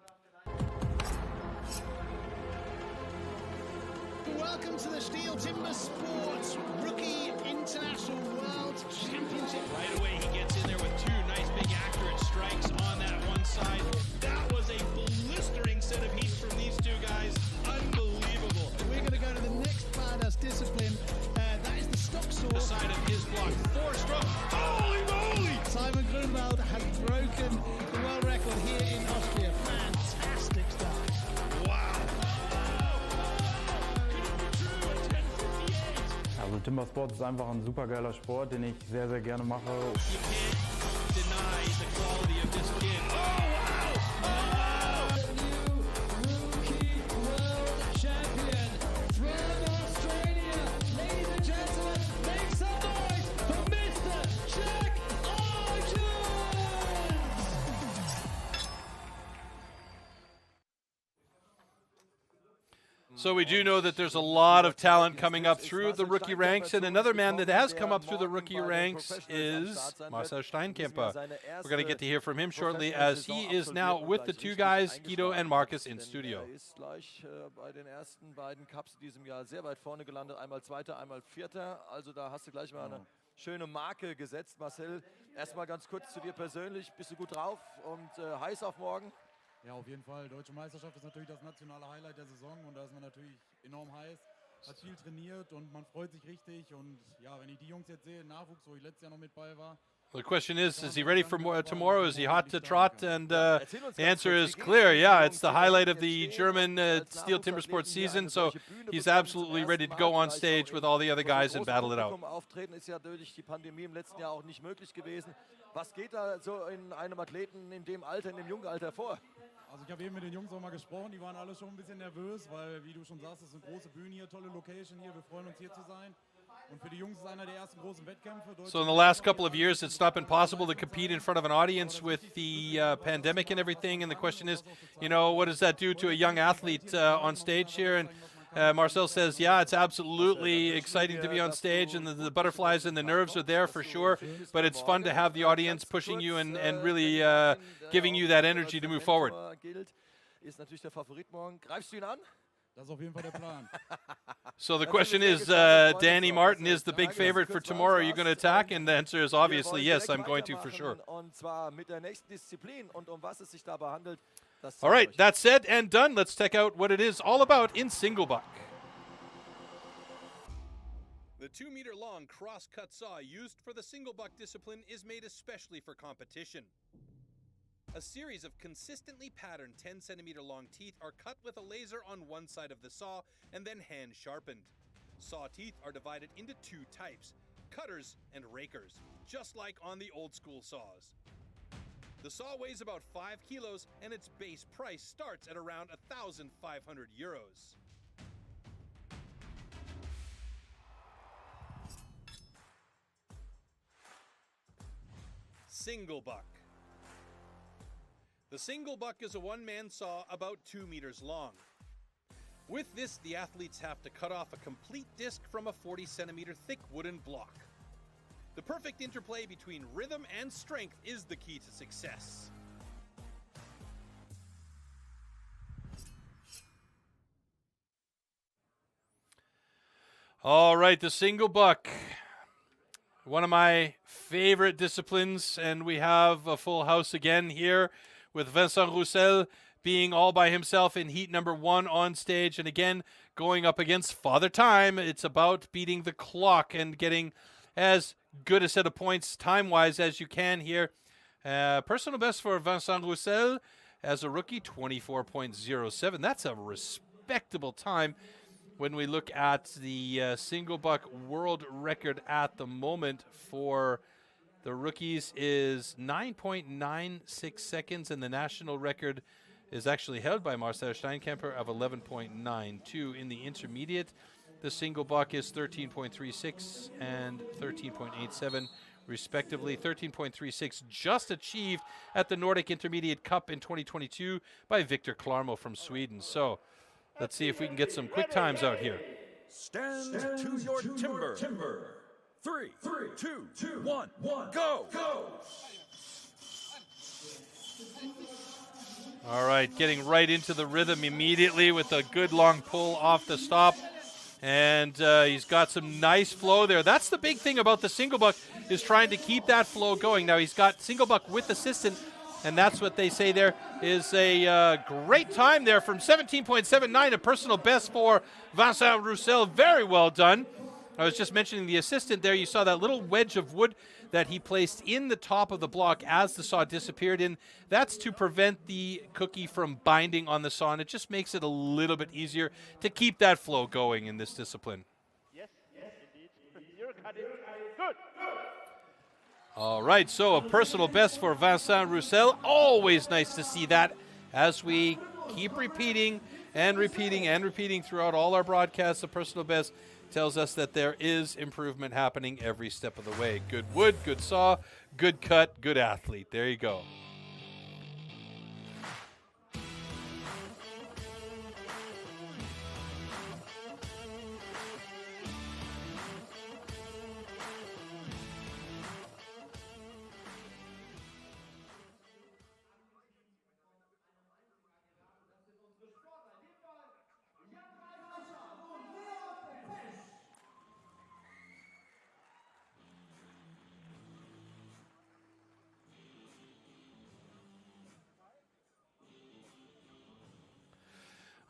Welcome to the STIHL Timbersports Rookie International World Championship. Right away, he gets in there with two nice big accurate strikes on that one side. That was a blistering set of heats from these two guys. Unbelievable. We're going to go to the next badass discipline. That is the stock saw. The side of his block, 4-stroke. Holy moly! Simon Grunwald has broken the world record here in Austria. Fantastic stuff. Wow. Also Timbersports ist einfach ein super geiler Sport, den ich sehr, sehr gerne mache. You can't deny the quality of this kid. Oh, wow! Rookie World Champion from Australia. Ladies and gentlemen, make some noise for Mr. Jack Arjun! So we do know that there's a lot of talent coming up through the rookie ranks, and another man that has come up through the rookie ranks is Marcel Steinkemper. We're going to get to hear from him shortly, as he is now with the two guys, Guido and Marcus, in studio. Ist gleich bei den ersten beiden Cups in diesem Jahr sehr weit vorne gelandet, einmal Zweiter, einmal Vierter. Also da hast du gleich mal eine schöne Marke gesetzt, Marcel. Erstmal ganz kurz zu dir persönlich. Bist du gut drauf und heiß auf morgen? Ja, auf jeden Fall. Deutsche Meisterschaft ist natürlich das nationale Highlight der Saison und da ist man natürlich enorm heiß, hat viel trainiert und man freut sich richtig. Und ja, wenn ich die Jungs jetzt sehe, Nachwuchs, wo ich letztes Jahr noch mit bei war, The question is he ready for tomorrow? Is he hot to trot? And the answer is clear. Yeah, it's the highlight of the German Steel Timbersport season, so he's absolutely ready to go on stage with all the other guys and battle it out. Was geht da so in einem Athleten in dem Alter, in dem jungen Alter vor? Also ich habe eben mit den Jungs auch mal gesprochen, die waren alle schon ein bisschen nervös, weil, wie du schon sagst, es ist eine große Bühne hier, tolle Location hier, wir freuen uns hier zu sein. Und für die Jungs ist einer der ersten großen Wettkämpfe. So in the last couple of years, it's not been possible to compete in front of an audience with the pandemic and everything, and the question is, you know, what does that do to a young athlete on stage here? And Marcel says, yeah, it's absolutely exciting to be on stage, and the butterflies and the nerves are there for sure, but it's fun to have the audience pushing you and really giving you that energy to move forward. Ist natürlich der Favorit morgen. Greifst du ihn an? Das ist auf jeden Fall der Plan. So the question is, Danny Martin is the big favorite for tomorrow. Are you going to attack? And the answer is obviously yes, I'm going to for sure. Und zwar mit der nächsten Disziplin und was es sich dabei handelt. All right, that's said and done. Let's check out what it is all about in single buck. The 2-meter-long cross-cut saw used for the single buck discipline is made especially for competition. A series of consistently patterned 10-centimeter-long teeth are cut with a laser on one side of the saw and then hand-sharpened. Saw teeth are divided into two types, cutters and rakers, just like on the old-school saws. The saw weighs about 5 kilos and its base price starts at around €1,500. Single buck. The single buck is a one-man saw about 2 meters long. With this, the athletes have to cut off a complete disc from a 40-centimeter thick wooden block. The perfect interplay between rhythm and strength is the key to success. All right, the single buck. One of my favorite disciplines, and we have a full house again here with Vincent Roussel being all by himself in heat number 1 on stage, and again going up against Father Time. It's about beating the clock and getting as good a set of points time-wise as you can here. Personal best for Vincent Roussel as a rookie, 24.07. That's a respectable time when we look at the single buck world record at the moment for the rookies is 9.96 seconds, and the national record is actually held by Marcel Steinkemper of 11.92. In the intermediate, the single buck is 13.36 and 13.87 respectively. 13.36 just achieved at the Nordic Intermediate Cup in 2022 by Victor Klarmo from Sweden. So let's see if we can get some quick times out here. Stand to your timber. 3, 2, 1, go! All right, getting right into the rhythm immediately with a good long pull off the stop. And he's got some nice flow there. That's the big thing about the single buck, is trying to keep that flow going. Now he's got single buck with assistant, and that's what they say there is a great time there from 17.79, a personal best for Vincent Roussel. Very well done. I was just mentioning the assistant there. You saw that little wedge of wood that he placed in the top of the block as the saw disappeared in. That's to prevent the cookie from binding on the saw, and it just makes it a little bit easier to keep that flow going in this discipline. Yes, indeed. You're cutting. Good. All right, so a personal best for Vincent Roussel. Always nice to see that as we keep repeating and repeating and repeating throughout all our broadcasts. A personal best tells us that there is improvement happening every step of the way. Good wood, good saw, good cut, good athlete. There you go.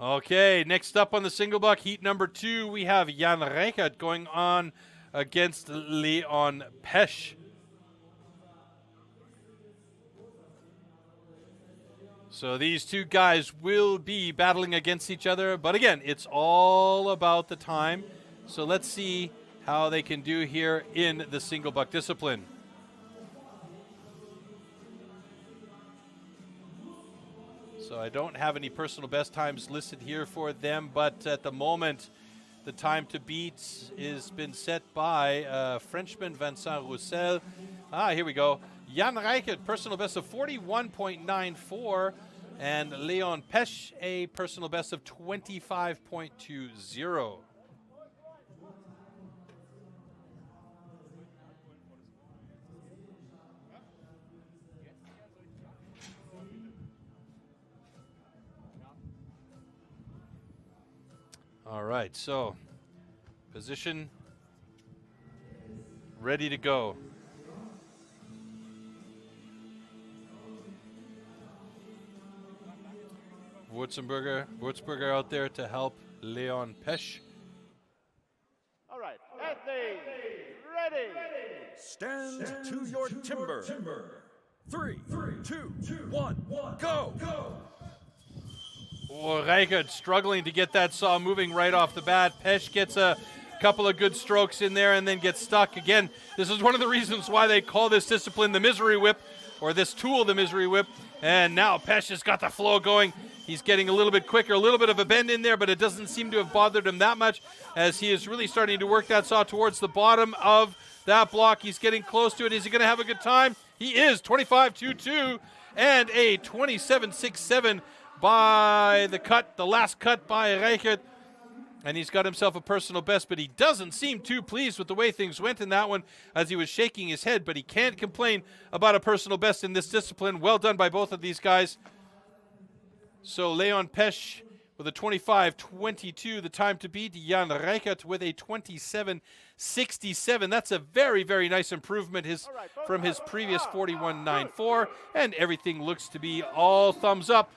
Okay, next up on the single buck, heat number 2, we have Jan Reichert going on against Leon Pesch. So these two guys will be battling against each other. But again, it's all about the time. So let's see how they can do here in the single buck discipline. So I don't have any personal best times listed here for them, but at the moment, the time to beat has been set by Frenchman Vincent Roussel. Here we go. Jan Reichert, personal best of 41.94, and Leon Pesch, a personal best of 25.20. All right, so position ready to go. Wurzburger out there to help Leon Pesch. All right, athletes, ready. Stand to your timber. 3, 2, 1, go! Oh, Reichert struggling to get that saw moving right off the bat. Pesch gets a couple of good strokes in there and then gets stuck. Again, this is one of the reasons why they call this discipline the misery whip, or this tool the misery whip. And now Pesch has got the flow going. He's getting a little bit quicker, a little bit of a bend in there, but it doesn't seem to have bothered him that much as he is really starting to work that saw towards the bottom of that block. He's getting close to it. Is he going to have a good time? He is. 25.22 and a 27.67 by the last cut by Reichert. And he's got himself a personal best, but he doesn't seem too pleased with the way things went in that one as he was shaking his head, but he can't complain about a personal best in this discipline. Well done by both of these guys. So Leon Pesch with a 25.22, the time to beat. Jan Reichert with a 27.67. That's a very, very nice improvement from his previous 41.94, and everything looks to be all thumbs up.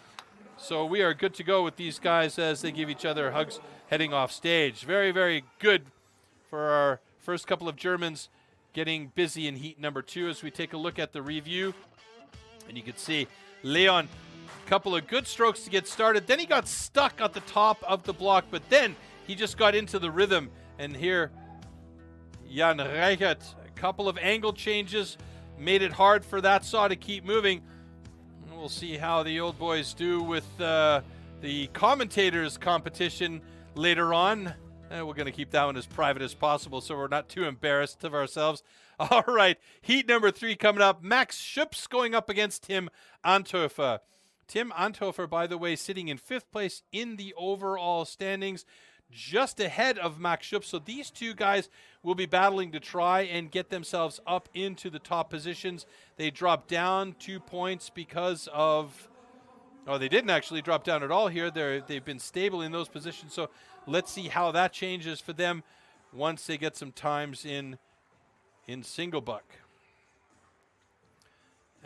So we are good to go with these guys as they give each other hugs heading off stage. Very, very good for our first couple of Germans getting busy in heat number 2 as we take a look at the review. And you can see Leon, a couple of good strokes to get started. Then he got stuck at the top of the block, but then he just got into the rhythm. And here, Jan Reichert, a couple of angle changes, made it hard for that saw to keep moving. We'll see how the old boys do with the commentators competition later on. We're going to keep that one as private as possible so we're not too embarrassed of ourselves. All right, heat number 3 coming up. Max Schupps going up against Tim Anthofer. Tim Anthofer, by the way, sitting in 5th place in the overall standings, just ahead of Max Schupps. So these two guys will be battling to try and get themselves up into the top positions. They dropped down 2 points because of... Oh, they didn't actually drop down at all here. They've been stable in those positions. So let's see how that changes for them once they get some times in single buck.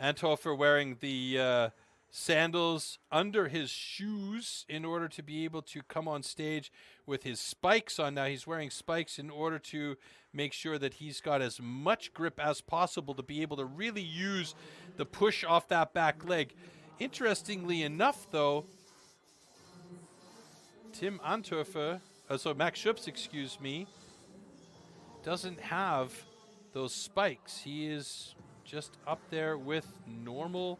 Anthofer wearing the sandals under his shoes in order to be able to come on stage with his spikes on. Now he's wearing spikes in order to make sure that he's got as much grip as possible to be able to really use the push off that back leg. Interestingly enough, though, Tim Anthofer, Max Schupps, excuse me, doesn't have those spikes. He is just up there with normal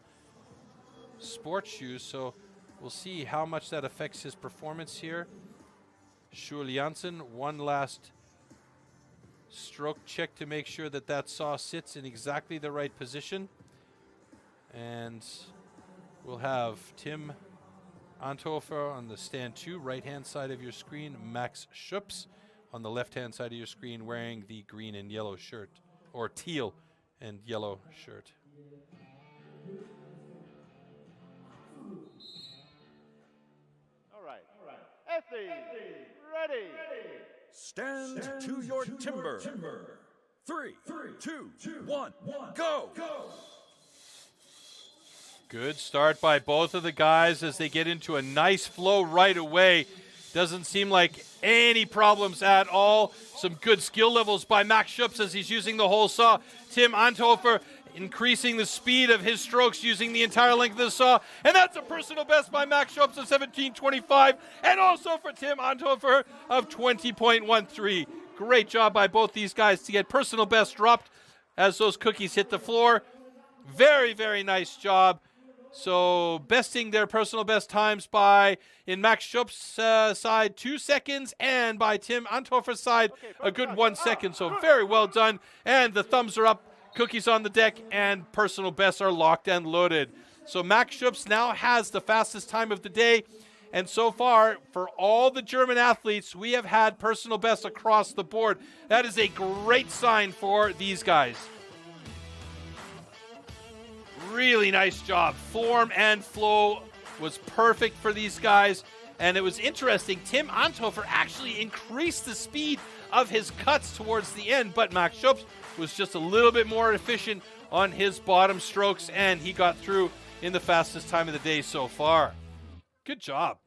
sports shoes, so we'll see how much that affects his performance here. Schul Janssen, one last stroke check to make sure that that saw sits in exactly the right position. And we'll have Tim Anthofer on the stand 2, right-hand side of your screen. Max Schupps on the left-hand side of your screen wearing the green and yellow shirt, or teal and yellow shirt. All right. Athletes, ready. Stand to your timber. 3, 2, 1, go! Good start by both of the guys as they get into a nice flow right away. Doesn't seem like any problems at all. Some good skill levels by Max Schupps as he's using the whole saw. Tim Anthofer increasing the speed of his strokes using the entire length of the saw. And that's a personal best by Max Schopps of 17.25, and also for Tim Anthofer of 20.13. Great job by both these guys to get personal best dropped as those cookies hit the floor. Very, very nice job. So besting their personal best times by, in Max Schopps' side, 2 seconds, and by Tim Anthofer's side, a good 1 second. So very well done. And the thumbs are up, cookies on the deck, and personal bests are locked and loaded. So Max Schopps now has the fastest time of the day. And so far, for all the German athletes, we have had personal bests across the board. That is a great sign for these guys. Really nice job. Form and flow was perfect for these guys. And it was interesting. Tim Anthofer actually increased the speed of his cuts towards the end, but Max Schopps was just a little bit more efficient on his bottom strokes, and he got through in the fastest time of the day so far. Good job.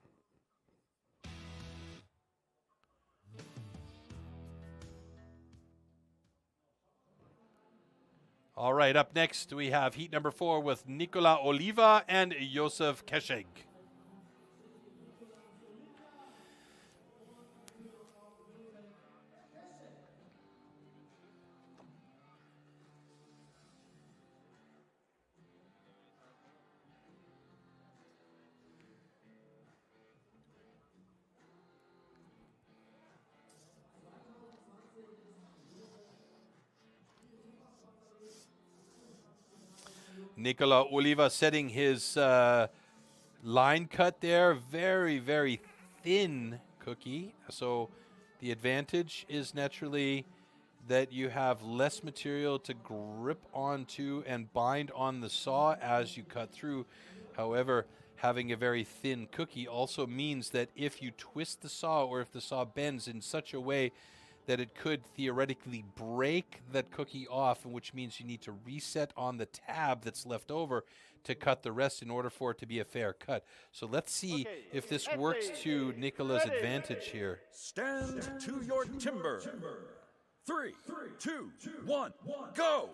All right, up next we have heat number 4 with Nikola Oliva and Josef Kescheg. Nikola Oliva setting his line cut there. Very, very thin cookie. So the advantage is naturally that you have less material to grip onto and bind on the saw as you cut through. However, having a very thin cookie also means that if you twist the saw, or if the saw bends in such a way that it could theoretically break that cookie off, which means you need to reset on the tab that's left over to cut the rest in order for it to be a fair cut. So let's see if this works to Nikola's advantage here. Stand to your timber. 3, 2, 1, go!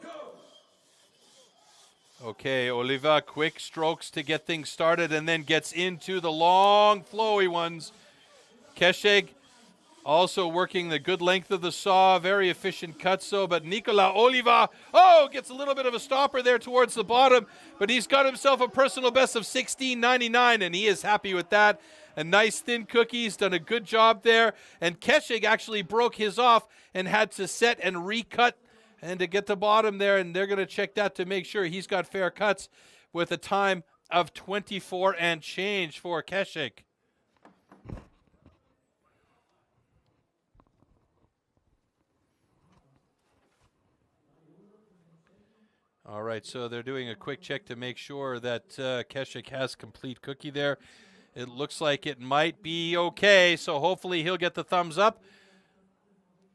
Okay, Oliva, quick strokes to get things started and then gets into the long, flowy ones. Kescheg also working the good length of the saw, very efficient cuts though, but Nikola Oliva, gets a little bit of a stopper there towards the bottom, but he's got himself a personal best of 16.99, and he is happy with that. A nice thin cookie, he's done a good job there, and Kescheg actually broke his off and had to set and recut and to get the bottom there, and they're going to check that to make sure he's got fair cuts with a time of 24 and change for Kescheg. All right, so they're doing a quick check to make sure that Kescheg has complete cookie there. It looks like it might be okay, so hopefully he'll get the thumbs up.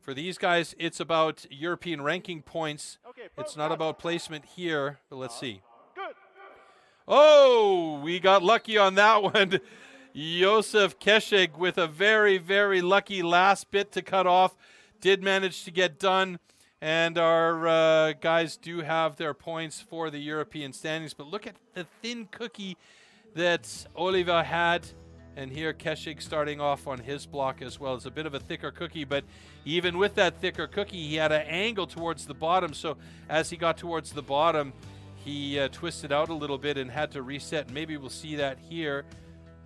For these guys, it's about European ranking points. It's not about placement here, but let's see. Oh, we got lucky on that one. Josef Kescheg with a very, very lucky last bit to cut off. Did manage to get done. And our guys do have their points for the European standings. But look at the thin cookie that Oliva had. And here Kescheg starting off on his block as well. It's a bit of a thicker cookie, but even with that thicker cookie, he had an angle towards the bottom. So as he got towards the bottom, he twisted out a little bit and had to reset. Maybe we'll see that here.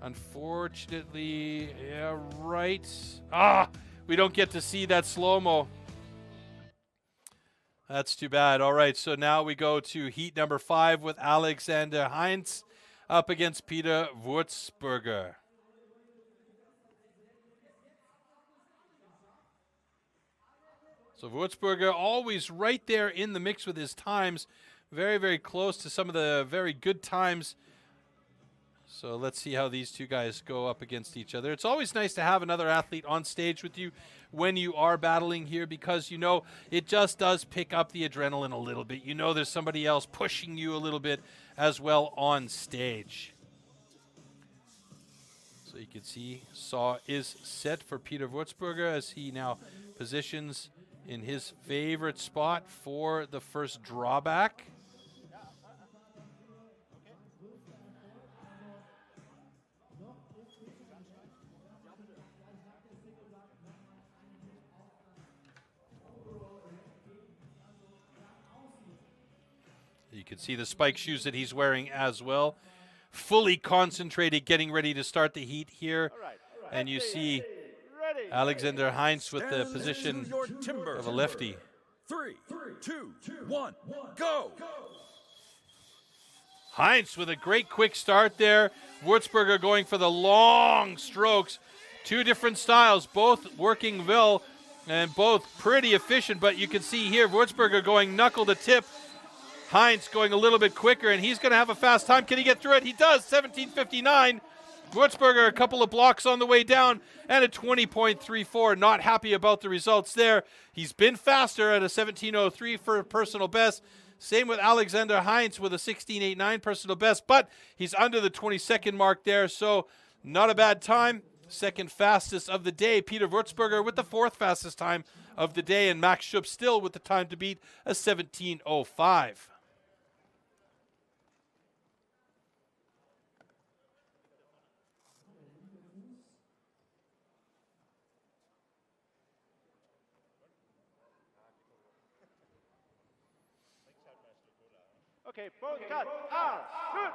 Unfortunately, yeah, right. We don't get to see that slow-mo. That's too bad. All right, so now we go to heat number 5 with Alexander Heinz up against Peter Wurzburger. So Wurzburger always right there in the mix with his times. Very, very close to some of the very good times. So let's see how these two guys go up against each other. It's always nice to have another athlete on stage with you when you are battling here, because, you know, it just does pick up the adrenaline a little bit. You know there's somebody else pushing you a little bit as well on stage. So you can see saw is set for Peter Wurzburger as he now positions in his favorite spot for the first drawback. can see the spike shoes that he's wearing as well. Fully concentrated, getting ready to start the heat here. And you see Alexander Heinz with the position of a lefty. 3, 2, 1, go! Heinz with a great quick start there. Würzburger going for the long strokes. Two different styles, both working well and both pretty efficient, but you can see here Würzburger going knuckle to tip. Heinz going a little bit quicker, and he's going to have a fast time. Can he get through it? He does, 17:59. Würzburger a couple of blocks on the way down and a 20.34. Not happy about the results there. He's been faster at a 17:03 for a personal best. Same with Alexander Heinz with a 16.89 personal best, but he's under the 20-second mark there, so not a bad time. Second fastest of the day, Peter Würzburger with the fourth fastest time of the day, and Max Schupp still with the time to beat, a 17:05. Okay, both cuts are good.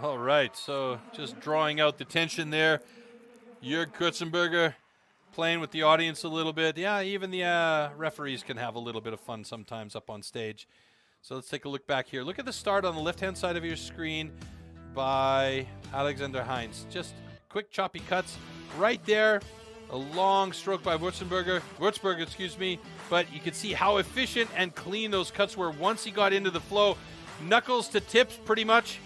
All right, so just drawing out the tension there. Jörg Kurzenberger playing with the audience a little bit. Yeah, even the referees can have a little bit of fun sometimes up on stage. So let's take a look back here. Look at the start on the left-hand side of your screen by Alexander Heinz. Just quick choppy cuts right there. A long stroke by Würzburger, but you can see how efficient and clean those cuts were once he got into the flow. Knuckles to tips pretty much.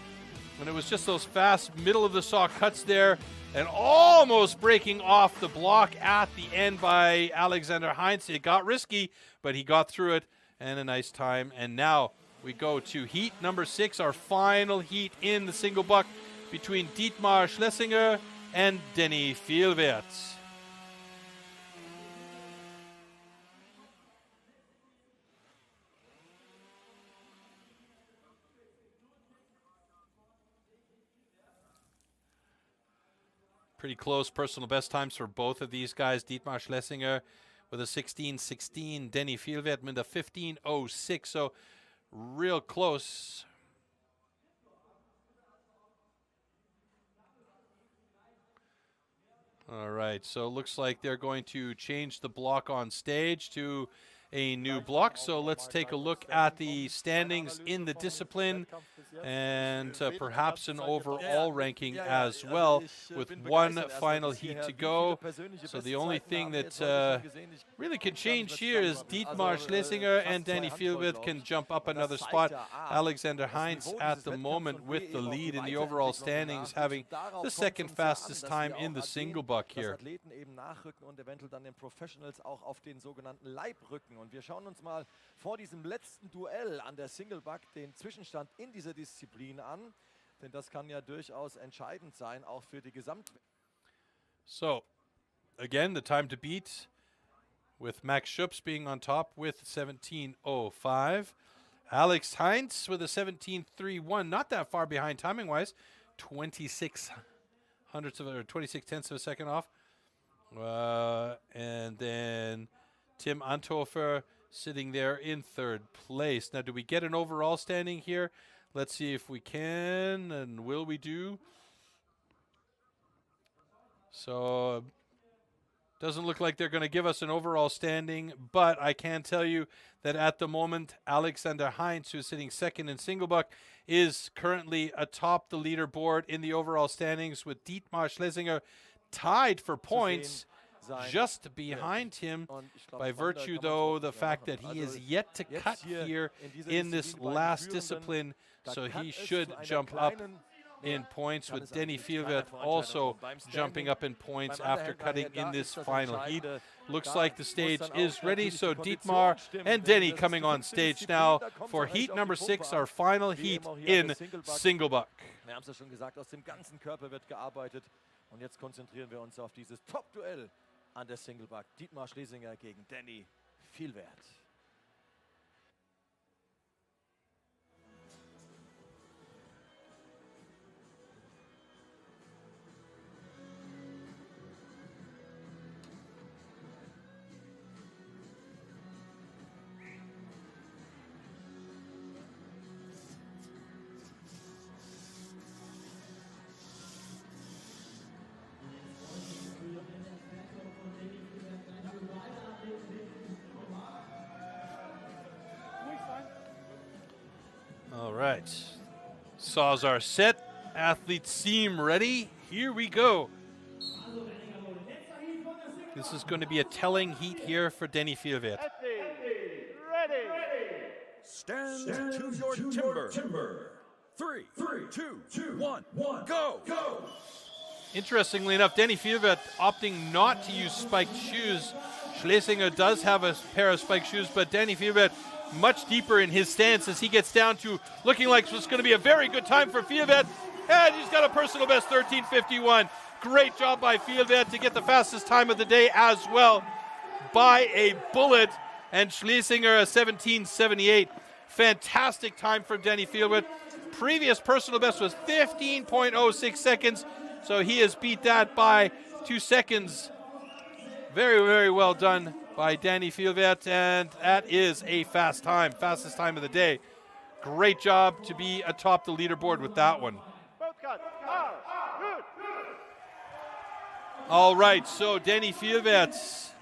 And it was just those fast middle of the saw cuts there, and almost breaking off the block at the end by Alexander Heinz. It got risky, but he got through it, and a nice time. And now we go to heat number 6, our final heat in the single buck between Dietmar Schlesinger and Denny Vielwert. Pretty close personal best times for both of these guys. Dietmar Schlesinger with a 16:16, Denny Vielwert with a 15:06, so real close. All right, so it looks like they're going to change the block on stage to a new block. So let's take a look at the standings in the discipline and perhaps an overall ranking as well, with one final heat to go. So the only thing that really can change here is Dietmar Schlesinger and Denny Vielwert can jump up another spot. Alexander Heinz at the moment with the lead in the overall standings, having the second fastest time in the single buck here. Und wir schauen uns mal vor diesem letzten Duell an der Singlebuck den Zwischenstand in dieser Disziplin an, denn das kann ja durchaus entscheidend sein, auch für die So, again, the time to beat with Max Schupp being on top with 17:05. Alex Heinz with a 17:31, not that far behind timing-wise, 26 tenths of a second off. And then Tim Anthofer sitting there in third place. Now, do we get an overall standing here? Let's see if we can, and will we do? So, doesn't look like they're going to give us an overall standing, but I can tell you that at the moment, Alexander Heinz, who's sitting second in single buck, is currently atop the leaderboard in the overall standings with Dietmar Schlesinger tied for points, just behind him, by virtue, though, the fact that he is yet to cut here in this last discipline, so he should jump up in points, with Denny Vielwert also jumping up in points after cutting in this final heat. Looks like the stage is ready, so Dietmar and Denny coming on stage now for heat number 6, our final heat in single buck. Wir haben es ja schon gesagt, aus dem ganzen Körper wird gearbeitet, und jetzt konzentrieren wir uns auf dieses Top-Duell an der Singlebuck. Dietmar Schlesinger gegen Denny Vielwert. right. Saws are set. Athletes seem ready. Here we go. This is going to be a telling heat here for Denny Fjellvedt. Ready. Stand to your timber. 3, 2, 1, go! Interestingly enough, Denny Fjellvedt opting not to use spiked shoes. Schlesinger does have a pair of spiked shoes, but Denny Fjellvedt much deeper in his stance as he gets down to looking like it's going to be a very good time for Fjellvedt. And he's got a personal best 13:51. Great job by Fjellvedt to get the fastest time of the day as well by a bullet. And Schlesinger a 17:78. Fantastic time from Denny Fjellvedt. Previous personal best was 15.06 seconds. So he has beat that by 2 seconds. Very, very well done by Denny Fjellvedt. And that is a fast time. Fastest time of the day. Great job to be atop the leaderboard with that one. All right, so Denny Fjellvedt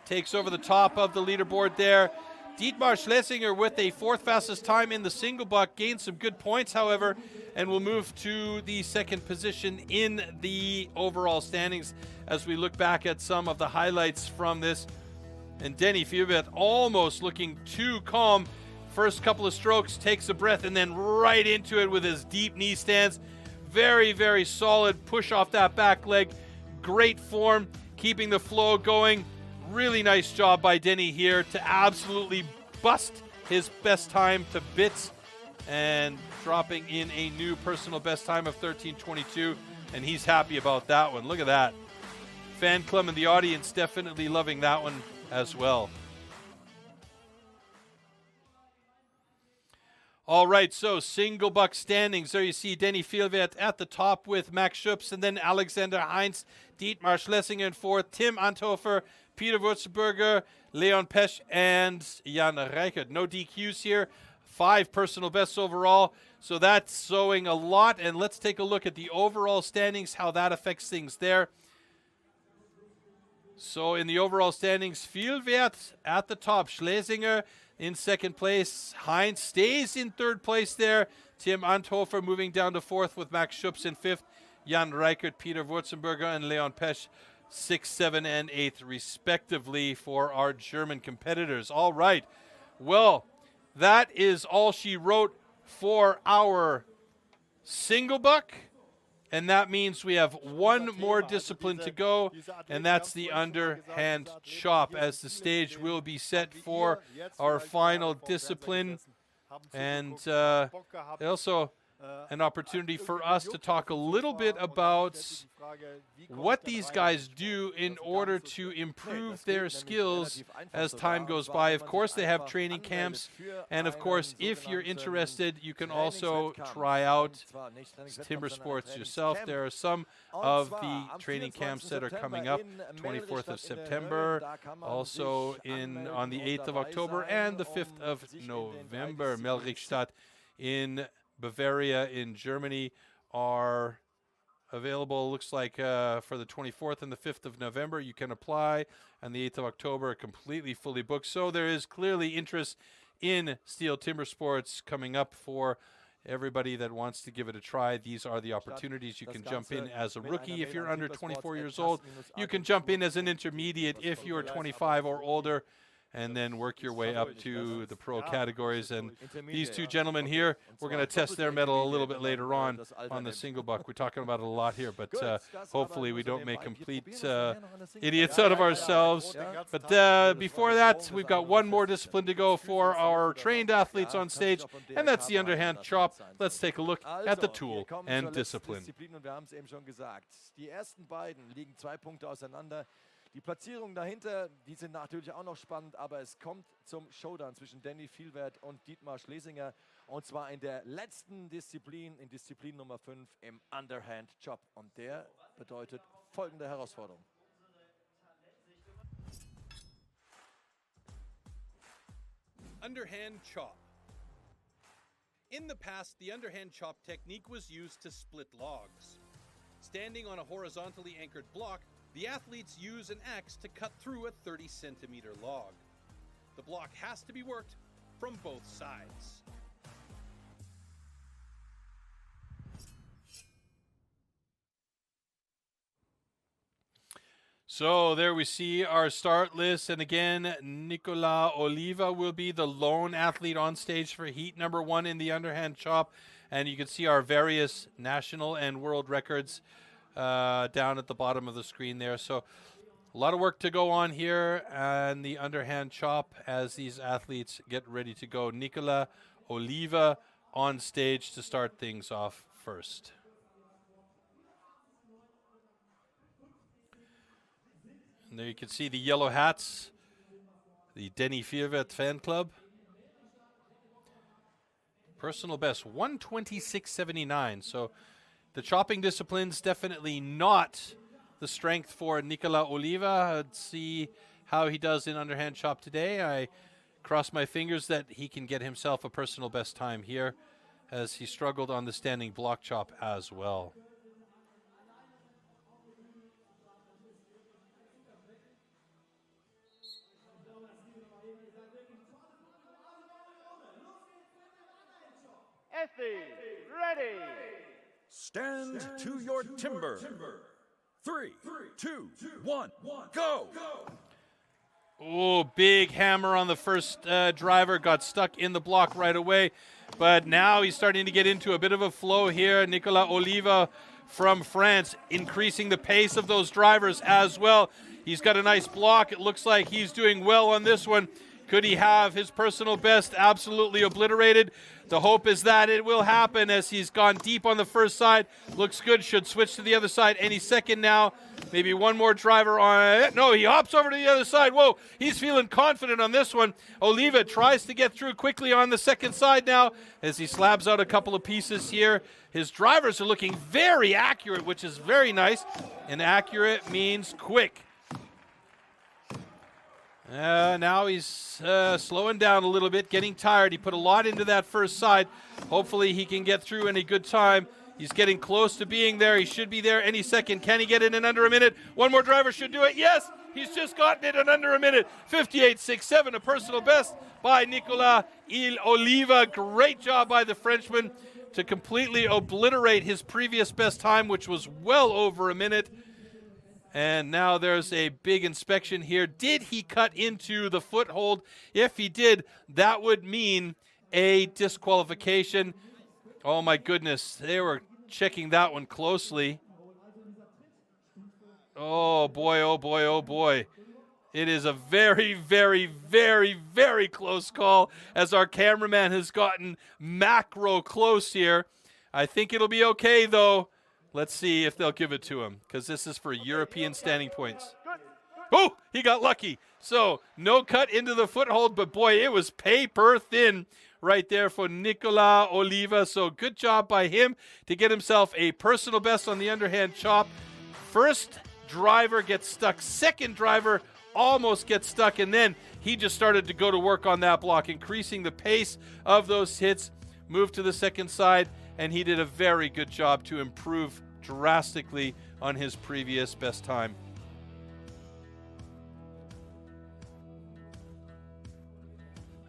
takes over the top of the leaderboard there. Dietmar Schlesinger with a fourth fastest time in the single buck, gained some good points, however, and will move to the second position in the overall standings as we look back at some of the highlights from this. And Denny Fjellvedt almost looking too calm. First couple of strokes, takes a breath, and then right into it with his deep knee stance. Very, very solid push off that back leg. Great form, keeping the flow going. Really nice job by Denny here to absolutely bust his best time to bits and dropping in a new personal best time of 13:22, and he's happy about that one. Look at that. Fan club in the audience definitely loving that one as well. All right, so single buck standings. There you see Denny Fjellvedt at the top with Max Schupps, and then Alexander Heinz, Dietmar Schlesinger in fourth, Tim Anthofer, Peter Würzburger, Leon Pesch, and Jan Reichert. No DQs here. 5 personal bests overall. So that's showing a lot. And let's take a look at the overall standings, how that affects things there. So in the overall standings, Fjellvedt at the top. Schlesinger in second place. Heinz stays in third place there. Tim Anthofer moving down to fourth with Max Schupps in fifth. Jan Reichert, Peter Würzburger, and Leon Pesch 6th, 7th, and 8th, respectively, for our German competitors. All right. Well, that is all she wrote for our single buck. And that means we have one more discipline to go, and that's the underhand chop, as the stage will be set for our final discipline. And also an opportunity for us to talk a little bit about what these guys do in order to improve their skills as time goes by. Of course, they have training camps, and of course, if you're interested, you can also try out Timber Sports yourself. There are some of the training camps that are coming up, 24th of September, also on the 8th of October, and the 5th of November. Melrichstadt in Bavaria in Germany are available, looks like, for the 24th and the 5th of November. You can apply, and the 8th of October are completely fully booked. So there is clearly interest in STIHL Timbersports coming up for everybody that wants to give it a try. These are the opportunities. You can jump in as a rookie if you're under 24 years old. You can jump in as an intermediate if you're 25 or older, and then work your way up to the pro categories. And these two gentlemen here, we're going to test their mettle a little bit later on the single buck. We're talking about it a lot here, but hopefully we don't make complete idiots out of ourselves. But before that, we've got one more discipline to go for our trained athletes on stage, and that's the underhand chop. Let's take a look at the tool and discipline. Die ersten beiden liegen 2 Punkte auseinander. Die Platzierungen dahinter, die sind natürlich auch noch spannend, aber es kommt zum Showdown zwischen Denny Fjellvedt und Dietmar Schlesinger, und zwar in der letzten Disziplin, in Disziplin Nummer 5 im Underhand Chop. Und der bedeutet folgende Herausforderung. Underhand chop. In the past, the underhand chop technique was used to split logs. Standing on a horizontally anchored block, the athletes use an axe to cut through a 30-centimeter log. The block has to be worked from both sides. So there we see our start list, and again, Nicolas Oliva will be the lone athlete on stage for heat number 1 in the underhand chop, and you can see our various national and world records down at the bottom of the screen there. So a lot of work to go on here and the underhand chop as these athletes get ready to go. Nicolas Oliva on stage to start things off first. And there you can see the yellow hats, the Denny Fiervet fan club. Personal best, 126.79. So the chopping discipline's definitely not the strength for Nicolas Oliva. Let's see how he does in underhand chop today. I cross my fingers that he can get himself a personal best time here, as he struggled on the standing block chop as well. Ready. Stand to your timber. 3, 2, 1, go! Oh, big hammer on the first driver. Got stuck in the block right away. But now he's starting to get into a bit of a flow here. Nicolas Oliva from France increasing the pace of those drivers as well. He's got a nice block. It looks like he's doing well on this one. Could he have his personal best absolutely obliterated? The hope is that it will happen as he's gone deep on the first side. Looks good, should switch to the other side any second now. Maybe one more driver on it. No, he hops over to the other side. Whoa, he's feeling confident on this one. Oliva tries to get through quickly on the second side now as he slabs out a couple of pieces here. His drivers are looking very accurate, which is very nice. And accurate means quick. Now he's slowing down a little bit, getting tired. He put a lot into that first side. Hopefully he can get through in a good time. He's getting close to being there. He should be there any second. Can he get it in under a minute? One more driver should do it. Yes, he's just gotten it in under a minute. 58.67, a personal best by Nicolas Oliva. Great job by the Frenchman to completely obliterate his previous best time, which was well over a minute. And now there's a big inspection here. Did he cut into the foothold? If he did, that would mean a disqualification. Oh my goodness, they were checking that one closely. Oh boy, oh boy, oh boy. It is a very, very, very, very close call as our cameraman has gotten macro close here. I think it'll be okay though. Let's see if they'll give it to him, because this is for European standing points. Oh, he got lucky. So no cut into the foothold, but boy, it was paper thin right there for Nicolas Oliva. So good job by him to get himself a personal best on the underhand chop. First driver gets stuck. Second driver almost gets stuck, and then he just started to go to work on that block, increasing the pace of those hits, moved to the second side, and he did a very good job to improve drastically on his previous best time.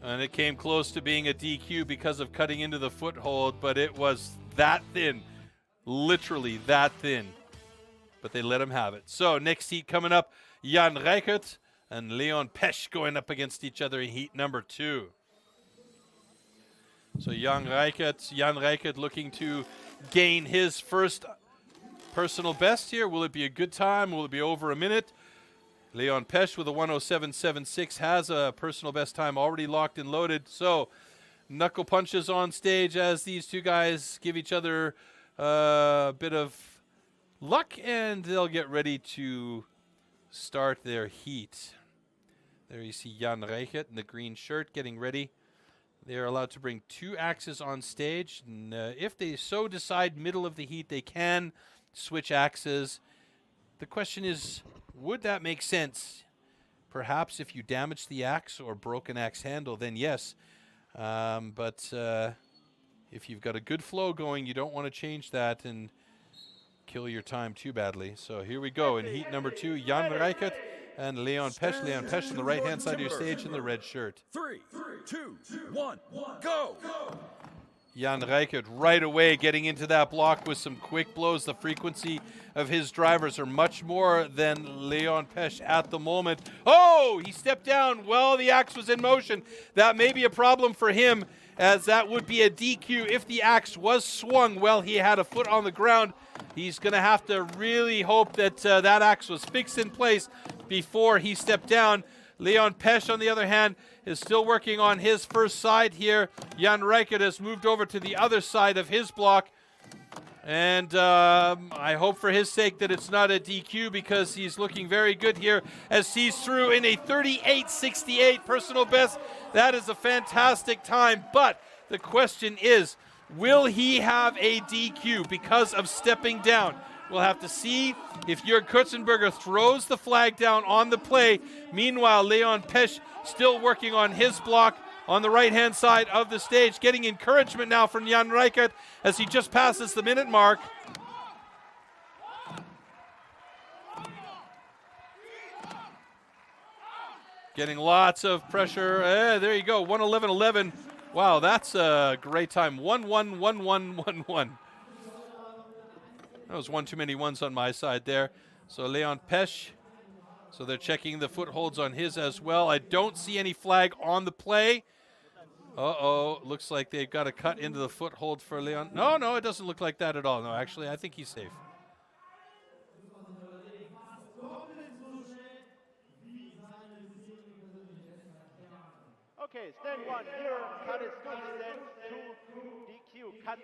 And it came close to being a DQ because of cutting into the foothold, but it was that thin, literally that thin. But they let him have it. So next heat coming up, Jan Reichert and Leon Pesch going up against each other in heat number 2. So Jan Reichert looking to gain his first personal best here. Will it be a good time? Will it be over a minute? Leon Pesch with a 107.76 has a personal best time already locked and loaded. So knuckle punches on stage as these two guys give each other a bit of luck, and they'll get ready to start their heat. There you see Jan Reichert in the green shirt getting ready. They are allowed to bring 2 axes on stage. And, if they so decide middle of the heat, they can switch axes. The question is, would that make sense? Perhaps if you damage the axe or broke an axe handle, then yes. But if you've got a good flow going, you don't want to change that and kill your time too badly. So here we go in heat number 2, Jan Reichert and Leon Pesch. Leon Pesch on the right-hand side of your stage in the red shirt. 3, 2, 1, go! Jan Reichert right away getting into that block with some quick blows. The frequency of his drivers are much more than Leon Pesch at the moment. Oh, he stepped down while the axe was in motion. That may be a problem for him, as that would be a DQ if the axe was swung while he had a foot on the ground. He's going to have to really hope that that axe was fixed in place before he stepped down. Leon Pesch, on the other hand, is still working on his first side here. Jan Reichert has moved over to the other side of his block. And I hope for his sake that it's not a DQ, because he's looking very good here as he's through in a 38.68 personal best. That is a fantastic time. But the question is, will he have a DQ because of stepping down? We'll have to see if Jörg Kurzenberger throws the flag down on the play. Meanwhile, Leon Pesch still working on his block on the right-hand side of the stage, getting encouragement now from Jan Reichert as he just passes the minute mark. Getting lots of pressure. There you go, 1:11.11. Wow, that's a great time. 1:1.11.11. That was one too many ones on my side there. So Leon Pesch. So they're checking the footholds on his as well. I don't see any flag on the play. Uh-oh, looks like they've got a cut into the foothold for Leon. No, it doesn't look like that at all. No, actually, I think he's safe. Okay, stand 1, here, cut is good, stand 2, DQ, cut the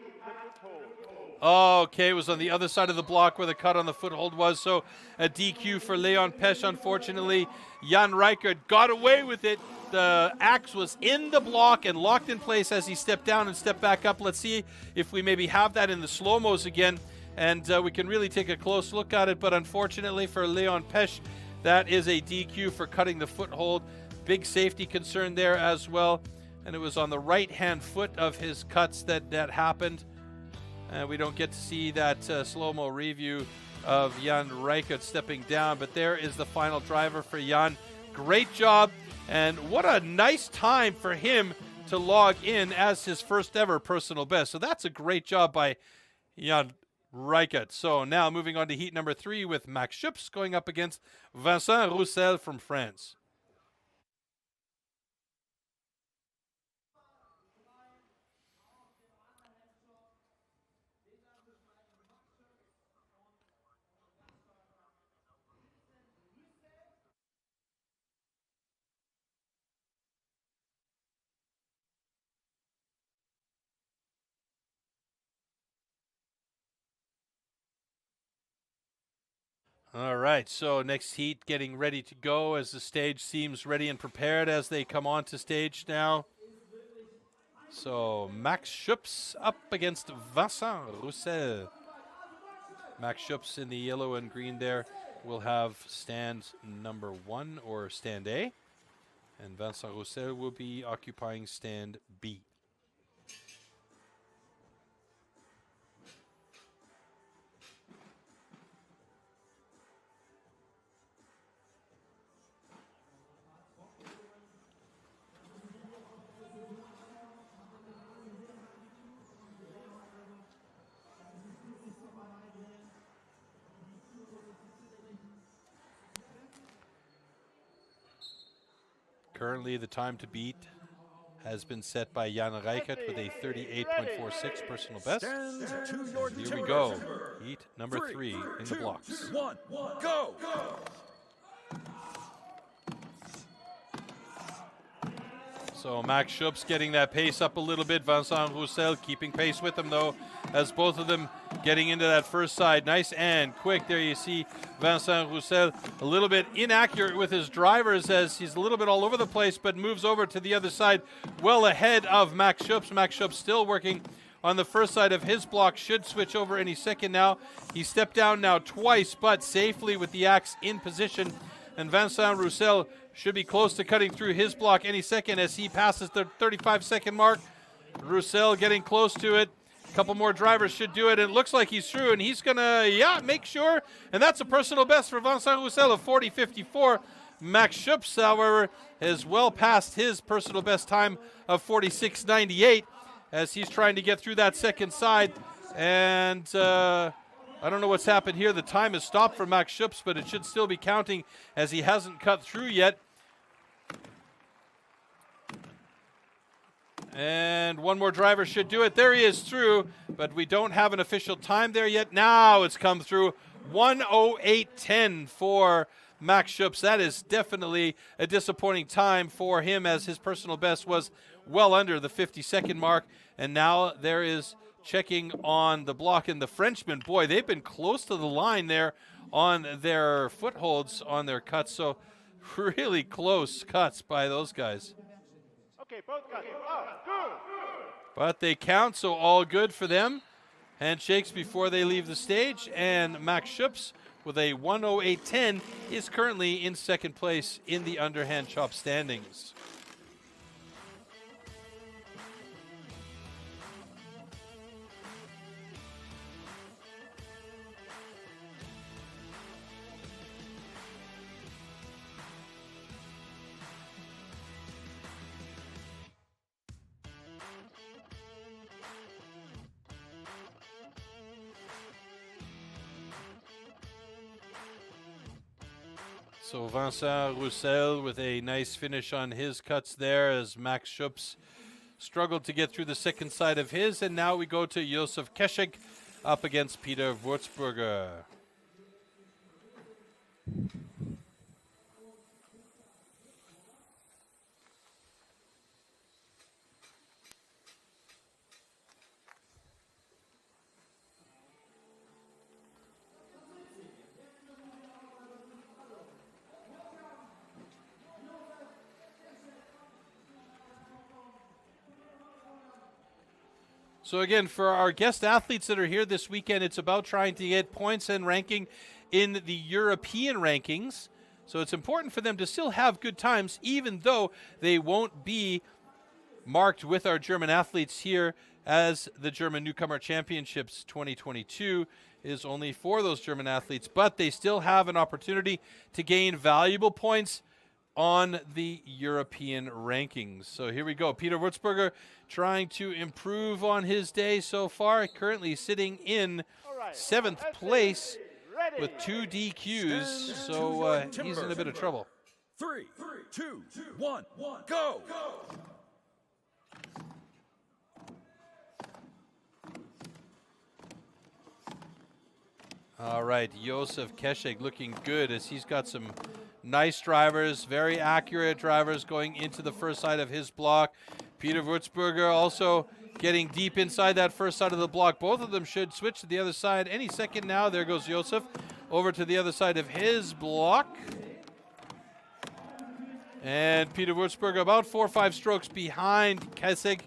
foothold. Okay, it was on the other side of the block where the cut on the foothold was, so a DQ for Leon Pesch, unfortunately. Jan Reichert got away with it. The axe was in the block and locked in place as he stepped down and stepped back up. Let's see if we maybe have that in the slow-mos again, and we can really take a close look at it, but unfortunately for Leon Pesch, that is a DQ for cutting the foothold. Big safety concern there as well, and it was on the right-hand foot of his cuts that happened. We don't get to see that slow-mo review of Jan Reichert stepping down, but there is the final driver for Jan. Great job, and what a nice time for him to log in as his first ever personal best. So that's a great job by Jan Reichert. So now moving on to heat number 3 with Max Schüps going up against Vincent Roussel from France. All right, so next heat getting ready to go as the stage seems ready and prepared as they come onto stage now. So Max Schüps up against Vincent Roussel. Max Schüps in the yellow and green there will have stand number 1 or stand A, and Vincent Roussel will be occupying stand B. Currently, the time to beat has been set by Jan Reichert with a 38.46 personal best. Here we go. Heat number 3 in the blocks. 1, go! So Max Schüps getting that pace up a little bit. Vincent Roussel keeping pace with him, though, as both of them getting into that first side. Nice and quick. There you see Vincent Roussel a little bit inaccurate with his drivers as he's a little bit all over the place, but moves over to the other side well ahead of Max Schüps. Max Schüps still working on the first side of his block. Should switch over any second now. He stepped down now twice, but safely with the axe in position. And Vincent Roussel should be close to cutting through his block any second as he passes the 35-second mark. Roussel getting close to it. A couple more drivers should do it. And it looks like he's through, and he's going to, make sure. And that's a personal best for Vincent Roussel of 40.54. Max Schüps, however, is well past his personal best time of 46.98. as he's trying to get through that second side. And I don't know what's happened here. The time has stopped for Max Schupps, but it should still be counting as he hasn't cut through yet. And one more driver should do it. There he is through, but we don't have an official time there yet. Now it's come through. 1:08.10 for Max Schupps. That is definitely a disappointing time for him, as his personal best was well under the 50-second mark. And now there is checking on the block. And the Frenchmen, boy, they've been close to the line there on their footholds on their cuts. So really close cuts by those guys. Okay, both cuts. Oh, good. But they count, so all good for them. Handshakes before they leave the stage. And Max Schupps, with a 1:08.10, is currently in second place in the underhand chop standings. So Vincent Roussel with a nice finish on his cuts there, as Max Schupps struggled to get through the second side of his. And now we go to Josef Keschek up against Peter Wurzburger. So again, for our guest athletes that are here this weekend, it's about trying to get points and ranking in the European rankings. So it's important for them to still have good times, even though they won't be marked with our German athletes here, as the German Newcomer Championships 2022 is only for those German athletes. But they still have an opportunity to gain valuable points on the European rankings. So here we go. Peter Wurzburger trying to improve on his day so far, currently sitting in seventh place with 2 DQs. So he's in a bit of trouble. 3, 2, 1, go! All right, Josef Keschek looking good, as he's got some nice drivers, very accurate drivers going into the first side of his block. Peter Wurzburger also getting deep inside that first side of the block. Both of them should switch to the other side any second now. There goes Josef over to the other side of his block. And Peter Wurzburger about 4 or 5 strokes behind Keschek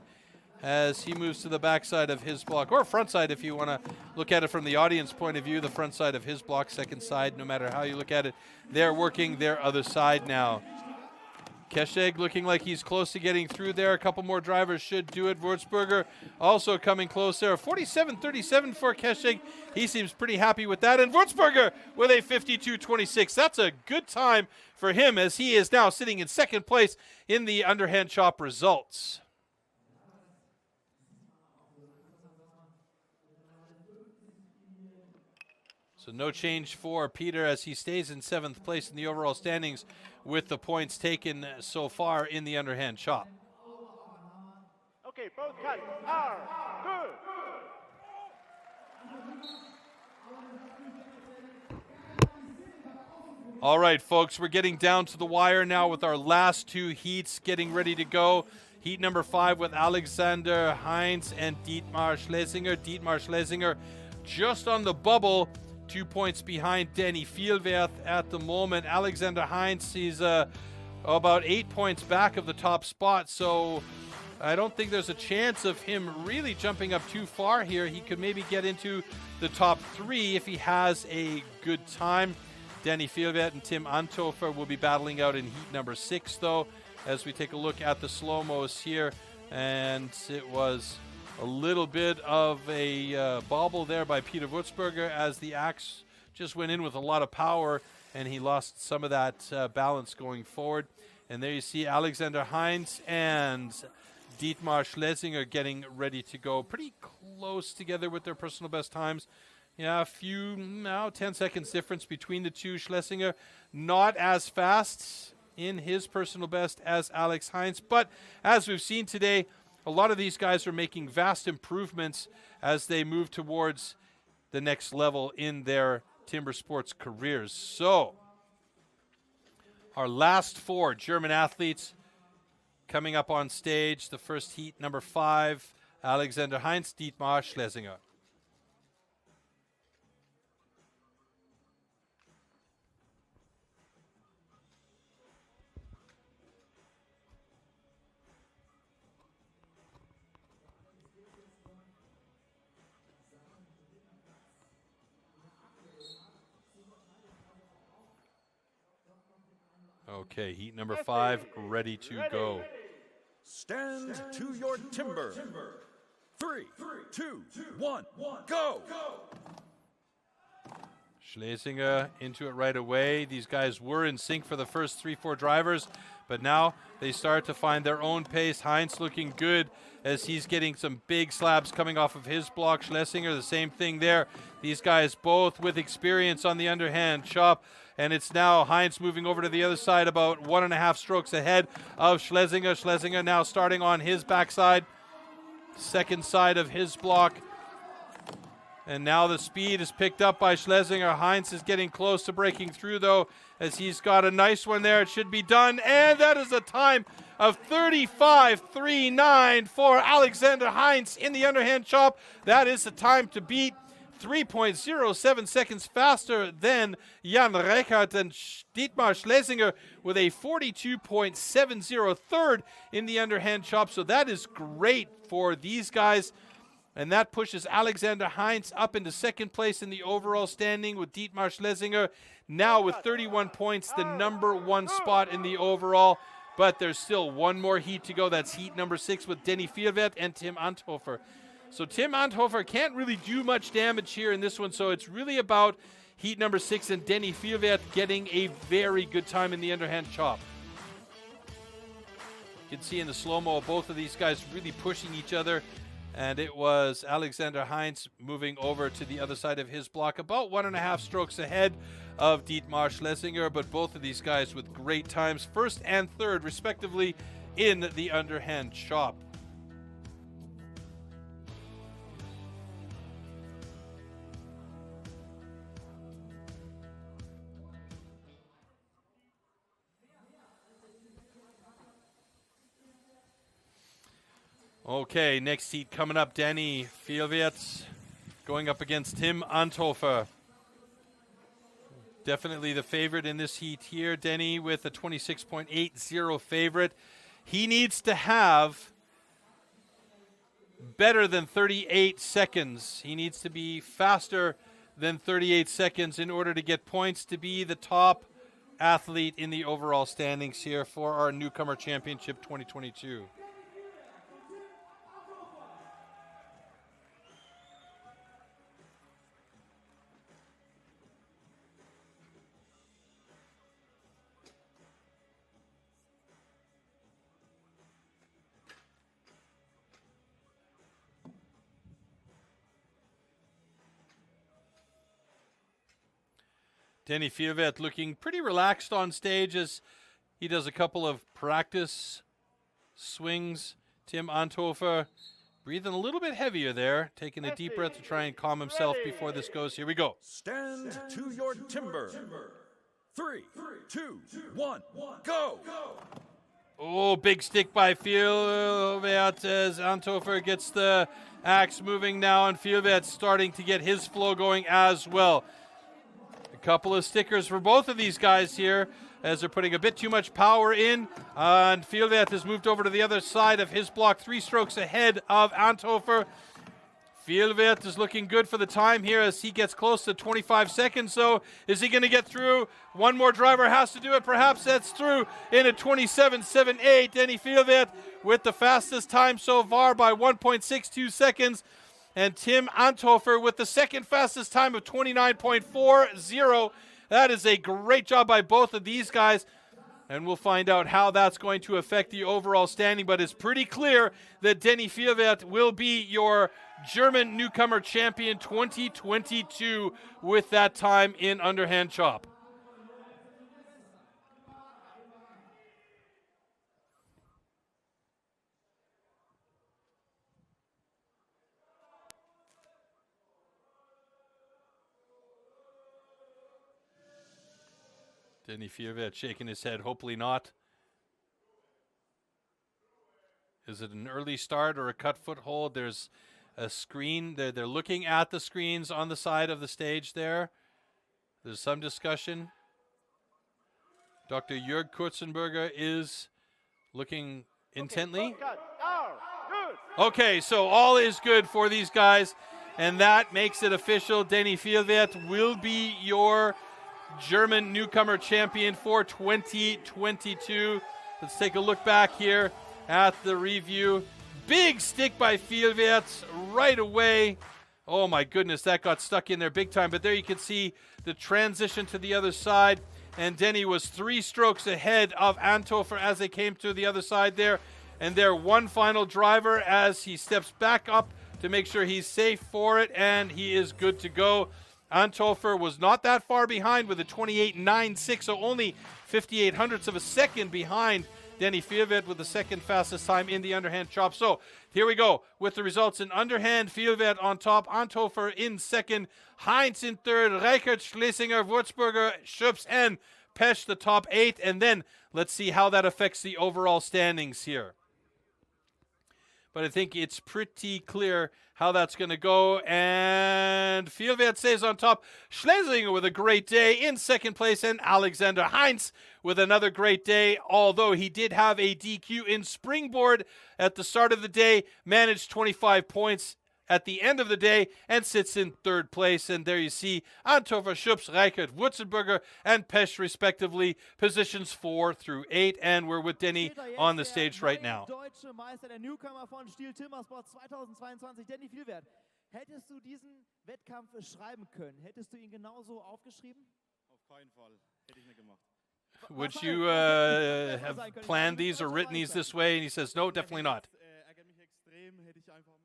as he moves to the backside of his block, or front side if you want to look at it from the audience point of view, the front side of his block, second side, no matter how you look at it. They're working their other side now. Keschek looking like he's close to getting through there. A couple more drivers should do it. Wurzburger also coming close there. 47.37 for Keschek. He seems pretty happy with that. And Wurzburger with a 52.26. That's a good time for him, as he is now sitting in second place in the underhand chop results. So no change for Peter, as he stays in 7th place in the overall standings with the points taken so far in the underhand chop. Okay, both cuts are good. All right, folks, we're getting down to the wire now with our last 2 heats getting ready to go. Heat number 5 with Alexander Heinz and Dietmar Schlesinger. Dietmar Schlesinger just on the bubble, 2 points behind Danny Vielwerth at the moment. Alexander Heinz is about 8 points back of the top spot, so I don't think there's a chance of him really jumping up too far here. He could maybe get into the top 3 if he has a good time. Danny Vielwerth and Tim Anthofer will be battling out in heat number 6, though, as we take a look at the slow-mos here. And it was a little bit of a bobble there by Peter Wurzburger, as the axe just went in with a lot of power, and he lost some of that balance going forward. And there you see Alexander Heinz and Dietmar Schlesinger getting ready to go. Pretty close together with their personal best times. Yeah, a few, now 10 seconds difference between the two. Schlesinger not as fast in his personal best as Alex Heinz, but as we've seen today, a lot of these guys are making vast improvements as they move towards the next level in their timber sports careers. So, our last 4 German athletes coming up on stage. The first heat, number 5, Alexander Heinz, Dietmar Schlesinger. Okay, heat number 5 ready to go. Stand to your timber. 3, 2, 1, go! Schlesinger into it right away. These guys were in sync for the first 3-4 drivers, but now they start to find their own pace. Heinz looking good as he's getting some big slabs coming off of his block. Schlesinger, the same thing there. These guys both with experience on the underhand chop. And it's now Heinz moving over to the other side, about 1.5 strokes ahead of Schlesinger. Schlesinger now starting on his backside, second side of his block. And now the speed is picked up by Schlesinger. Heinz is getting close to breaking through, though, as he's got a nice one there. It should be done. And that is a time of 35.39 for Alexander Heinz in the underhand chop. That is the time to beat. 3.07 seconds faster than Jan Reichert, and Dietmar Schlesinger with a 42.70 third in the underhand chop. So that is great for these guys. And that pushes Alexander Heinz up into second place in the overall standing, with Dietmar Schlesinger now with 31 points, the number 1 spot in the overall. But there's still one more heat to go. That's heat number 6 with Denny Vierwert and Tim Anthofer. So Tim Anthofer can't really do much damage here in this one, so it's really about heat number 6 and Denny Vierwert getting a very good time in the underhand chop. You can see in the slow-mo both of these guys really pushing each other, and it was Alexander Heinz moving over to the other side of his block, about 1.5 strokes ahead of Dietmar Schlesinger, but both of these guys with great times, first and third respectively in the underhand chop. Okay, next heat coming up, Denny Vierwert going up against Tim Anthofer. Definitely the favorite in this heat here. Denny with a 26.80 favorite. He needs to have better than 38 seconds. He needs to be faster than 38 seconds in order to get points to be the top athlete in the overall standings here for our Newcomer Championship 2022. Denny Vierwert looking pretty relaxed on stage as he does a couple of practice swings. Tim Anthofer breathing a little bit heavier there, taking a deep breath to try and calm himself before this goes. Here we go. Stand to your timber. 3, 2, 1, go! Oh, big stick by Vierwert as Anthofer gets the axe moving now, and Vierwert starting to get his flow going as well. Couple of stickers for both of these guys here as they're putting a bit too much power in. And Vierwert has moved over to the other side of his block, 3 strokes ahead of Anthofer. Vierwert is looking good for the time here as he gets close to 25 seconds. So is he going to get through? One more driver has to do it. Perhaps that's through in a 27.78. Denny Vierwert with the fastest time so far by 1.62 seconds. And Tim Anthofer with the second fastest time of 29.40. That is a great job by both of these guys. And we'll find out how that's going to affect the overall standing, but it's pretty clear that Denny Vierwert will be your German Newcomer Champion 2022 with that time in underhand chop. Denny Vierwert shaking his head, hopefully not. Is it an early start or a cut foothold? There's a screen. They're looking at the screens on the side of the stage there. There's some discussion. Dr. Jörg Kurzenberger is looking intently. Okay, so all is good for these guys, and that makes it official. Denny Vierwert will be your German Newcomer Champion for 2022. Let's take a look back here at the review. Big stick by Vierwert right away. Oh my goodness, that got stuck in there big time. But there you can see the transition to the other side. And Denny was 3 strokes ahead of Anthofer as they came to the other side there. And there, one final driver as he steps back up to make sure he's safe for it. And he is good to go. Anthofer was not that far behind with a 28.96, so only 58 hundredths of a second behind Denny Vierwert with the second fastest time in the underhand chop. So here we go with the results in underhand. Vierwert on top, Anthofer in second, Heinz in third, Reichert, Schlesinger, Würzburger, Schüps, and Pesch the top 8. And then let's see how that affects the overall standings here. But I think it's pretty clear how that's going to go. And Vierwert stays on top. Schlesinger with a great day in second place. And Alexander Heinz with another great day. Although he did have a DQ in springboard at the start of the day. Managed 25 points at the end of the day and sits in third place. And there you see Anthofer, Schüps, Reichert, Wurzelberger, and Pesch respectively, positions 4 through 8. And we're with Denny on the stage right now. Deutsche Meister, der Newcomer von STIHL TIMBERSPORTS 2022, Denny Vierwert. Hättest du diesen Wettkampf schreiben können? Hättest du ihn genauso aufgeschrieben? Auf keinen Fall. Hätte ich nicht gemacht. Would you have planned these or written these this way? And he says, no, definitely not. Ärgert mich extrem. Hätte ich einfach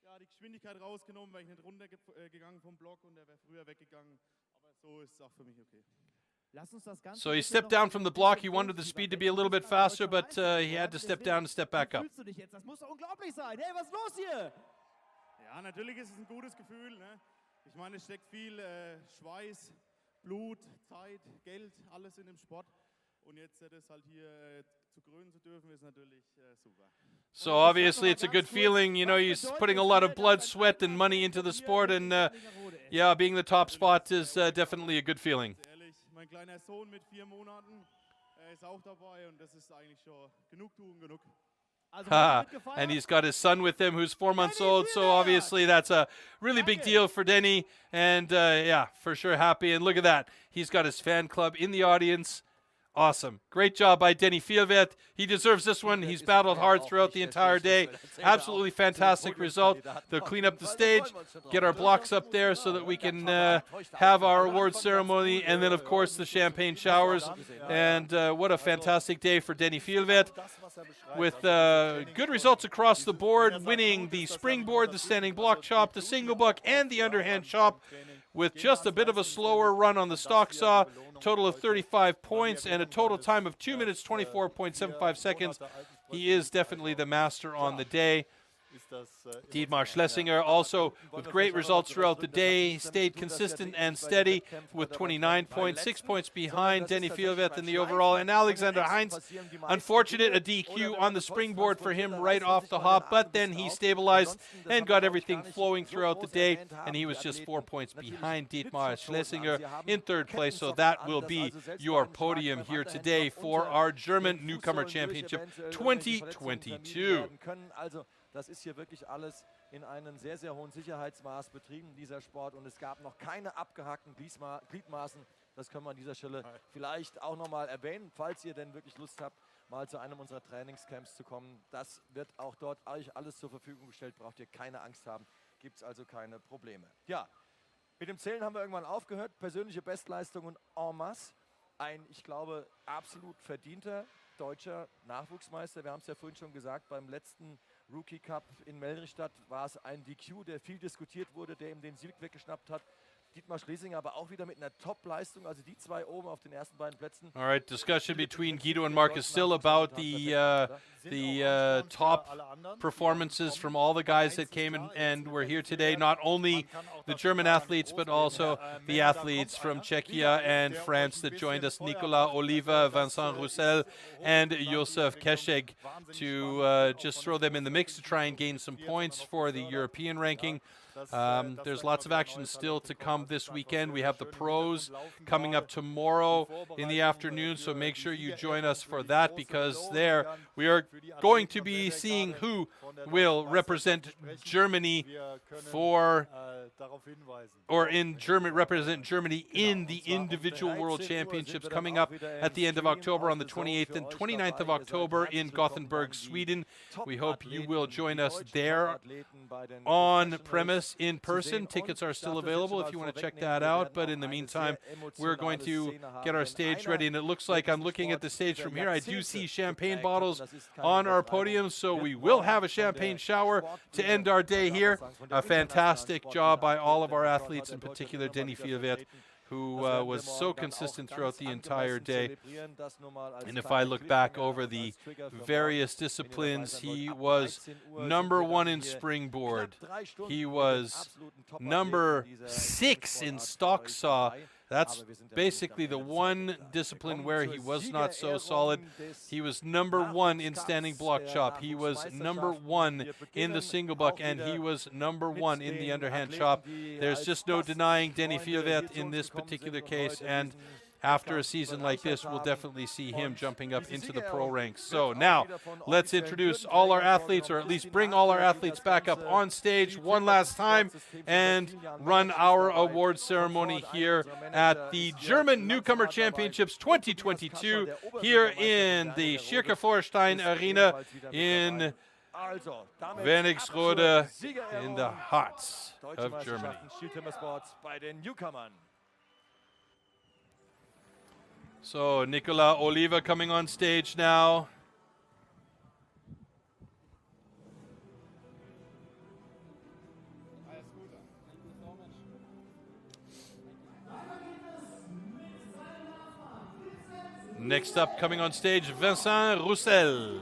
mal die Geschwindigkeit rausgenommen, weil ich nicht runtergegangen vom Block und er wäre früher weggegangen. Aber so ist es auch für mich okay. So he stepped down from the block. He wanted the speed to be a little bit faster, but he had to step down and step back up. Das muss doch unglaublich sein. Hey, was ist los hier? Ja, natürlich ist es ein gutes Gefühl. Ne? Ich meine, es steckt viel Schweiß, Blut, Zeit, Geld, alles in dem Sport. Und jetzt das halt hier zu krönen zu dürfen, ist natürlich super. So obviously it's a good feeling. You know, he's putting a lot of blood, sweat, and money into the sport. And yeah, being the top spot is definitely a good feeling. Mein kleiner Sohn mit 4 Monaten, ist auch dabei und das ist eigentlich schon Genugtuung genug. And he's got his son with him who's 4 months old, so obviously that's a really big deal for Denny. And yeah, for sure happy. And look at that. He's got his fan club in the audience. Awesome. Great job by Denny Vierwert. He deserves this one. He's battled hard throughout the entire day. Absolutely fantastic result. They'll clean up the stage, get our blocks up there so that we can have our award ceremony, and then, of course, the champagne showers. And what a fantastic day for Denny Vierwert, with good results across the board, winning the springboard, the standing block chop, the single buck, and the underhand chop, with just a bit of a slower run on the stock saw. Total of 35 points and a total time of 2 minutes 24.75 seconds. He is definitely the master on the day. Dietmar Schlesinger also with great results throughout the day, stayed consistent and steady with 29 points, 6 points behind Denny Vierwert in the overall. And Alexander Heinz, unfortunate, a DQ on the springboard for him right off the hop, but then he stabilized and got everything flowing throughout the day, and he was just 4 points behind Dietmar Schlesinger in third place. So that will be your podium here today for our German Newcomer Championship 2022. Das ist hier wirklich alles in einem sehr, sehr hohen Sicherheitsmaß betrieben, dieser Sport. Und es gab noch keine abgehackten Gliedmaßen. Das können wir an dieser Stelle vielleicht auch nochmal erwähnen, falls ihr denn wirklich Lust habt, mal zu einem unserer Trainingscamps zu kommen. Das wird auch dort euch alles zur Verfügung gestellt. Braucht ihr keine Angst haben. Gibt es also keine Probleme. Ja, mit dem Zählen haben wir irgendwann aufgehört. Persönliche Bestleistungen en masse. ein, ich glaube, absolut verdienter deutscher Nachwuchsmeister. Wir haben es ja vorhin schon gesagt, beim letzten Rookie Cup in Melrichstadt war es ein DQ, der viel diskutiert wurde, der ihm den Sieg weggeschnappt hat. Dietmar Schlesinger aber auch wieder mit einer Top-Leistung, also die zwei oben auf den ersten beiden Plätzen. All right, discussion between Guido and Mark is still about the top performances from all the guys that came and were here today. Not only the German athletes, but also the athletes from Czechia and France that joined us. Nicolas Oliva, Vincent Roussel, and Josef Keszeg, to just throw them in the mix to try and gain some points for the European ranking. There's lots of action still to come this weekend. We have the pros coming up tomorrow in the afternoon, so make sure you join us for that, because there we are going to be seeing who will represent Germany represent Germany in the individual world championships coming up at the end of October, on the 28th and 29th of October in Gothenburg, Sweden. We hope you will join us there on premise in person. Tickets are still available if you want to check that out, but in the meantime, we're going to get our stage ready, and it looks like, I'm looking at the stage from here, I do see champagne bottles on our podium, so we will have a champagne shower to end our day here. A fantastic job by all of our athletes, in particular Denny Fierwert, who was so consistent throughout the entire day. And if I look back over the various disciplines, he was #1 in springboard. He was #6 in stock saw. That's basically the one discipline where he was not so solid. He was #1 in standing block chop. He was #1 in the single buck, and he was #1 in the underhand chop. There's just no denying Denny Fierwert in this particular case, and after a season like this, we'll definitely see him jumping up into the pro ranks. So now, let's introduce all our athletes, or at least bring all our athletes back up on stage one last time, and run our award ceremony here at the German Newcomer Championships 2022 here in the Schirke-Feuerstein Arena in Wernigerode in the hearts of Germany. So Nicolas Oliva coming on stage now. Next up, coming on stage, Vincent Roussel.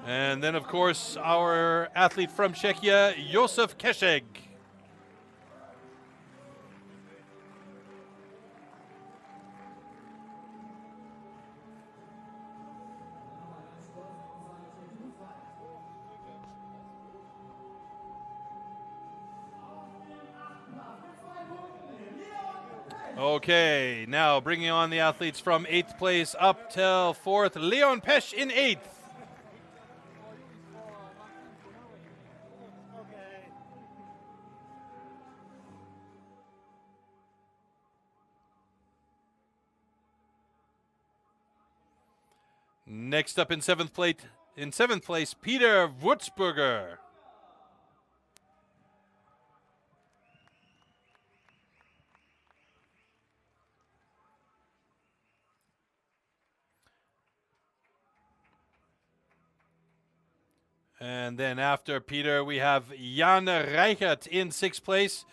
And then, of course, our athlete from Czechia, Josef Keszeg. Okay, now bringing on the athletes from 8th place up till 4th. Leon Pesch in 8th. Next up in 7th place, Peter Wurzburger. And then after Peter, we have Jan Reichert in 6th place.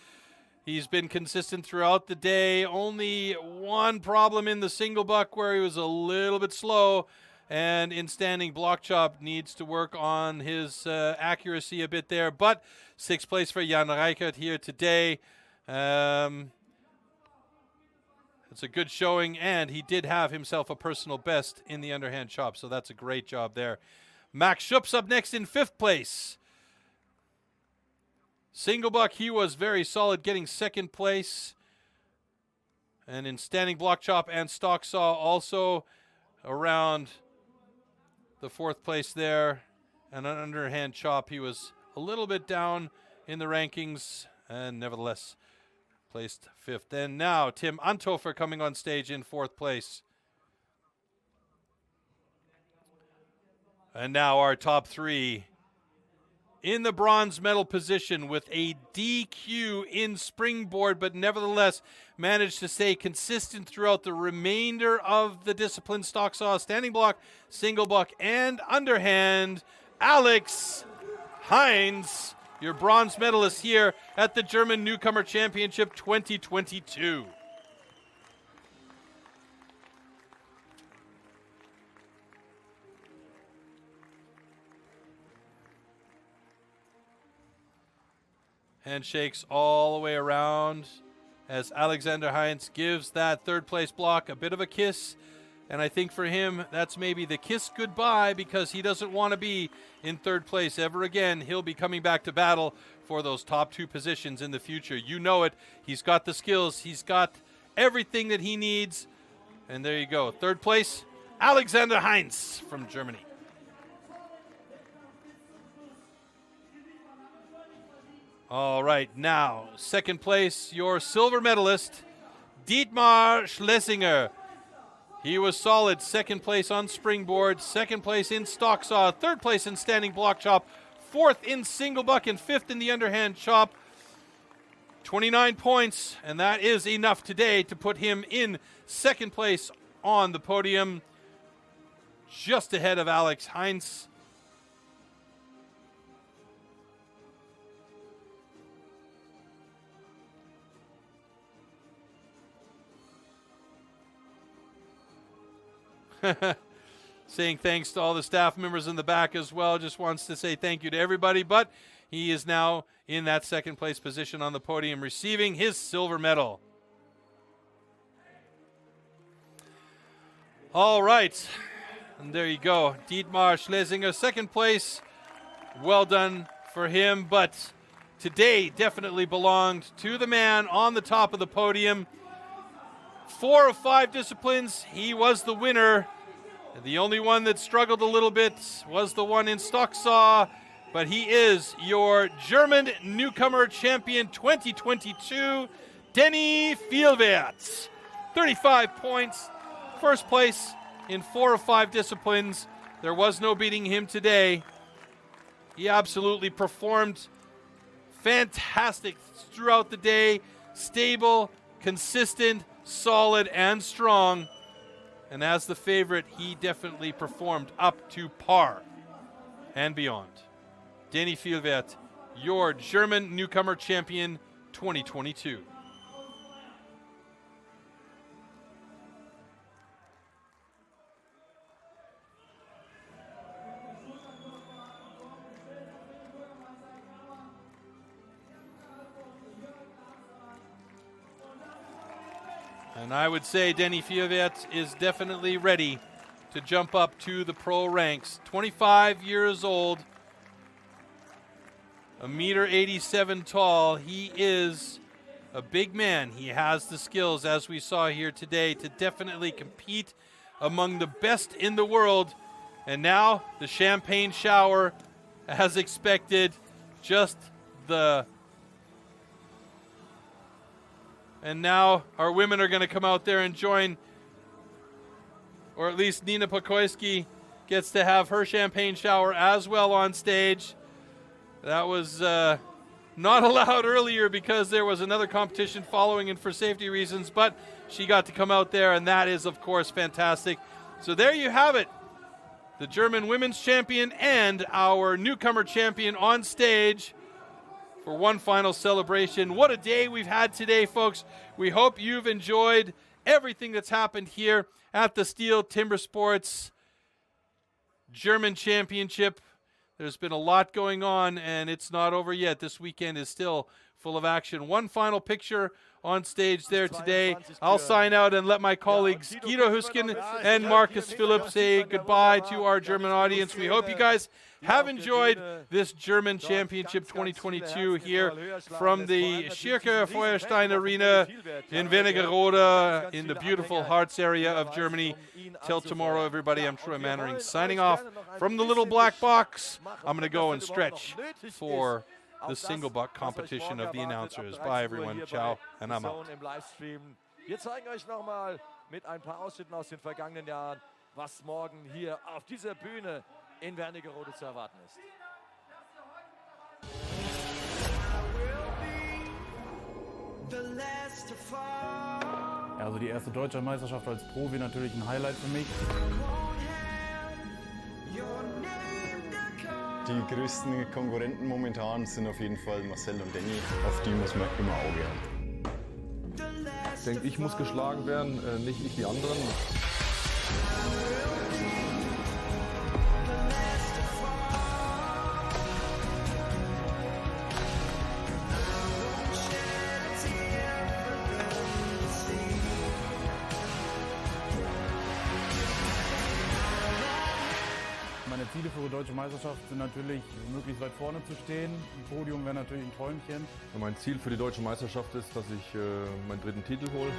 He's been consistent throughout the day. Only one problem in the single buck where he was a little bit slow. And in standing block chop, needs to work on his accuracy a bit there. But 6th place for Jan Reichert here today. It's a good showing, and he did have himself a personal best in the underhand chop, so that's a great job there. Max Schup's up next in 5th place. Single buck, he was very solid, getting 2nd place. And in standing block chop and stock saw, also around the 4th place there. And an underhand chop, he was a little bit down in the rankings, and nevertheless placed 5th. And now Tim Anthofer coming on stage in 4th place. And now our top 3 in the bronze medal position with a DQ in springboard, but nevertheless managed to stay consistent throughout the remainder of the discipline: stock saw, standing block, single block, and underhand. Alex Heinz, your bronze medalist here at the German Newcomer Championship 2022. Handshakes all the way around as Alexander Heinz gives that 3rd place block a bit of a kiss. And I think for him, that's maybe the kiss goodbye, because he doesn't want to be in 3rd place ever again. He'll be coming back to battle for those top 2 positions in the future. You know it. He's got the skills. He's got everything that he needs. And there you go. 3rd place, Alexander Heinz from Germany. All right, now, 2nd place, your silver medalist, Dietmar Schlesinger. He was solid. 2nd place on springboard, 2nd place in stock saw, 3rd place in standing block chop, 4th in single buck, and 5th in the underhand chop. 29 points, and that is enough today to put him in 2nd place on the podium, just ahead of Alex Heinz. Saying thanks to all the staff members in the back as well. Just wants to say thank you to everybody. But he is now in that 2nd place position on the podium, receiving his silver medal. All right. And there you go. Dietmar Schlesinger, 2nd place. Well done for him. But today definitely belonged to the man on the top of the podium. 4 of 5 disciplines, he was the winner. The only one that struggled a little bit was the one in stock saw, but he is your German Newcomer Champion 2022, Denny Vielwert. 35 points, 1st place in 4 of 5 disciplines. There was no beating him today. He absolutely performed fantastic throughout the day, stable, consistent, solid, and strong. And as the favorite, he definitely performed up to par and beyond. Denny Vielwert, your German Newcomer Champion 2022. And I would say Denny Vielwert is definitely ready to jump up to the pro ranks. 25 years old, 1.87 meters tall. He is a big man. He has the skills, as we saw here today, to definitely compete among the best in the world. And now the champagne shower, as expected, and now our women are going to come out there and join, or at least Nina Pokoyski gets to have her champagne shower as well on stage. That was not allowed earlier because there was another competition following and for safety reasons, but she got to come out there, and that is, of course, fantastic. So there you have it. The German women's champion and our newcomer champion on stage for one final celebration. What a day we've had today, folks. We hope you've enjoyed everything that's happened here at the STIHL Timbersports German Championship. There's been a lot going on, and it's not over yet. This weekend is still full of action. One final picture on stage there today. I'll sign out and let my colleagues Guido Huskin and Marcus Philipp say goodbye to our German audience. We hope you guys have enjoyed this German Championship 2022 here from the Schirke Feuerstein Arena in Wernigerode in the beautiful Harz area of Germany. Till tomorrow, everybody, I'm Troy Mannering signing off from the little black box. I'm going to go and stretch for the single buck competition of the announcers. Bye, everyone. Ciao, and I'm out. Im Livestream. Wir zeigen euch nochmal mit ein paar Ausschnitten aus den vergangenen Jahren, was morgen hier auf dieser Bühne in Wernigerode zu erwarten ist. Ja, also die erste deutsche Meisterschaft als Profi natürlich ein Highlight für mich. Die größten Konkurrenten momentan sind auf jeden Fall Marcel und Danny. Auf die muss man immer Auge haben. Ich denke, ich muss geschlagen werden, nicht ich die anderen. Meine Ziele für die deutsche Meisterschaft sind natürlich, möglichst weit vorne zu stehen. Ein Podium wäre natürlich ein Träumchen. Mein Ziel für die deutsche Meisterschaft ist, dass ich meinen 3. Titel hole.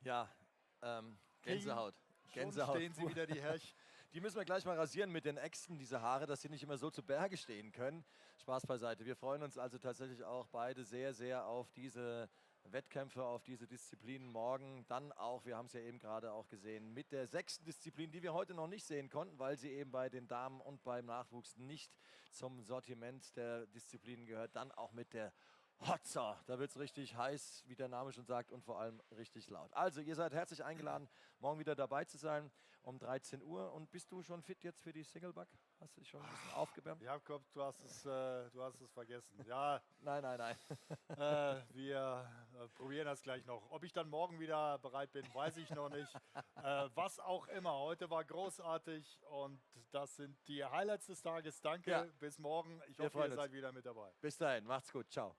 Ja, Gänsehaut. Gänsehaut. Stehen sie wieder, die Herrch. Die müssen wir gleich mal rasieren mit den Äxten, diese Haare, dass sie nicht immer so zu Berge stehen können. Spaß beiseite. Wir freuen uns also tatsächlich auch beide sehr, sehr auf diese Wettkämpfe, auf diese Disziplinen morgen. Dann auch, wir haben es ja eben gerade auch gesehen, mit der 6. Disziplin, die wir heute noch nicht sehen konnten, weil sie eben bei den Damen und beim Nachwuchs nicht zum Sortiment der Disziplinen gehört. Dann auch mit der Hotzer. Da wird es richtig heiß, wie der Name schon sagt, und vor allem richtig laut. Also, ihr seid herzlich eingeladen, morgen wieder dabei zu sein um 13 Uhr. Und bist du schon fit jetzt für die Single-Buck? Hast du dich schon ein bisschen aufgewärmt? Jakob, du hast es vergessen. Ja. Nein, nein, nein. Wir probieren das gleich noch. Ob ich dann morgen wieder bereit bin, weiß ich noch nicht. Was auch immer. Heute war großartig und das sind die Highlights des Tages. Danke, Ja. bis morgen. Ich Wir hoffe, freuen ihr uns. seid wieder mit dabei. Bis dahin, macht's gut. Ciao.